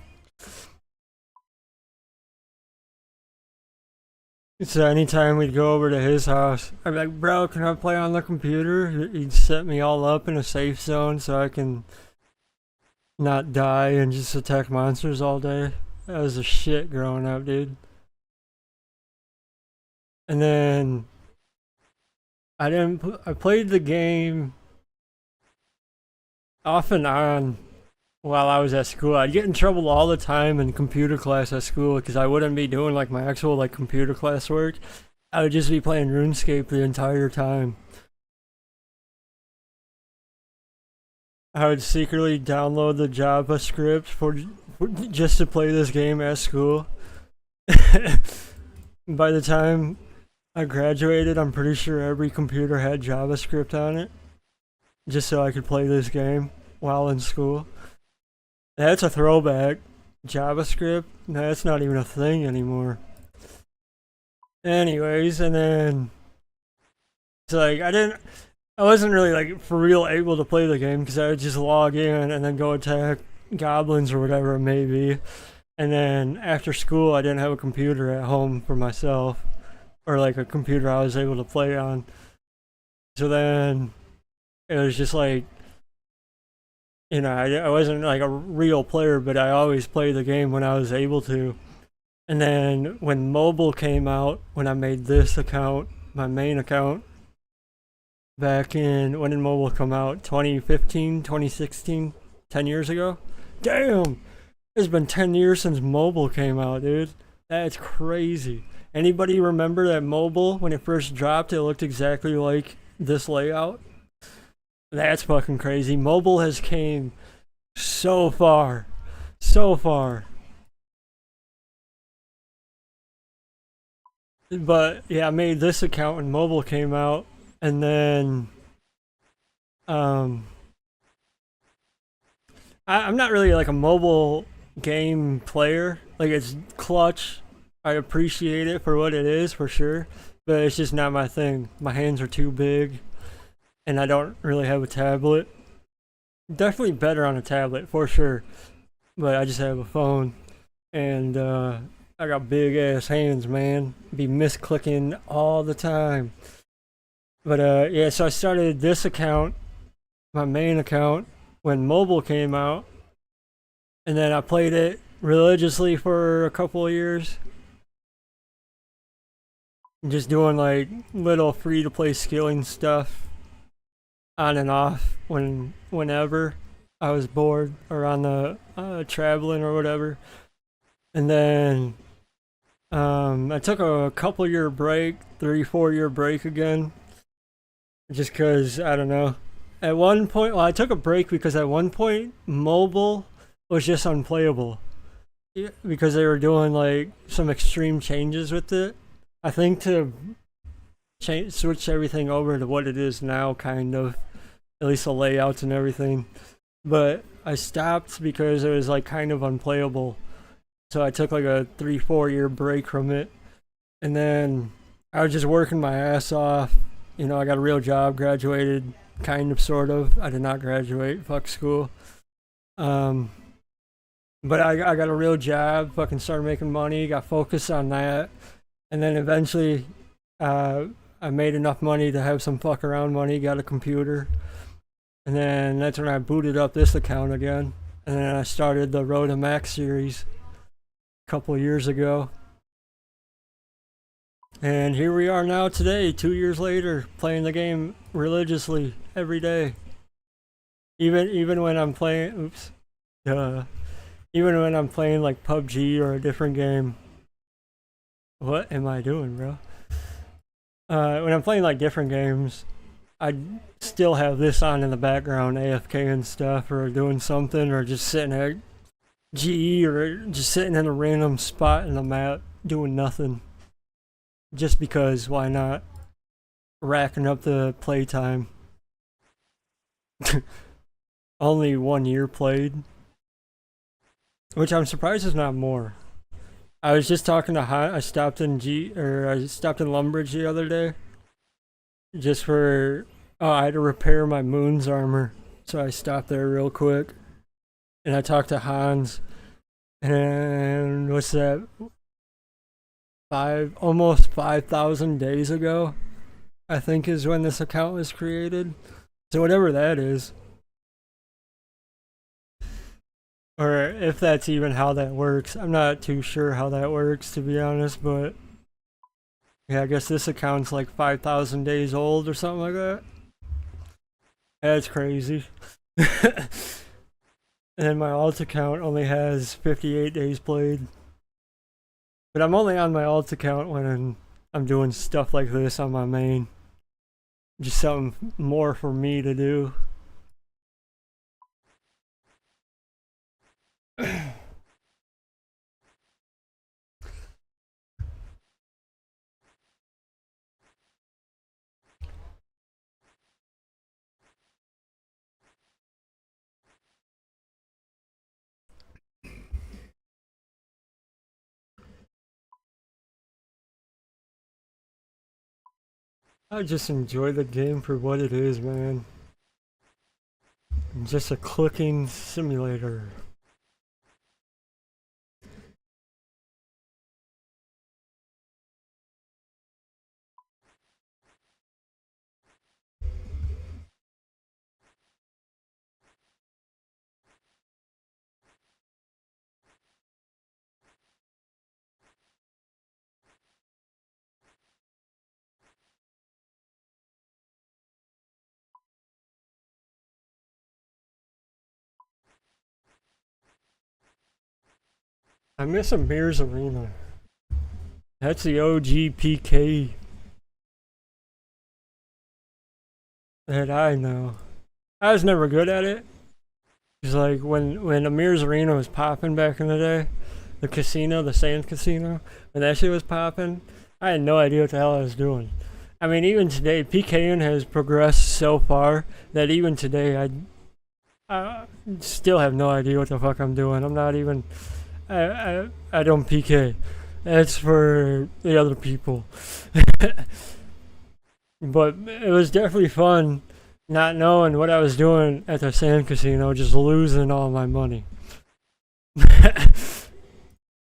So anytime we'd go over to his house, I'd be like, bro, can I play on the computer? He'd set me all up in a safe zone so I can not die and just attack monsters all day. That was the shit growing up, dude. And then I played the game off and on while I was at school. I'd get in trouble all the time in computer class at school because I wouldn't be doing like my actual like computer class work. I would just be playing RuneScape the entire time. I would secretly download the JavaScript for just to play this game at school. By the time I graduated, I'm pretty sure every computer had JavaScript on it, just so I could play this game while in school. That's a throwback. JavaScript? That's not even a thing anymore. Anyways, and then it's like I wasn't really like for real able to play the game because I would just log in and then go attack goblins or whatever it may be. And then after school, I didn't have a computer at home for myself, or like a computer I was able to play on. So then it was just like You know, I wasn't like a real player, but I always played the game when I was able to. And then when mobile came out, when I made this account, my main account, back in, when did mobile come out? 2015, 2016, 10 years ago? Damn! It's been 10 years since mobile came out, dude. That's crazy. Anybody remember that mobile, when it first dropped, it looked exactly like this layout? That's fucking crazy. Mobile has came so far. So far. But yeah, I made this account when mobile came out, and then um I'm not really like a mobile game player. Like it's clutch. I appreciate it for what it is for sure, but it's just not my thing. My hands are too big, and I don't really have a tablet. Definitely better on a tablet for sure, but I just have a phone, and I got big ass hands, man. Be misclicking all the time. But yeah, so I started this account, my main account, when mobile came out, and then I played it religiously for a couple of years, just doing like little free to play skilling stuff on and off whenever I was bored or on the traveling or whatever. And then I took a couple year break, 3 4 year break again, just because I don't know. At one point, well, I took a break because at one point mobile was just unplayable. Yeah, because they were doing like some extreme changes with it. I think to switch everything over to what it is now, kind of, at least the layouts and everything. But I stopped because it was like kind of unplayable. So I took like a 3 4 year break from it, and then I was just working my ass off. You know, I got a real job, graduated, kind of, sort of. I did not graduate. Fuck school. Um, but I got a real job. Fucking started making money. Got focused on that, and then eventually, uh, I made enough money to have some fuck around money. Got a computer, and then that's when I booted up this account again. And then I started the Road to Max series a couple years ago. And here we are now today, 2 years later, playing the game religiously every day. Even when I'm playing, oops, even when I'm playing like PUBG or a different game. What am I doing, bro? When I'm playing like different games, I still have this on in the background, AFK and stuff, or doing something, or just sitting at GE, or just sitting in a random spot in the map doing nothing. Just because, why not? Racking up the playtime. Only 1 year played, which I'm surprised is not more. I was just talking to I stopped in I stopped in Lumbridge the other day, just for I had to repair my Moon's armor, so I stopped there real quick, and I talked to Hans, and what's that? Almost 5,000 days ago, I think, is when this account was created. So whatever that is, or if that's even how that works, I'm not too sure how that works, to be honest. But yeah, I guess this account's like 5,000 days old or something like that. That's crazy. And my alt account only has 58 days played. But I'm only on my alt account when I'm doing stuff like this on my main. Just something more for me to do. I just enjoy the game for what it is, man. Just a clicking simulator. I miss Amir's Arena. That's the OG PK that I know. I was never good at it. It's like when Amir's Arena was popping back in the day, the casino, the sand casino, when that shit was popping, I had no idea what the hell I was doing. I mean, even today, PKing has progressed so far that even today, I still have no idea what the fuck I'm doing. I'm not even. I don't PK. That's for the other people. But it was definitely fun not knowing what I was doing at the sand casino, just losing all my money.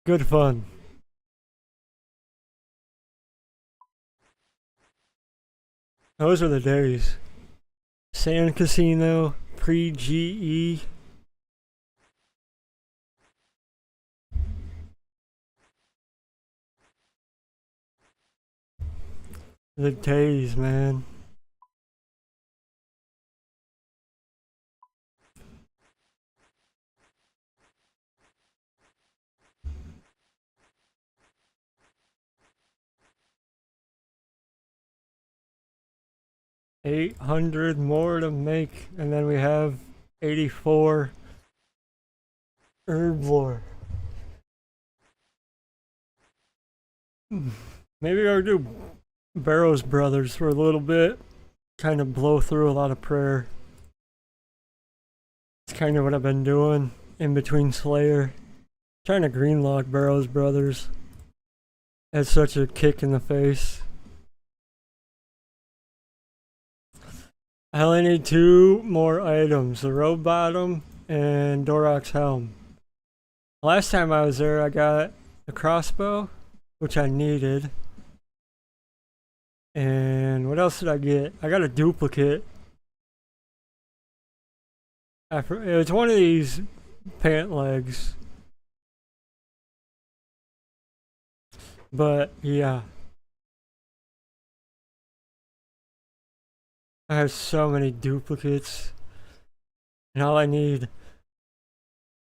Good fun. Those are the days. Sand casino, pre-GE. The days, man. $800 more to make, and then we have 84 herb lore. Maybe I'll do Barrows Brothers for a little bit. Kind of blow through a lot of prayer. It's kind of what I've been doing in between Slayer. Trying to greenlock Barrows Brothers. That's such a kick in the face. I only need 2 more items, the robe bottom and Dorok's helm. Last time I was there, I got a crossbow, which I needed. And what else did I get? I got a duplicate. It was one of these pant legs. But yeah. I have so many duplicates. And all I need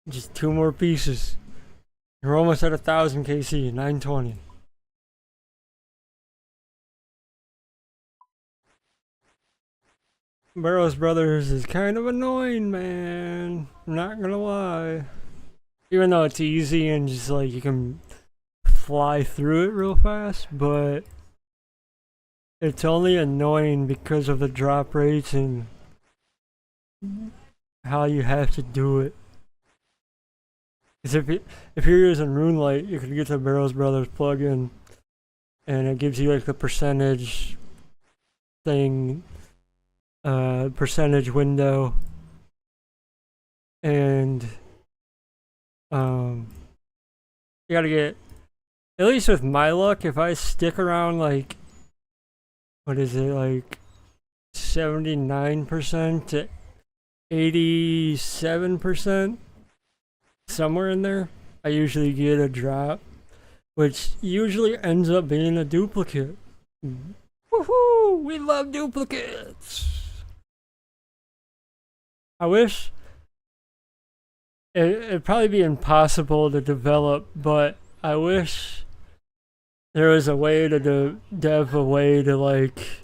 just 2 more pieces. We're almost at 1,000 KC, 920. Barrows Brothers is kind of annoying, man. I'm not gonna lie. Even though it's easy and just like you can fly through it real fast, but it's only annoying because of the drop rates and how you have to do it. Because if you're using RuneLight, you can get the Barrows Brothers plugin, and it gives you like the percentage thing, percentage window, and you gotta get, at least with my luck, if I stick around like, what is it, like 79% to 87%, somewhere in there, I usually get a drop, which usually ends up being a duplicate. Woohoo! We love duplicates! I wish it'd probably be impossible to develop, but I wish there was a way to dev a way to like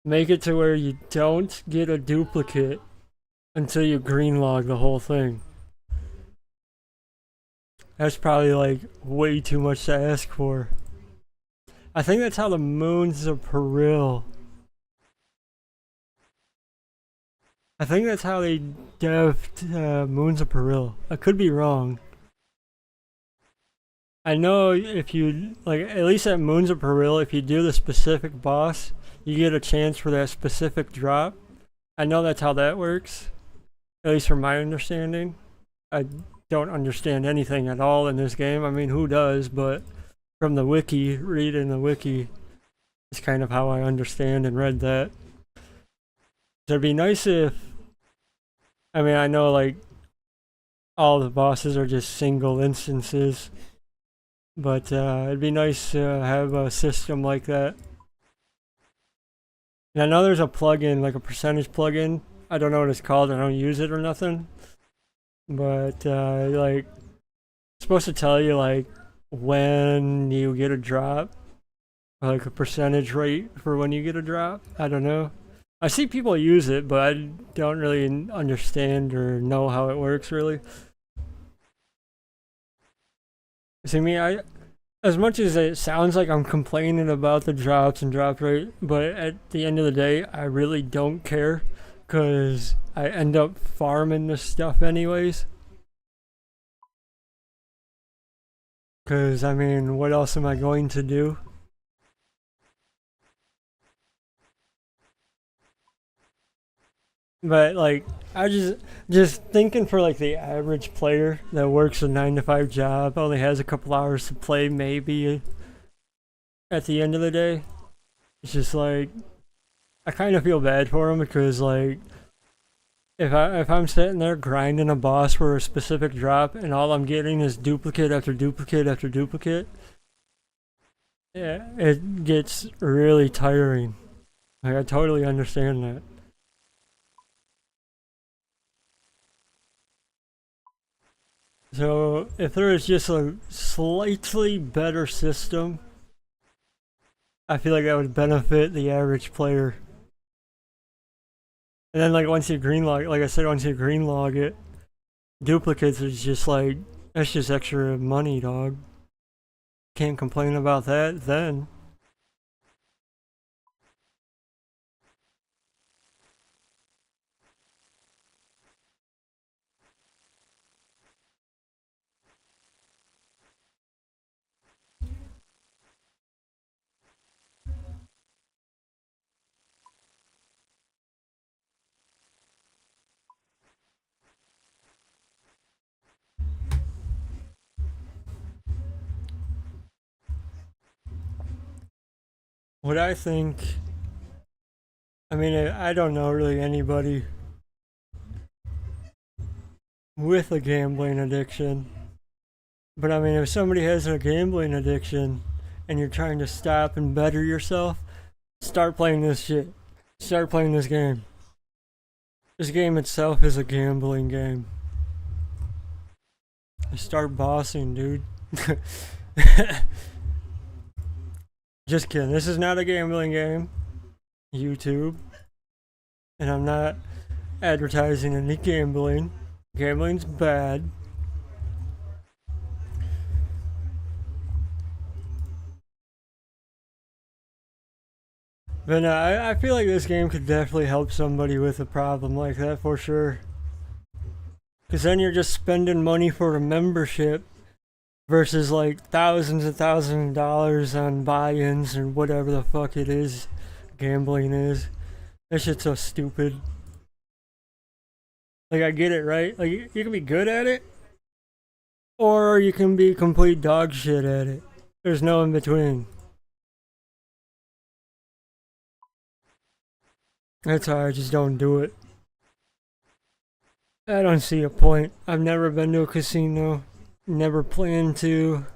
make it to where you don't get a duplicate until you greenlog the whole thing. That's probably like way too much to ask for. I think that's how the Moons of Peril. I think that's how they devved Moons of Peril. I could be wrong. I know if you, like, at least at Moons of Peril, if you do the specific boss, you get a chance for that specific drop. I know that's how that works, at least from my understanding. I don't understand anything at all in this game. I mean, who does? But from the wiki, reading the wiki, is kind of how I understand and read that. It'd be nice if, I mean, I know like all the bosses are just single instances, but it'd be nice to have a system like that. And I know there's a plugin, like a percentage plugin. I don't know what it's called. I don't use it or nothing. But like supposed to tell you like when you get a drop, or like a percentage rate for when you get a drop. I don't know. I see people use it, but I don't really understand or know how it works really. See me, as much as it sounds like I'm complaining about the drops and drop rate, but at the end of the day, I really don't care because I end up farming this stuff anyways. Because, I mean, what else am I going to do? But, like, I just thinking for, like, the average player that works a 9 to 5 job, only has a couple hours to play, maybe, at the end of the day. It's just, like, I kind of feel bad for him because, like, if I'm sitting there grinding a boss for a specific drop and all I'm getting is duplicate after duplicate after duplicate, yeah, it gets really tiring. Like, I totally understand that. So if there is just a slightly better system, I feel like that would benefit the average player. And then like once you greenlog, like I said, once you greenlog it, duplicates is just like, that's just extra money, dog. Can't complain about that then. What I think, I mean, I don't know really anybody with a gambling addiction. But I mean, if somebody has a gambling addiction and you're trying to stop and better yourself, start playing this shit. Start playing this game. This game itself is a gambling game. Start bossing, dude. Just kidding. This is not a gambling game. YouTube. And I'm not advertising any gambling. Gambling's bad. But no, I feel like this game could definitely help somebody with a problem like that for sure. Because then you're just spending money for a membership versus like thousands and thousands of dollars on buy-ins and whatever the fuck it is gambling is. That shit's so stupid. Like, I get it, right? Like, you can be good at it, or you can be complete dog shit at it. There's no in between. That's why I just don't do it. I don't see a point. I've never been to a casino. Never plan to.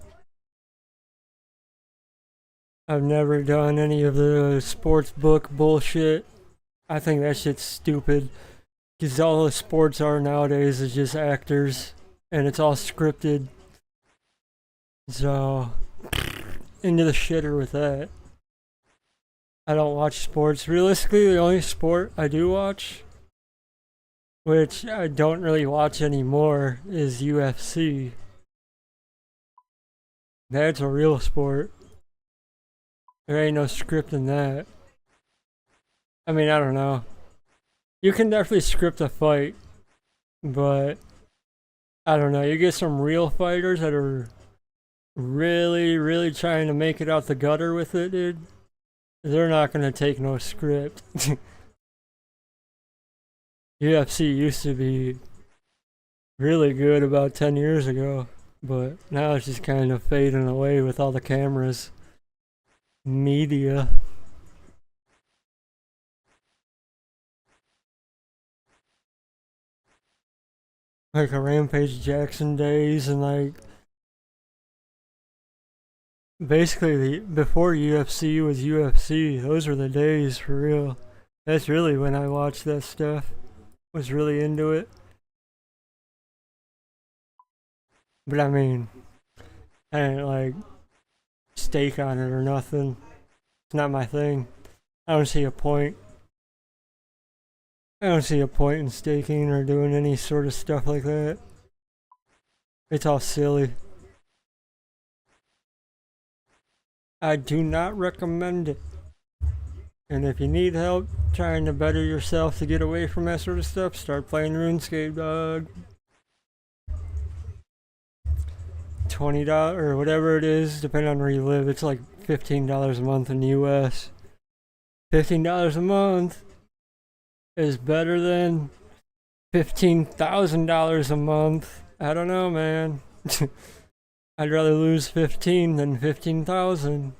I've never done any of the sports book bullshit. I think that shit's stupid. Because all the sports are nowadays is just actors. And it's all scripted. So, into the shitter with that. I don't watch sports. Realistically, the only sport I do watch, which I don't really watch anymore, is UFC. That's a real sport. There ain't no script in that. I mean, I don't know. You can definitely script a fight, but I don't know. You get some real fighters that are really, really trying to make it out the gutter with it, dude. They're not gonna take no script. UFC used to be really good about 10 years ago, but now it's just kind of fading away with all the cameras. Media. Like a Rampage Jackson days and like basically before UFC was UFC, those were the days for real. That's really when I watched that stuff. Was really into it. But I mean, I didn't like stake on it or nothing. It's not my thing. I don't see a point. I don't see a point in staking or doing any sort of stuff like that. It's all silly. I do not recommend it. And if you need help trying to better yourself to get away from that sort of stuff, start playing RuneScape, dog. $20 or whatever it is, depending on where you live. It's like $15 a month in the US. $15 a month is better than $15,000 a month. I don't know, man. I'd rather lose 15 than 15,000.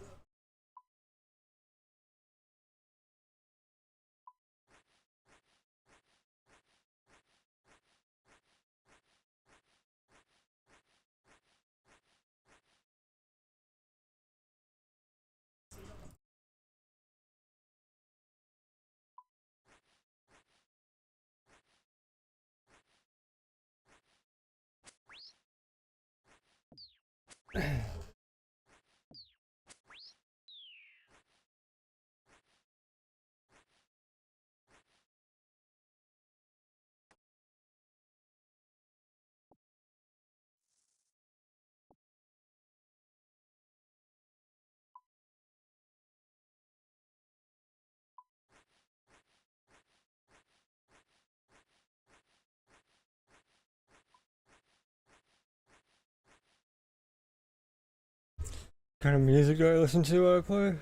Kind of music do I listen to while I play?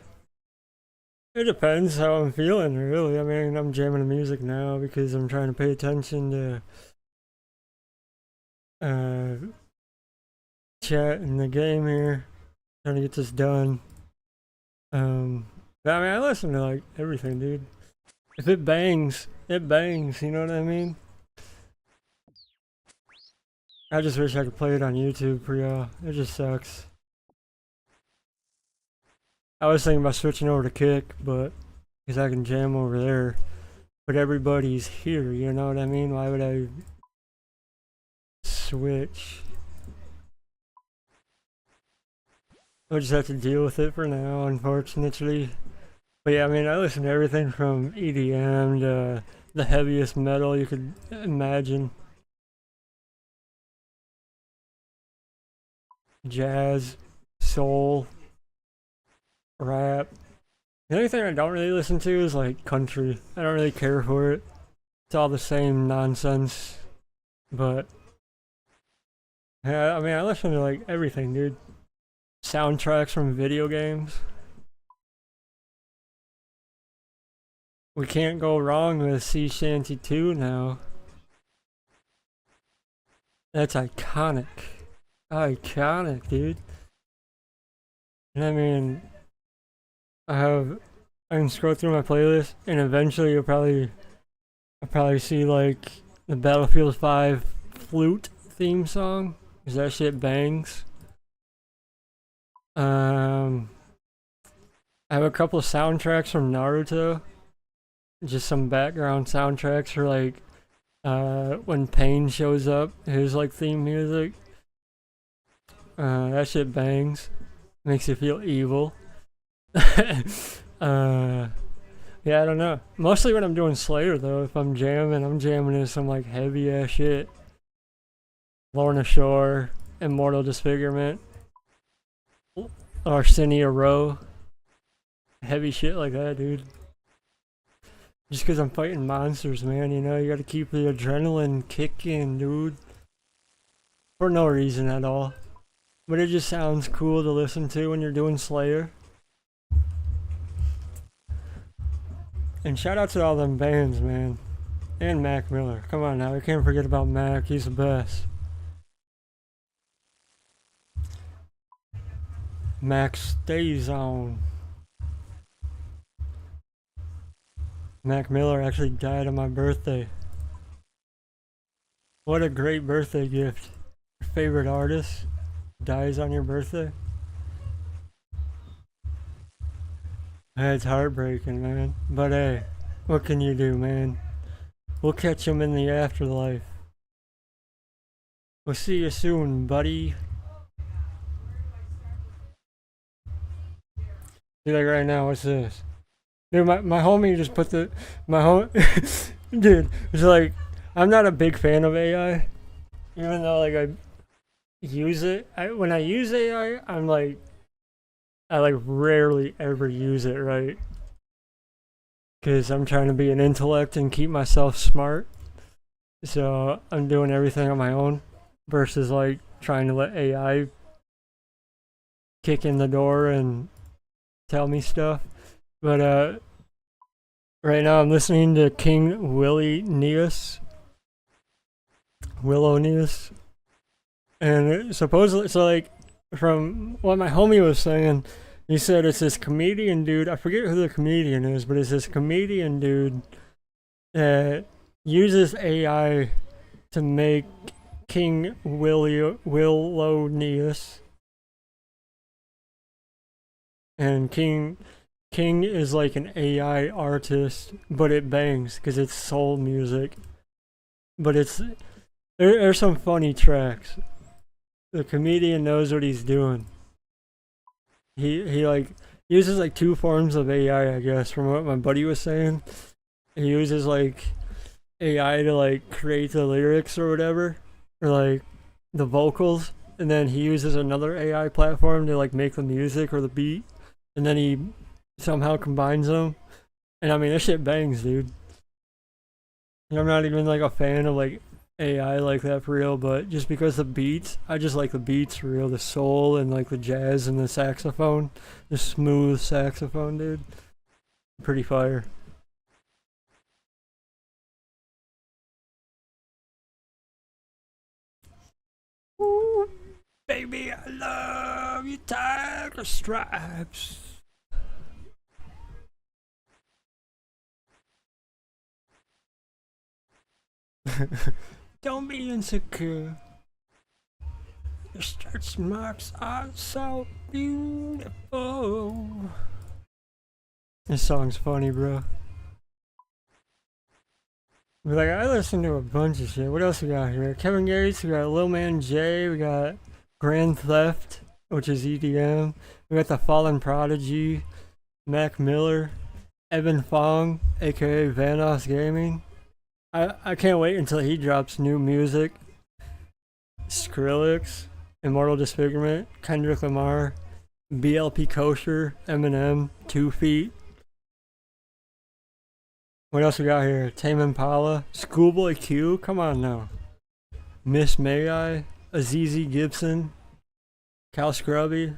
It depends how I'm feeling, really. I mean, I'm jamming to music now because I'm trying to pay attention to chat in the game here. Trying to get this done. But I mean, I listen to like everything, dude. If it bangs, it bangs, you know what I mean? I just wish I could play it on YouTube for y'all. It just sucks. I was thinking about switching over to Kick, but because I can jam over there. But everybody's here, you know what I mean? Why would I switch? We'll just have to deal with it for now, unfortunately. But yeah, I mean, I listen to everything from EDM to the heaviest metal you could imagine. Jazz, soul, rap. The only thing I don't really listen to is like country. I don't really care for it. It's all the same nonsense. But yeah, I mean, I listen to like everything, dude. Soundtracks from video games. We can't go wrong with Sea Shanty 2 now. That's iconic. Iconic, dude. And I mean, I can scroll through my playlist, and eventually I'll probably see like the Battlefield 5 flute theme song, cause that shit bangs. I have a couple of soundtracks from Naruto, just some background soundtracks for like when Pain shows up, his like theme music. That shit bangs, makes you feel evil. Yeah, I don't know. Mostly when I'm doing Slayer though, if I'm jamming to some like heavy ass shit. Lorna Shore, Immortal Disfigurement, Arsenio Row. Heavy shit like that, dude. Just cause I'm fighting monsters, man, you know, you gotta keep the adrenaline kicking, dude. For no reason at all. But it just sounds cool to listen to when you're doing Slayer. And shout out to all them bands, man. And Mac Miller. Come on now, we can't forget about Mac. He's the best. Mac stays on. Mac Miller actually died on my birthday. What a great birthday gift. Your favorite artist dies on your birthday. It's heartbreaking, man. But hey, what can you do, man? We'll catch him in the afterlife. We'll see you soon, buddy. See, like right now, what's this? Dude, my homie just put my home. Dude, it's like I'm not a big fan of AI, even though like I use it. When I use AI, I like rarely ever use it, right? Because I'm trying to be an intellect and keep myself smart. So I'm doing everything on my own versus like trying to let AI kick in the door and tell me stuff. But right now I'm listening to King Willow Neus, and supposedly, so like from what my homie was saying, he said it's this comedian dude. I forget who the comedian is, but it's this comedian dude that uses AI to make King Willow Neus, and King is like an AI artist, but it bangs because it's soul music. But there's some funny tracks. The comedian knows what he's doing. He like uses like two forms of AI, I guess, from what my buddy was saying. He uses like AI to like create the lyrics or whatever, or like the vocals, and then he uses another AI platform to like make the music or the beat, and then he somehow combines them. And I mean, this shit bangs, dude. And I'm not even like a fan of like AI like that for real, but just because the beats, I just like the beats for real, the soul and like the jazz and the saxophone, the smooth saxophone, dude. Pretty fire. Ooh, baby, I love you, tiger stripes. Don't be insecure. Your stretch marks are so beautiful. This song's funny, bro. But like, I listen to a bunch of shit. What else we got here? Kevin Gates, we got Lil Man J, we got Grand Theft, which is EDM. We got the Fallen Prodigy, Mac Miller, Evan Fong, aka Vanos Gaming. I can't wait until he drops new music. Skrillex, Immortal Disfigurement, Kendrick Lamar, BLP Kosher, Eminem, 2 Feet. What else we got here? Tame Impala, Schoolboy Q, come on now. Miss May I, Azizi Gibson, Cal Scrubby,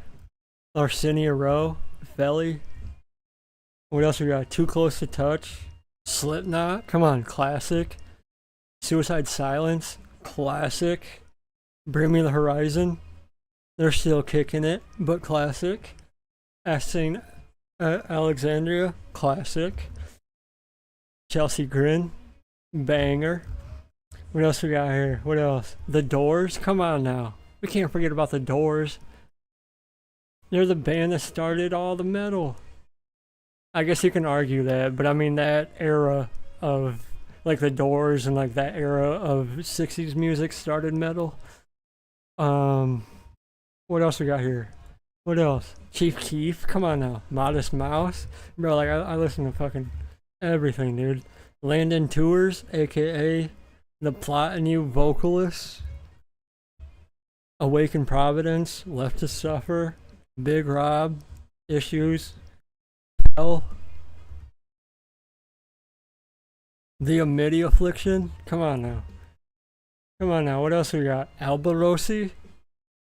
Larcinia Rowe, Felly. What else we got? Too Close to Touch, Slipknot, come on, classic. Suicide Silence, classic. Bring Me the Horizon, they're still kicking it, but classic. Asking Alexandria, classic. Chelsea Grin, banger. What else we got here? What else? The Doors, come on now. We can't forget about the Doors. They're the band that started all the metal. I guess you can argue that, but I mean that era of like the Doors and like that era of 60s music started metal. What else we got here? What else? Chief Keef, come on now. Modest Mouse, bro. Like I listen to fucking everything, dude. Landon Tours, aka the Plot and You vocalist. Awaken Providence, Left to Suffer, Big Rob, Issues, Hell, The Amity Affliction. Come on now. Come on now. What else we got? Alba Rossi,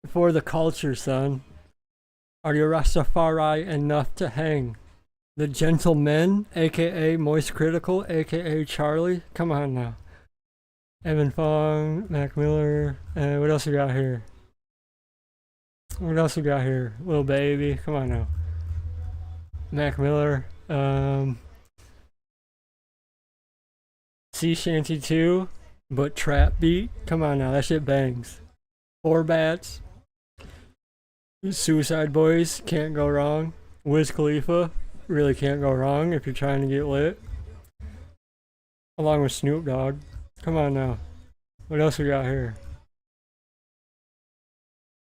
For the Culture, son. Are you Rastafari enough to hang? The Gentlemen, aka Moist Critical, aka Charlie. Come on now. Evan Fong, Mac Miller. What else we got here? What else we got here? Lil Baby. Come on now. Mac Miller. Sea Shanty 2, but trap beat. Come on now. That shit bangs. Four Bats. Suicide Boys. Can't go wrong. Wiz Khalifa. Really can't go wrong if you're trying to get lit. Along with Snoop Dogg. Come on now. What else we got here?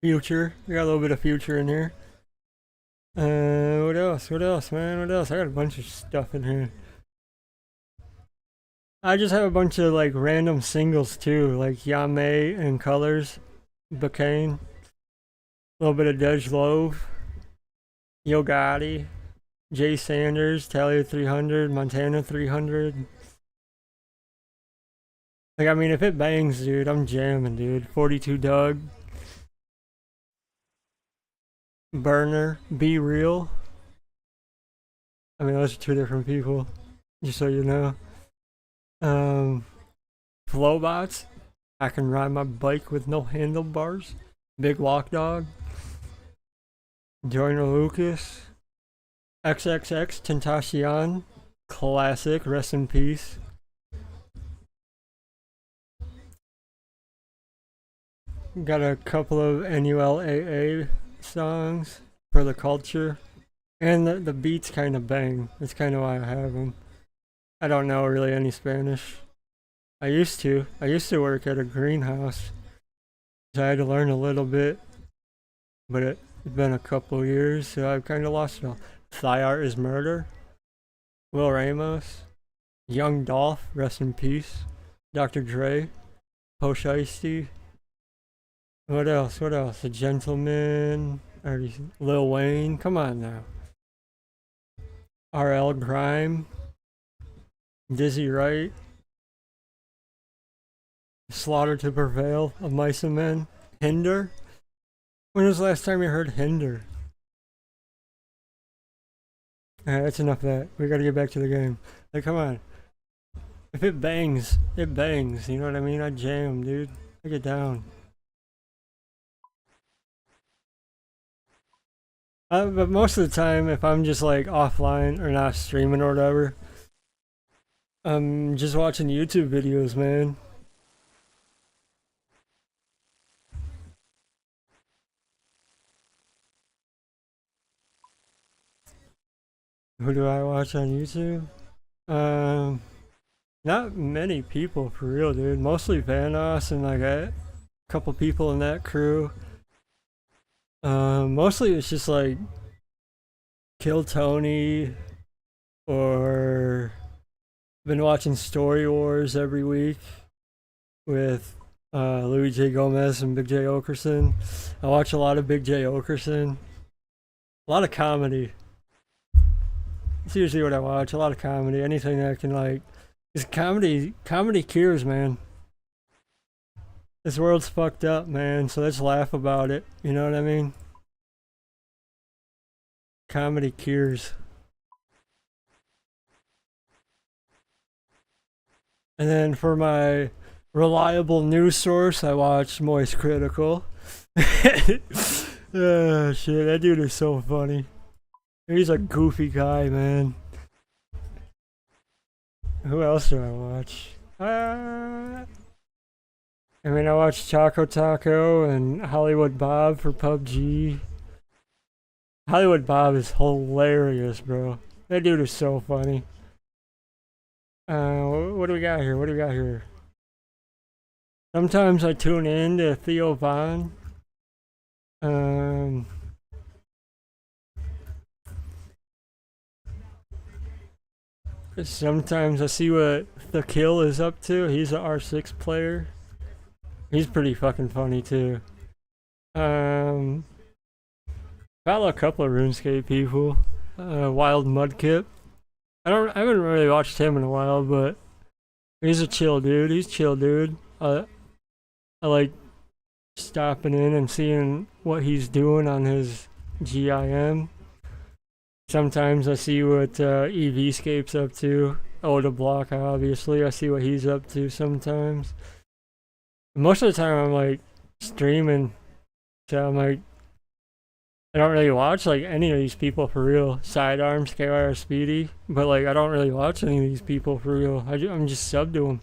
Future. We got a little bit of Future in here. What else? What else, man? What else? I got a bunch of stuff in here. I just have a bunch of like random singles too, like Yame and Colors, Bacane, a little bit of Dej Love, Yo Gotti, Jay Sanders, Talia 300, Montana 300. Like, I mean, if it bangs, dude, I'm jamming, dude. 42 Doug, Burner, Be Real. I mean, those are two different people, just so you know. Flowbots, I can ride my bike with no handlebars. Big Walk Dog, Joyner Lucas, XXX Tentacion, classic, rest in peace. Got a couple of NULAA songs for the culture, and the beats kind of bang. That's kind of why I have them. I don't know really any Spanish. I used to work at a greenhouse, so I had to learn a little bit, but it's been a couple years, so I've kind of lost it all. Thigh Art is Murder, Will Ramos, Young Dolph, rest in peace, Dr. Dre, Posh Ice-T. What else? What else? The Gentleman, Lil Wayne, come on now. RL Grime, Dizzy Wright, Slaughter to Prevail of Mice and Men, Hinder. When was the last time you heard Hinder? Alright, that's enough of that. We gotta get back to the game. Like, come on. If it bangs, it bangs. You know what I mean? I jam, dude. I get down. But most of the time, if I'm just like offline or not streaming or whatever, I'm just watching YouTube videos, man. Who do I watch on YouTube? Not many people for real, dude. Mostly Vanos and like a couple people in that crew. Mostly it's just like Kill Tony, or been watching Story Wars every week with Louis J. Gomez and Big J. Okerson. I watch a lot of Big J. Okerson. A lot of comedy. It's usually what I watch. A lot of comedy. Anything that can like, it's comedy. Comedy cures, man. This world's fucked up, man. So let's laugh about it. You know what I mean? Comedy cures. And then for my reliable news source, I watch Moist Critical. Oh shit, that dude is so funny. He's a goofy guy, man. Who else do I watch? I mean, I watch Choco Taco and Hollywood Bob for PUBG. Hollywood Bob is hilarious, bro. That dude is so funny. What do we got here? What do we got here? Sometimes I tune in to Theo Von. Sometimes I see what The Kill is up to. He's an R6 player. He's pretty fucking funny too. Follow a couple of RuneScape people. Wild Mudkip. I haven't really watched him in a while, but he's a chill dude. He's chill dude. I like stopping in and seeing what he's doing on his GIM. Sometimes I see what EVscape's up to. Oda Block, obviously. I see what he's up to sometimes. Most of the time I'm like streaming, so I'm like, I don't really watch like any of these people for real. Sidearms, KYR Speedy, but like I don't really watch any of these people for real. I'm just sub to them.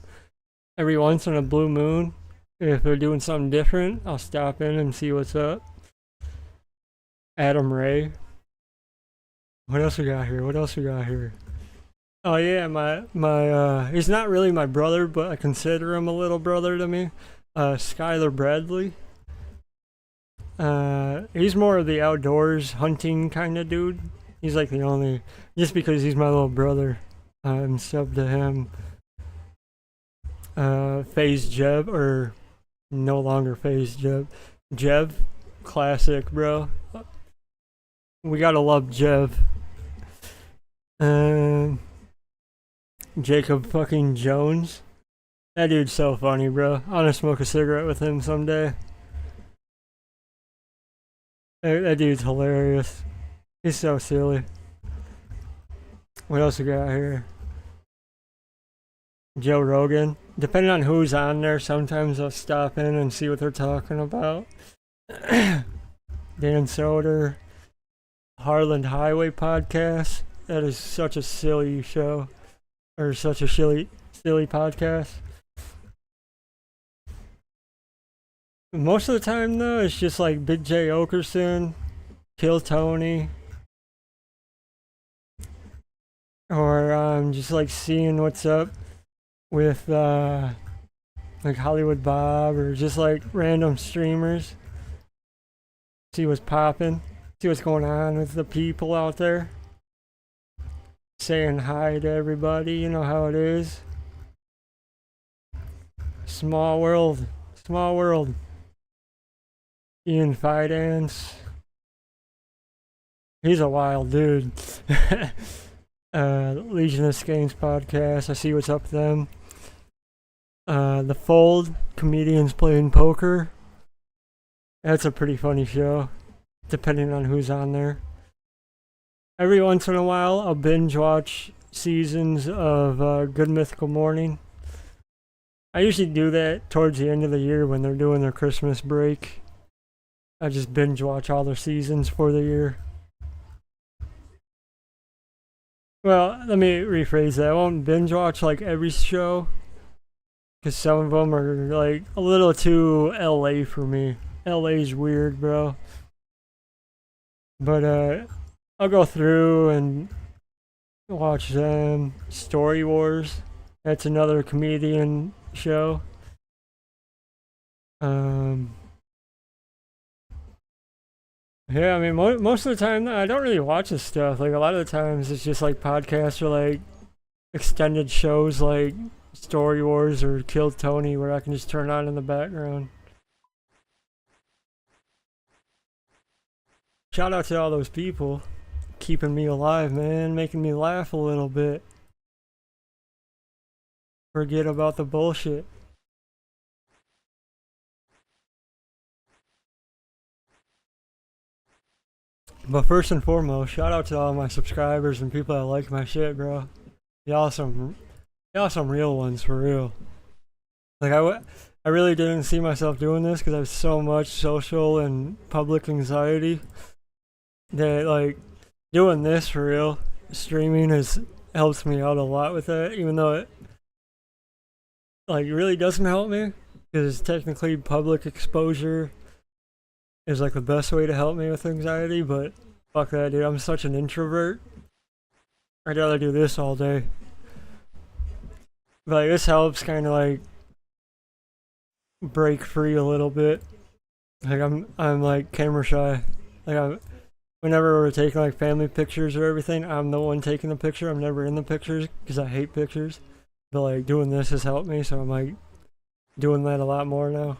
Every once in a blue moon, if they're doing something different, I'll stop in and see what's up. Adam Ray. What else we got here? What else we got here? Oh yeah, my he's not really my brother, but I consider him a little brother to me. Skylar Bradley. He's more of the outdoors hunting kind of dude. He's like the only, just because he's my little brother, I'm sub to him. Phase Jeb, or no longer Phase Jeb. Jev, classic, bro. We gotta love Jev. Jacob fucking Jones. That dude's so funny, bro. I wanna smoke a cigarette with him someday. That dude's hilarious. He's so silly. What else we got here? Joe Rogan. Depending on who's on there, sometimes I'll stop in and see what they're talking about. Dan Soder. Harland Highway podcast. That is such a silly show. Or such a silly podcast. Most of the time, though, it's just like Big J Okerson, Kill Tony, or just like seeing what's up with like Hollywood Bob, or just like random streamers. See what's popping, see what's going on with the people out there. Saying hi to everybody, you know how it is. Small world, small world. Ian Fidance. He's a wild dude. Legion of Skanks podcast. I see what's up with them. The Fold, comedians playing poker. That's a pretty funny show, depending on who's on there. Every once in a while, I'll binge watch seasons of Good Mythical Morning. I usually do that towards the end of the year when they're doing their Christmas break. I just binge watch all their seasons for the year. Well, let me rephrase that. I won't binge watch like every show, because some of them are like a little too LA for me. LA's weird, bro. But I'll go through and watch them. Story Wars. That's another comedian show. Yeah, I mean, most of the time, I don't really watch this stuff. Like, a lot of the times, it's just like podcasts or like extended shows like Story Wars or Kill Tony, where I can just turn on in the background. Shout out to all those people keeping me alive, man, making me laugh a little bit. Forget about the bullshit. But first and foremost, shout out to all my subscribers and people that like my shit, bro. Y'all some real ones, for real. Like, I really didn't see myself doing this because I have so much social and public anxiety that, like, doing this for real, streaming helps me out a lot with that, even though it, like, really doesn't help me, because technically public exposure is like the best way to help me with anxiety, but fuck that, dude. I'm such an introvert. I'd rather do this all day. But like, this helps kind of like break free a little bit. Like, I'm like camera shy. Like, whenever we're taking like family pictures or everything, I'm the one taking the picture. I'm never in the pictures because I hate pictures. But like, doing this has helped me, so I'm like doing that a lot more now.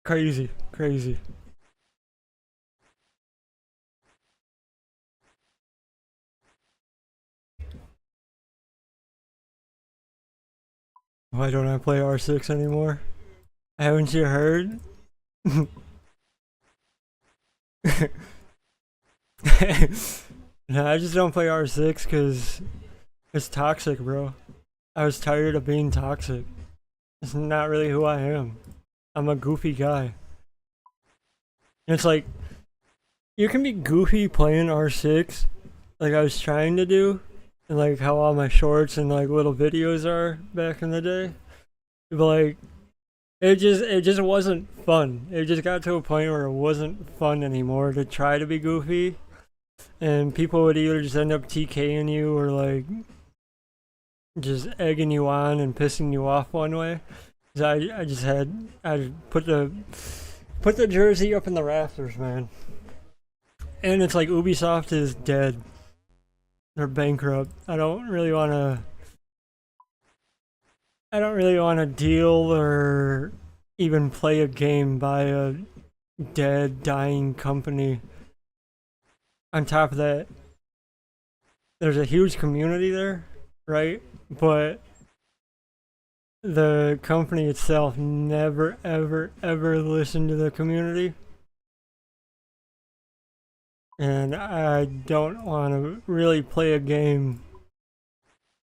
Crazy. Why don't I play R6 anymore? Haven't you heard? No, I just don't play R6 because it's toxic, bro. I was tired of being toxic. It's not really who I am. I'm a goofy guy. And it's like, you can be goofy playing R6, like I was trying to do, and like how all my shorts and like little videos are back in the day. But like, it just wasn't fun. It just got to a point where it wasn't fun anymore to try to be goofy, and people would either just end up TKing you or like just egging you on and pissing you off one way. I put the Put the jersey up in the rafters, man. And it's like Ubisoft is dead. They're bankrupt. I don't really want to deal or even play a game by a dead, dying company. On top of that, there's a huge community there, right? But the company itself never, ever, ever listened to the community. And I don't want to really play a game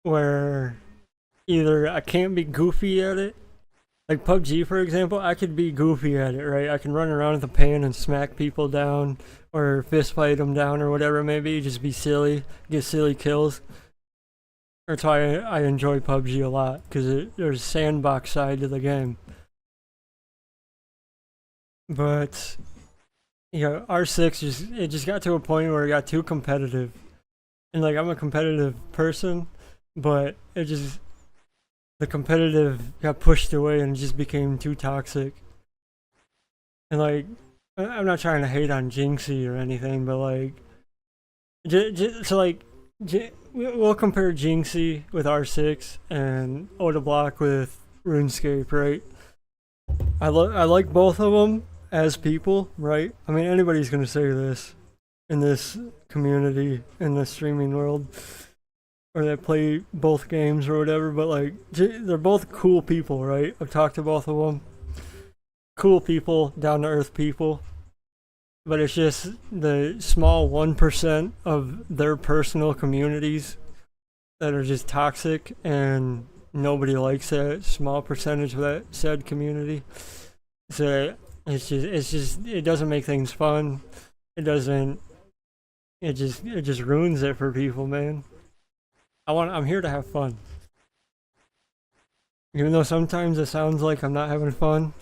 where either I can't be goofy at it. Like PUBG, for example, I could be goofy at it, right? I can run around with a pan and smack people down or fist fight them down or whatever it may be. Just be silly, get silly kills. That's why I enjoy PUBG a lot, because there's a sandbox side to the game. But, you know, R6, it just got to a point where it got too competitive. And, like, I'm a competitive person, but the competitive got pushed away and it just became too toxic. And, like, I'm not trying to hate on Jinxie or anything, but, like, we'll compare Jinxie with R6 and Odablock with RuneScape, right? I like both of them as people, right? I mean, anybody's gonna say this in this community, in the streaming world, or that play both games or whatever, but like, they're both cool people, right? I've talked to both of them. Cool people, down-to-earth people. But it's just the small 1% of their personal communities that are just toxic, and nobody likes that small percentage of that said community. So it doesn't make things fun. It just ruins it for people, man. I'm here to have fun. Even though sometimes it sounds like I'm not having fun,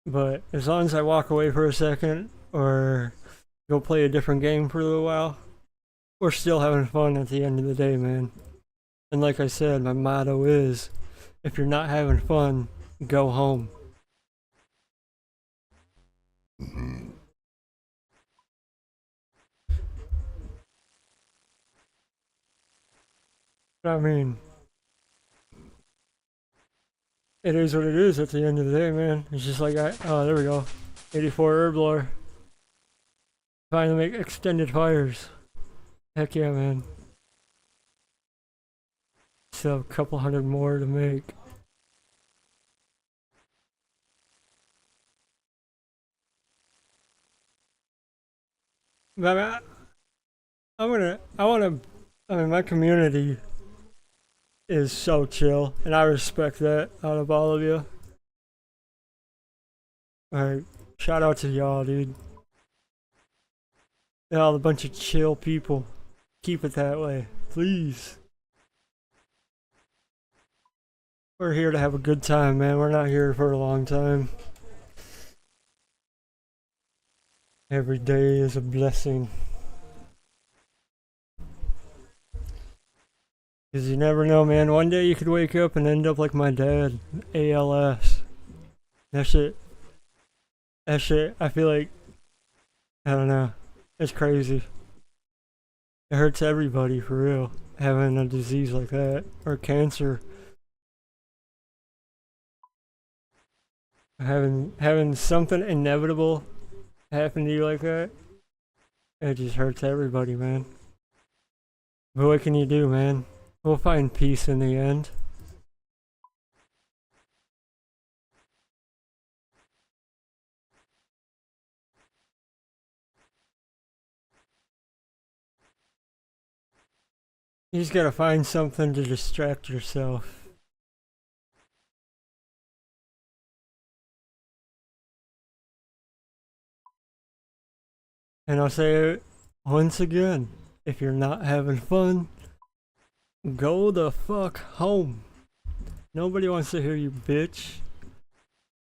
but as long as I walk away for a second or go play a different game for a little while, we're still having fun at the end of the day, man. And like I said, my motto is, if you're not having fun, go home. I mean, it is what it is at the end of the day, man. It's just like, oh, there we go. 84 herb lore. Finally make extended fires. Heck yeah, man. Still have a couple hundred more to make. But I mean, my community is so chill, and I respect that out of all of you. Alright, shout out to y'all, dude. Y'all a bunch of chill people. Keep it that way, please. We're here to have a good time, man. We're not here for a long time. Every day is a blessing. Because you never know, man. One day you could wake up and end up like my dad. ALS. That shit, I feel like, I don't know. It's crazy. It hurts everybody, for real. Having a disease like that. Or cancer. Having something inevitable happen to you like that. It just hurts everybody, man. But what can you do, man? We'll find peace in the end. You just gotta find something to distract yourself. And I'll say it once again, if you're not having fun, go the fuck home. Nobody wants to hear you bitch.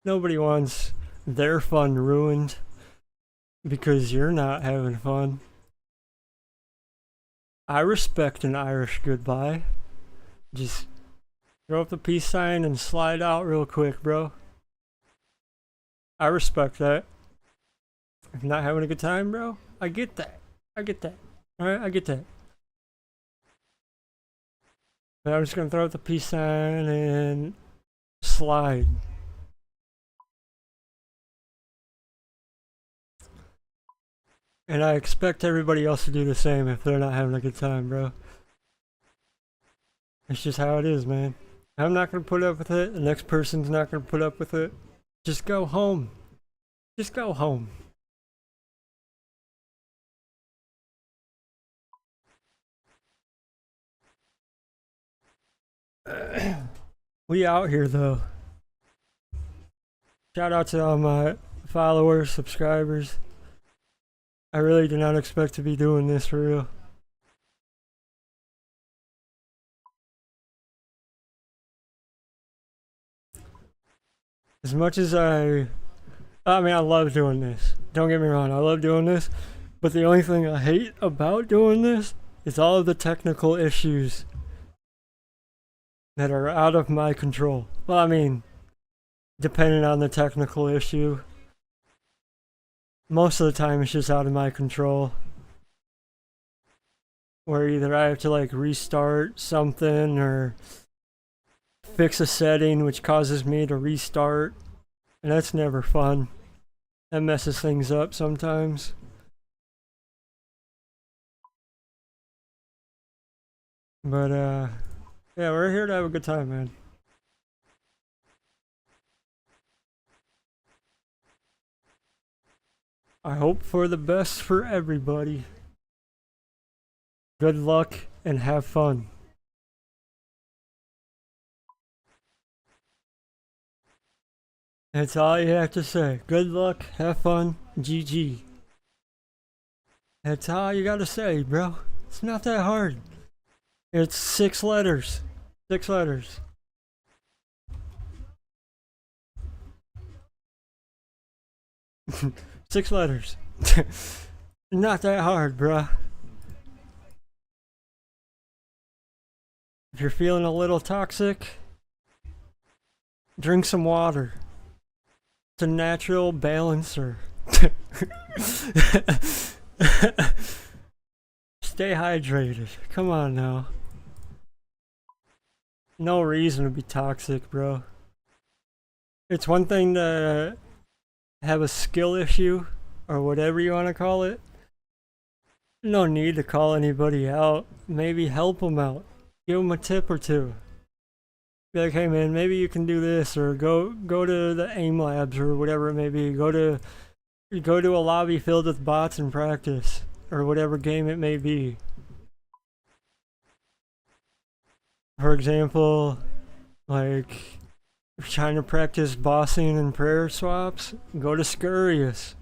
Nobody wants their fun ruined because you're not having fun. I respect an Irish goodbye. Just throw up the peace sign and slide out real quick, bro. I respect that. If you're not having a good time, bro, I get that. I get that. Alright, I get that. But I'm just gonna throw out the peace sign and slide. And I expect everybody else to do the same if they're not having a good time, bro. It's just how it is, man. I'm not gonna put up with it. The next person's not gonna put up with it. Just go home. Just go home. We out here though. Shout out to all my followers, subscribers. I really did not expect to be doing this for real. As much as I mean, I love doing this. Don't get me wrong, I love doing this. But the only thing I hate about doing this is all of the technical issues that are out of my control. Well, I mean, depending on the technical issue, most of the time it's just out of my control. Where either I have to like restart something or fix a setting which causes me to restart, and that's never fun. That messes things up sometimes. But yeah, we're here to have a good time, man. I hope for the best for everybody. Good luck and have fun. That's all you have to say. Good luck, have fun, GG. That's all you gotta say, bro. It's not that hard. It's 6 letters. 6 letters. Six letters. Not that hard, bruh. If you're feeling a little toxic, drink some water. It's a natural balancer. Stay hydrated. Come on now. No reason to be toxic, bro. It's one thing to have a skill issue, or whatever you want to call it. No need to call anybody out. Maybe help them out. Give them a tip or two. Be like, hey man, maybe you can do this, or go to the aim labs or whatever it may be. Go to a lobby filled with bots and practice, or whatever game it may be. For example, like, if you're trying to practice bossing and prayer swaps, go to Scurious.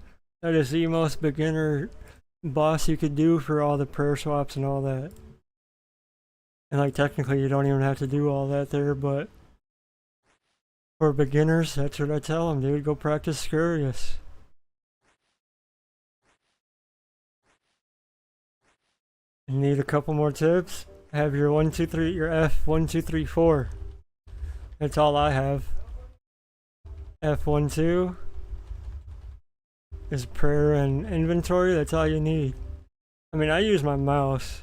That is the most beginner boss you could do for all the prayer swaps and all that. And like technically you don't even have to do all that there, but for beginners, that's what I tell them, dude. Go practice Scurious. You need a couple more tips? Have your 1, 2, 3, your F 1, 2, 3, 4. That's all I have. F1, 2 is prayer and inventory. That's all you need. I mean, I use my mouse.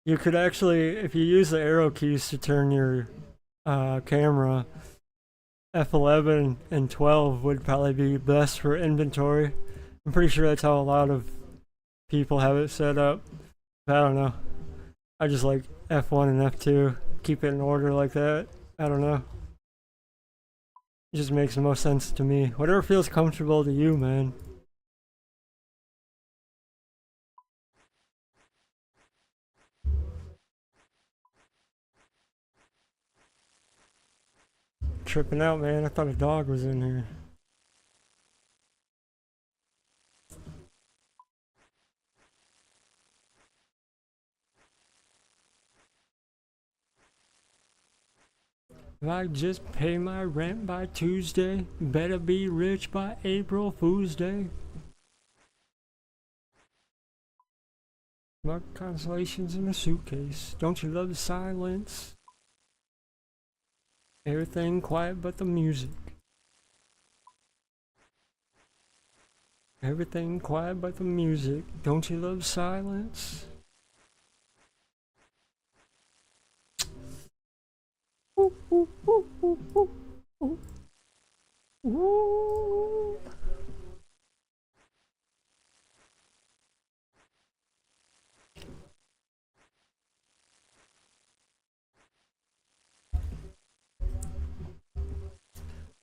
You could actually, if you use the arrow keys to turn your camera, F11 and 12 would probably be best for inventory. I'm pretty sure that's how a lot of people have it set up. I don't know. I just like F1 and F2. Keep it in order like that. I don't know. It just makes the most sense to me. Whatever feels comfortable to you, man. Tripping out, man. I thought a dog was in here. If I just pay my rent by Tuesday, better be rich by April Fool's Day. My consolations in a suitcase. Don't you love the silence? Everything quiet but the music. Everything quiet but the music. Don't you love silence? Ooh, ooh, ooh, ooh, ooh, ooh. Ooh.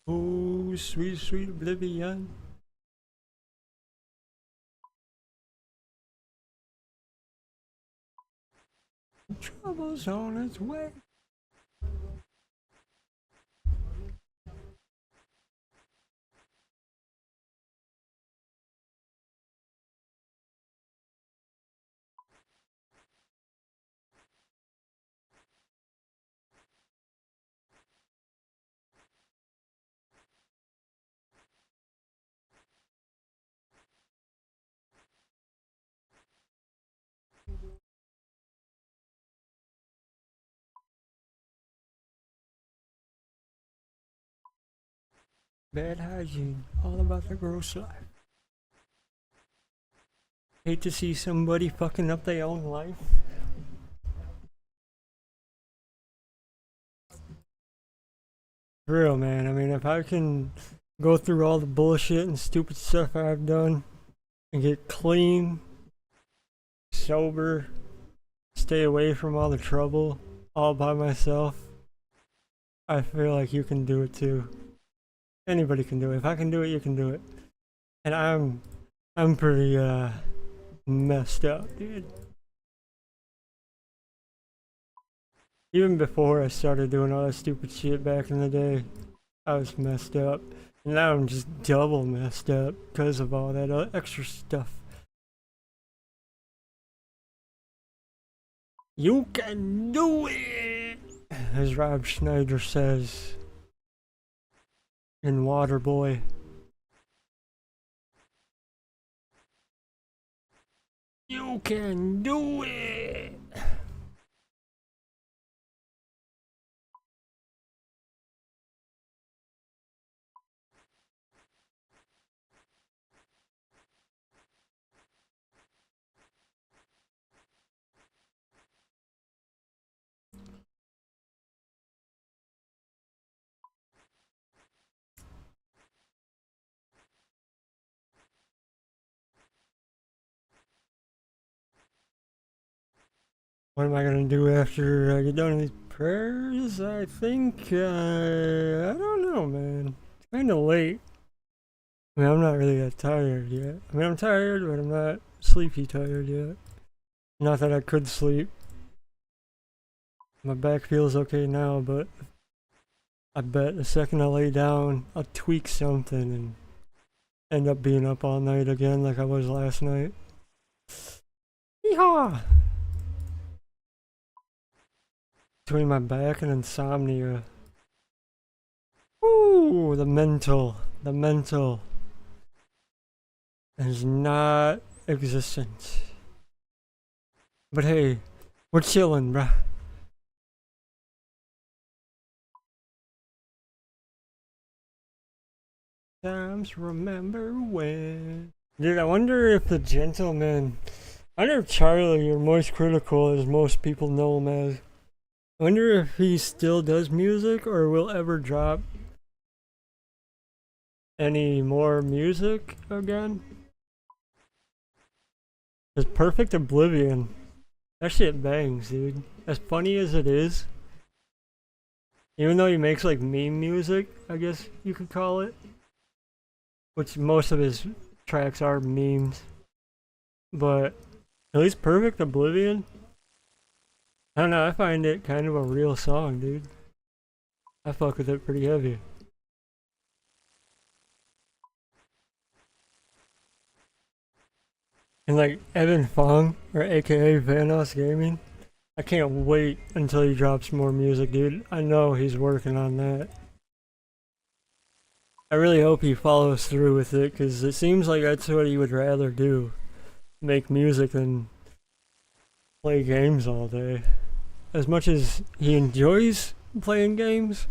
Ooh, sweet, sweet oblivion. Trouble's on its way. Bad hygiene, all about the gross life. Hate to see somebody fucking up their own life. For real, man. I mean, if I can go through all the bullshit and stupid stuff I've done and get clean, sober, stay away from all the trouble all by myself, I feel like you can do it too. Anybody can do it. If I can do it, you can do it. And I'm pretty messed up, dude. Even before I started doing all that stupid shit back in the day, I was messed up. And now I'm just double messed up because of all that extra stuff. You can do it! As Rob Schneider says in Waterboy. You can do it! What am I gonna do after I get done with these prayers? I think, I don't know, man. It's kinda late. I mean, I'm not really that tired yet. I mean, I'm tired, but I'm not sleepy tired yet. Not that I could sleep. My back feels okay now, but I bet the second I lay down, I'll tweak something and end up being up all night again like I was last night. Yeehaw! Between my back and insomnia. Ooh, the mental is not existent. But hey, we're chillin', bruh. Times remember when. Dude, I wonder if the gentleman. I wonder if Charlie or Moist Critical, as most people know him as. I wonder if he still does music or will ever drop any more music again. It's Perfect Oblivion. That shit bangs, dude. As funny as it is, even though he makes like meme music, I guess you could call it, which most of his tracks are memes, but at least Perfect Oblivion, I don't know, I find it kind of a real song, dude. I fuck with it pretty heavy. And like Evan Fong, or aka Vanos Gaming, I can't wait until he drops more music, dude. I know he's working on that. I really hope he follows through with it, because it seems like that's what he would rather do. Make music than play games all day. As much as he enjoys playing games,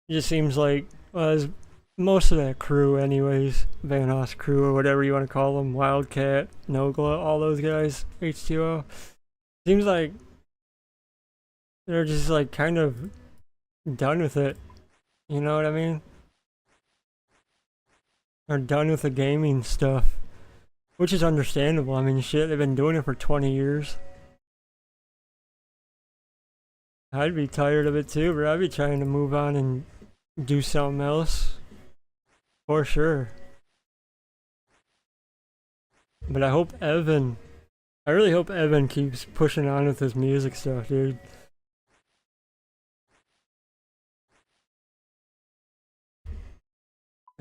it just seems like, well, most of that crew anyways, Van Haas crew or whatever you want to call them, Wildcat, Nogla, all those guys, H2O. Seems like they're just like kind of done with it. You know what I mean? They're done with the gaming stuff, which is understandable. I mean, shit, they've been doing it for 20 years. I'd be tired of it too, but I'd be trying to move on and do something else. For sure. But I really hope Evan keeps pushing on with his music stuff, dude.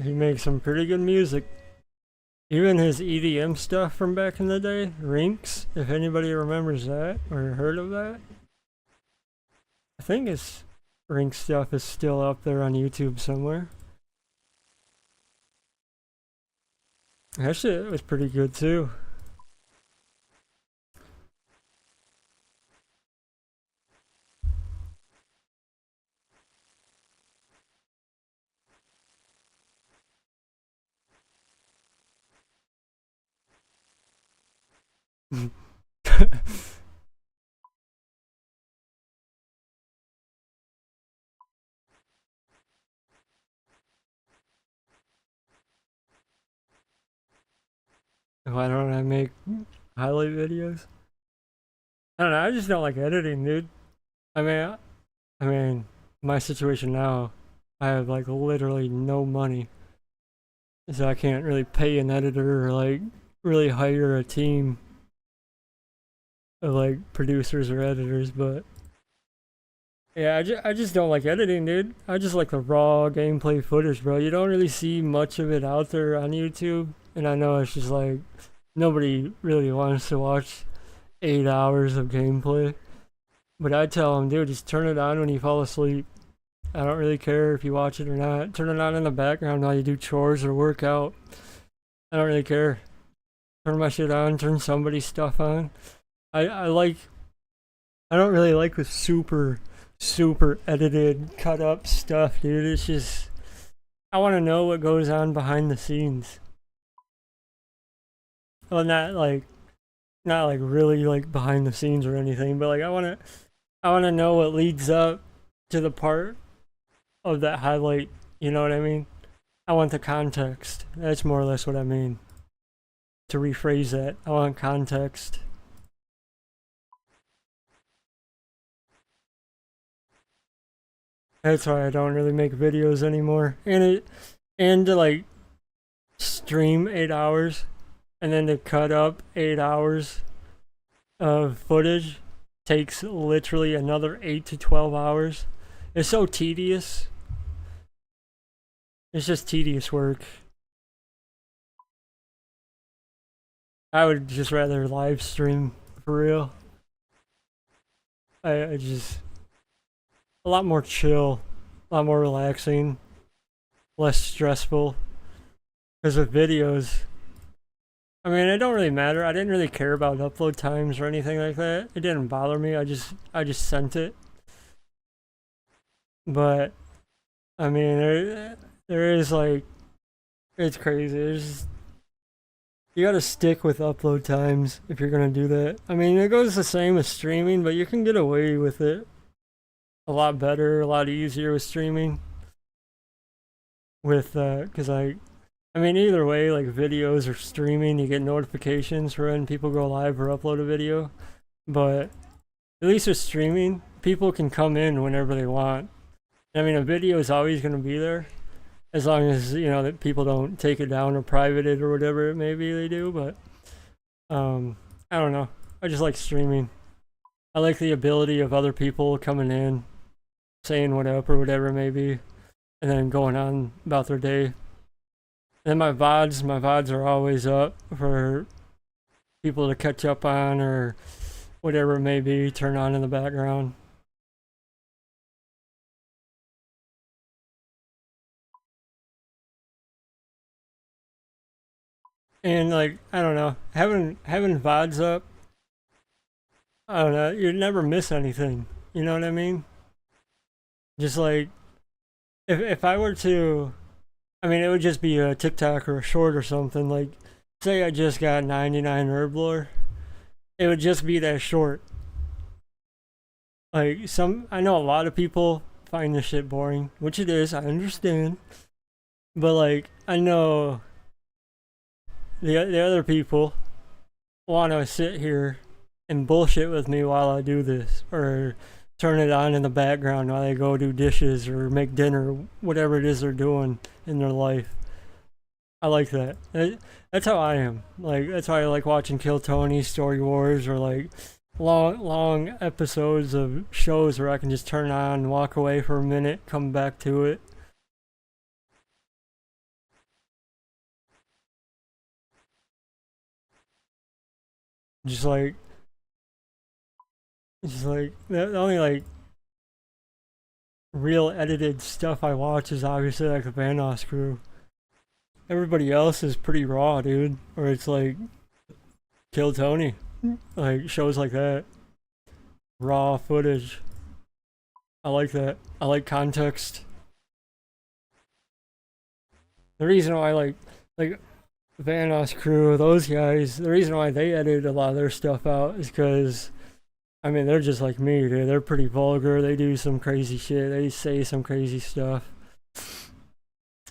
He makes some pretty good music. Even his EDM stuff from back in the day, Rinks, if anybody remembers that or heard of that. I think his Rinks stuff is still up there on YouTube somewhere. That shit was pretty good too. Why don't I make highlight videos? I don't know, I just don't like editing, dude. I mean, my situation now, I have like literally no money. So I can't really pay an editor or like really hire a team of like producers or editors, but yeah, I just don't like editing, dude. I just like the raw gameplay footage, bro. You don't really see much of it out there on YouTube, and I know it's just like nobody really wants to watch 8 hours of gameplay. But I tell them, dude, just turn it on when you fall asleep. I don't really care if you watch it or not. Turn it on in the background while you do chores or work out. I don't really care. Turn my shit on, turn somebody's stuff on. I don't really like the super edited, cut up stuff, dude. It's just I want to know what goes on behind the scenes. Well, not like really like behind the scenes or anything, but like I want to know what leads up to the part of that highlight. You know what I mean? I want the context. That's more or less what I mean. To rephrase that, I want context. That's why I don't really make videos anymore. And to like stream 8 hours and then to cut up 8 hours of footage takes literally another 8 to 12 hours. It's so tedious. It's just tedious work. I would just rather live stream for real. I just a lot more chill, a lot more relaxing, less stressful. Because with videos, I mean, it don't really matter. I didn't really care about upload times or anything like that. It didn't bother me. I just sent it. But I mean, there is like, it's crazy. You gotta stick with upload times if you're gonna do that. I mean, it goes the same as streaming, but you can get away with it a lot better, a lot easier with streaming. With because I mean, either way, like videos or streaming, you get notifications for when people go live or upload a video. But at least with streaming, people can come in whenever they want. I mean, a video is always going to be there, as long as, you know, that people don't take it down or private it or whatever it may be they do. But I don't know. I just like streaming. I like the ability of other people coming in, saying what up or whatever it may be, and then going on about their day. And my VODs are always up for people to catch up on or whatever it may be, turn on in the background. And like, I don't know, having VODs up, I don't know, you'd never miss anything. You know what I mean? Just like if I were to I mean, it would just be a TikTok or a short or something. Like, say I just got 99 herblore, it would just be that short. Like, I know a lot of people find this shit boring, which it is, I understand. But, like, I know the other people want to sit here and bullshit with me while I do this, or turn it on in the background while they go do dishes or make dinner, whatever it is they're doing in their life. I like that. That's how I am. Like, that's why I like watching Kill Tony, Story Wars, or like long episodes of shows where I can just turn on, walk away for a minute, come back to it. Just like the only like real edited stuff I watch is obviously like the Vanoss crew. Everybody else is pretty raw, dude. Or it's like Kill Tony, like shows like that, raw footage. I like that. I like context. The reason why I like Vanoss crew, those guys, the reason why they edit a lot of their stuff out is because, I mean, they're just like me, dude. They're pretty vulgar. They do some crazy shit. They say some crazy stuff.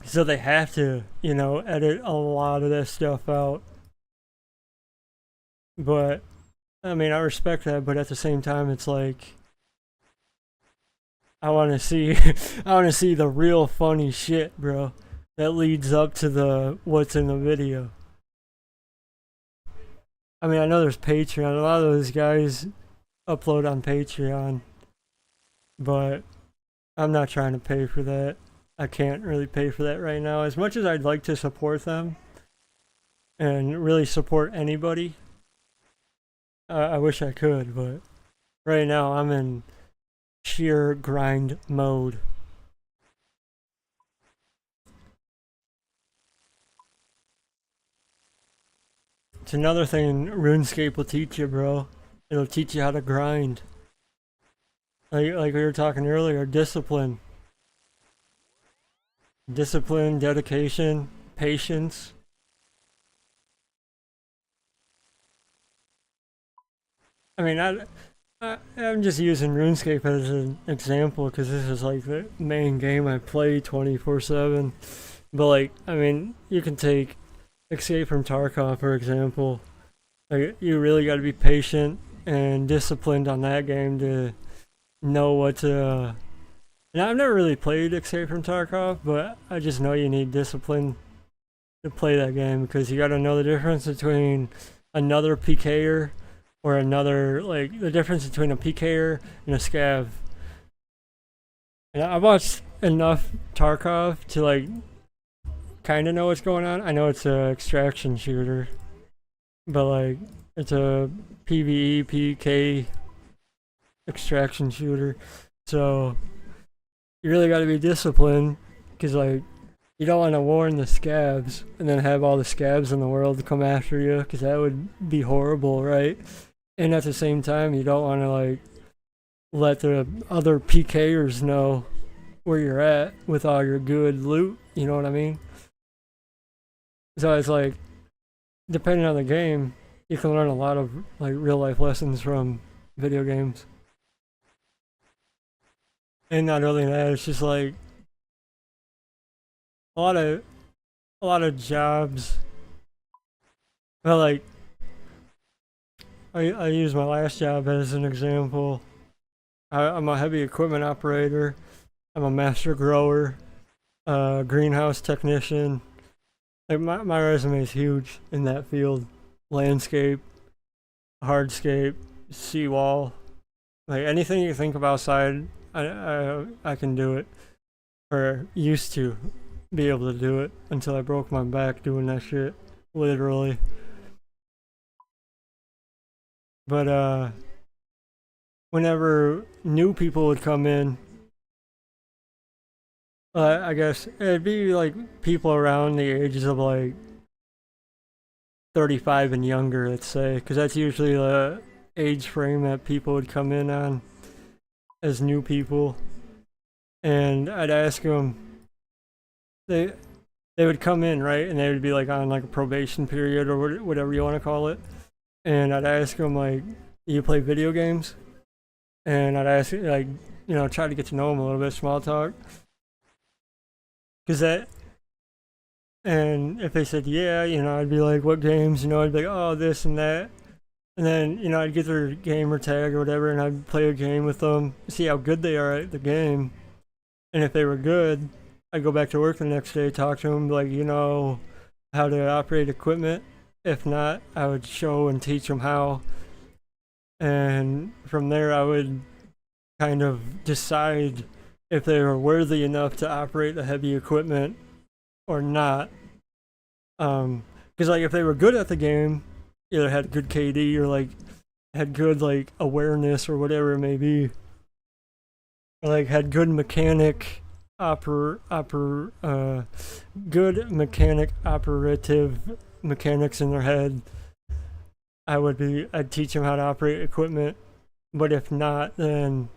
So they have to, you know, edit a lot of that stuff out. But, I mean, I respect that, but at the same time, it's like, I want to see, I want to see the real funny shit, bro, that leads up to the what's in the video. I mean, I know there's Patreon. A lot of those guys upload on Patreon, but I'm not trying to pay for that. I can't really pay for that right now. As much as I'd like to support them and really support anybody, I wish I could, but right now I'm in sheer grind mode. It's another thing RuneScape will teach you, bro. It'll teach you how to grind. Like we were talking earlier, discipline. Discipline, dedication, patience. I mean, I'm just using RuneScape as an example because this is like the main game I play 24/7. But like, I mean, you can take Escape from Tarkov for example. Like, you really got to be patient and disciplined on that game to know what to. And I've never really played Escape from Tarkov, but I just know you need discipline to play that game because you got to know the difference between another PKer or another, like the difference between a PKer and a scav. And I watched enough Tarkov to like kind of know what's going on. I know it's a extraction shooter, but like it's a PvE PK extraction shooter, so you really got to be disciplined because like you don't want to warn the scabs and then have all the scabs in the world come after you because that would be horrible, right? And at the same time, you don't want to like let the other PKers know where you're at with all your good loot. You know what I mean? So it's like, depending on the game, you can learn a lot of like real life lessons from video games. And not only that, it's just like a lot of jobs. Well, like I use my last job as an example. I'm a heavy equipment operator. I'm a master grower, greenhouse technician. Like my resume is huge in that field. Landscape, hardscape, seawall, like anything you think of outside, I can do it, or used to be able to do it until I broke my back doing that shit, literally. But whenever new people would come in, I guess it'd be like people around the ages of like 35 and younger, let's say, because that's usually the age frame that people would come in on as new people. And I'd ask them, they would come in, right, and they would be like on like a probation period or whatever you want to call it. And I'd ask them like, "You play video games?" And I'd ask like, try to get to know them a little bit, small talk, cause that. And if they said yeah, I'd be like, "What games?" I'd be like, "Oh, this and that." And then, I'd get their gamer tag or whatever, and I'd play a game with them, see how good they are at the game. And if they were good, I'd go back to work the next day, talk to them, like, how to operate equipment. If not, I would show and teach them how. And from there, I would kind of decide if they were worthy enough to operate the heavy equipment or not. Because, like, if they were good at the game, either had good KD or like had good like awareness or whatever it may be, or like had good mechanic good mechanic operative mechanics in their head, I'd teach them how to operate equipment. But if not, then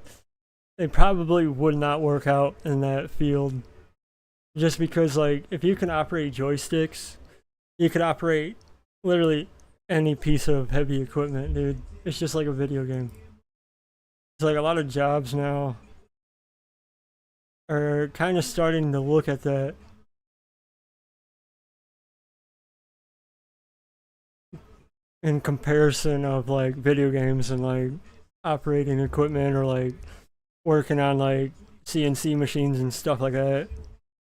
they probably would not work out in that field, just because like if you can operate joysticks, you could operate literally any piece of heavy equipment, dude. It's just like a video game. It's like a lot of jobs now are kind of starting to look at that. In comparison of like video games and like operating equipment or like working on like CNC machines and stuff like that.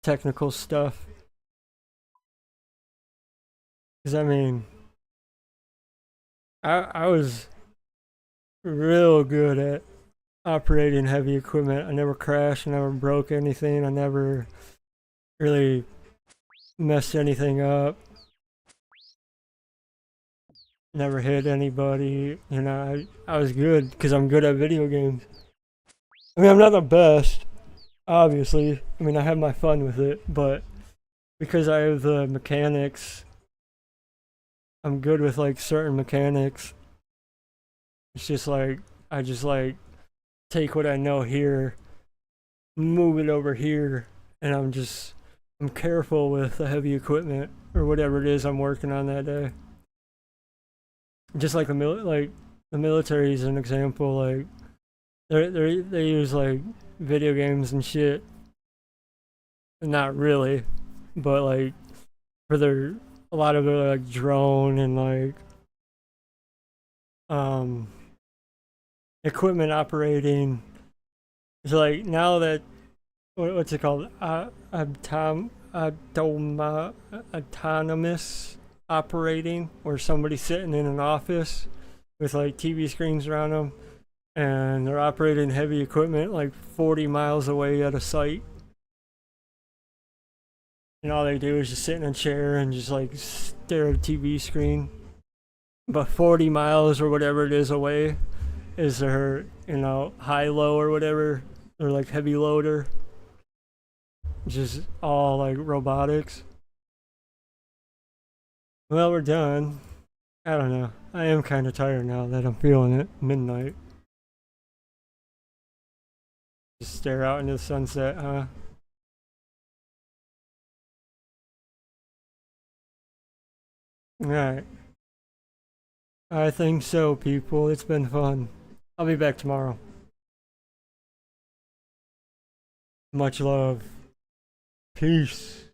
Technical stuff. Because I mean, I was real good at operating heavy equipment. I never crashed, I never broke anything, I never really messed anything up, never hit anybody. I was good because I'm good at video games. I mean, I'm not the best, obviously. I mean, I have my fun with it, but because I have the mechanics, I'm good with like certain mechanics. It's just like I just like take what I know here, move it over here, and I'm careful with the heavy equipment or whatever it is I'm working on that day. Just like the military is an example. Like they use like video games and shit. Not really, but like for a lot of their like drone and like equipment operating. So like now that what's it called? Autonomous operating, where somebody's sitting in an office with like TV screens around them, and they're operating heavy equipment like 40 miles away at a site. And all they do is just sit in a chair and just like stare at a TV screen. But 40 miles or whatever it is away is their, high-low or whatever, or like heavy loader. Just all like robotics. Well, we're done. I don't know. I am kind of tired now that I'm feeling it. Midnight. Just stare out into the sunset, huh? Alright. I think so, people. It's been fun. I'll be back tomorrow. Much love. Peace.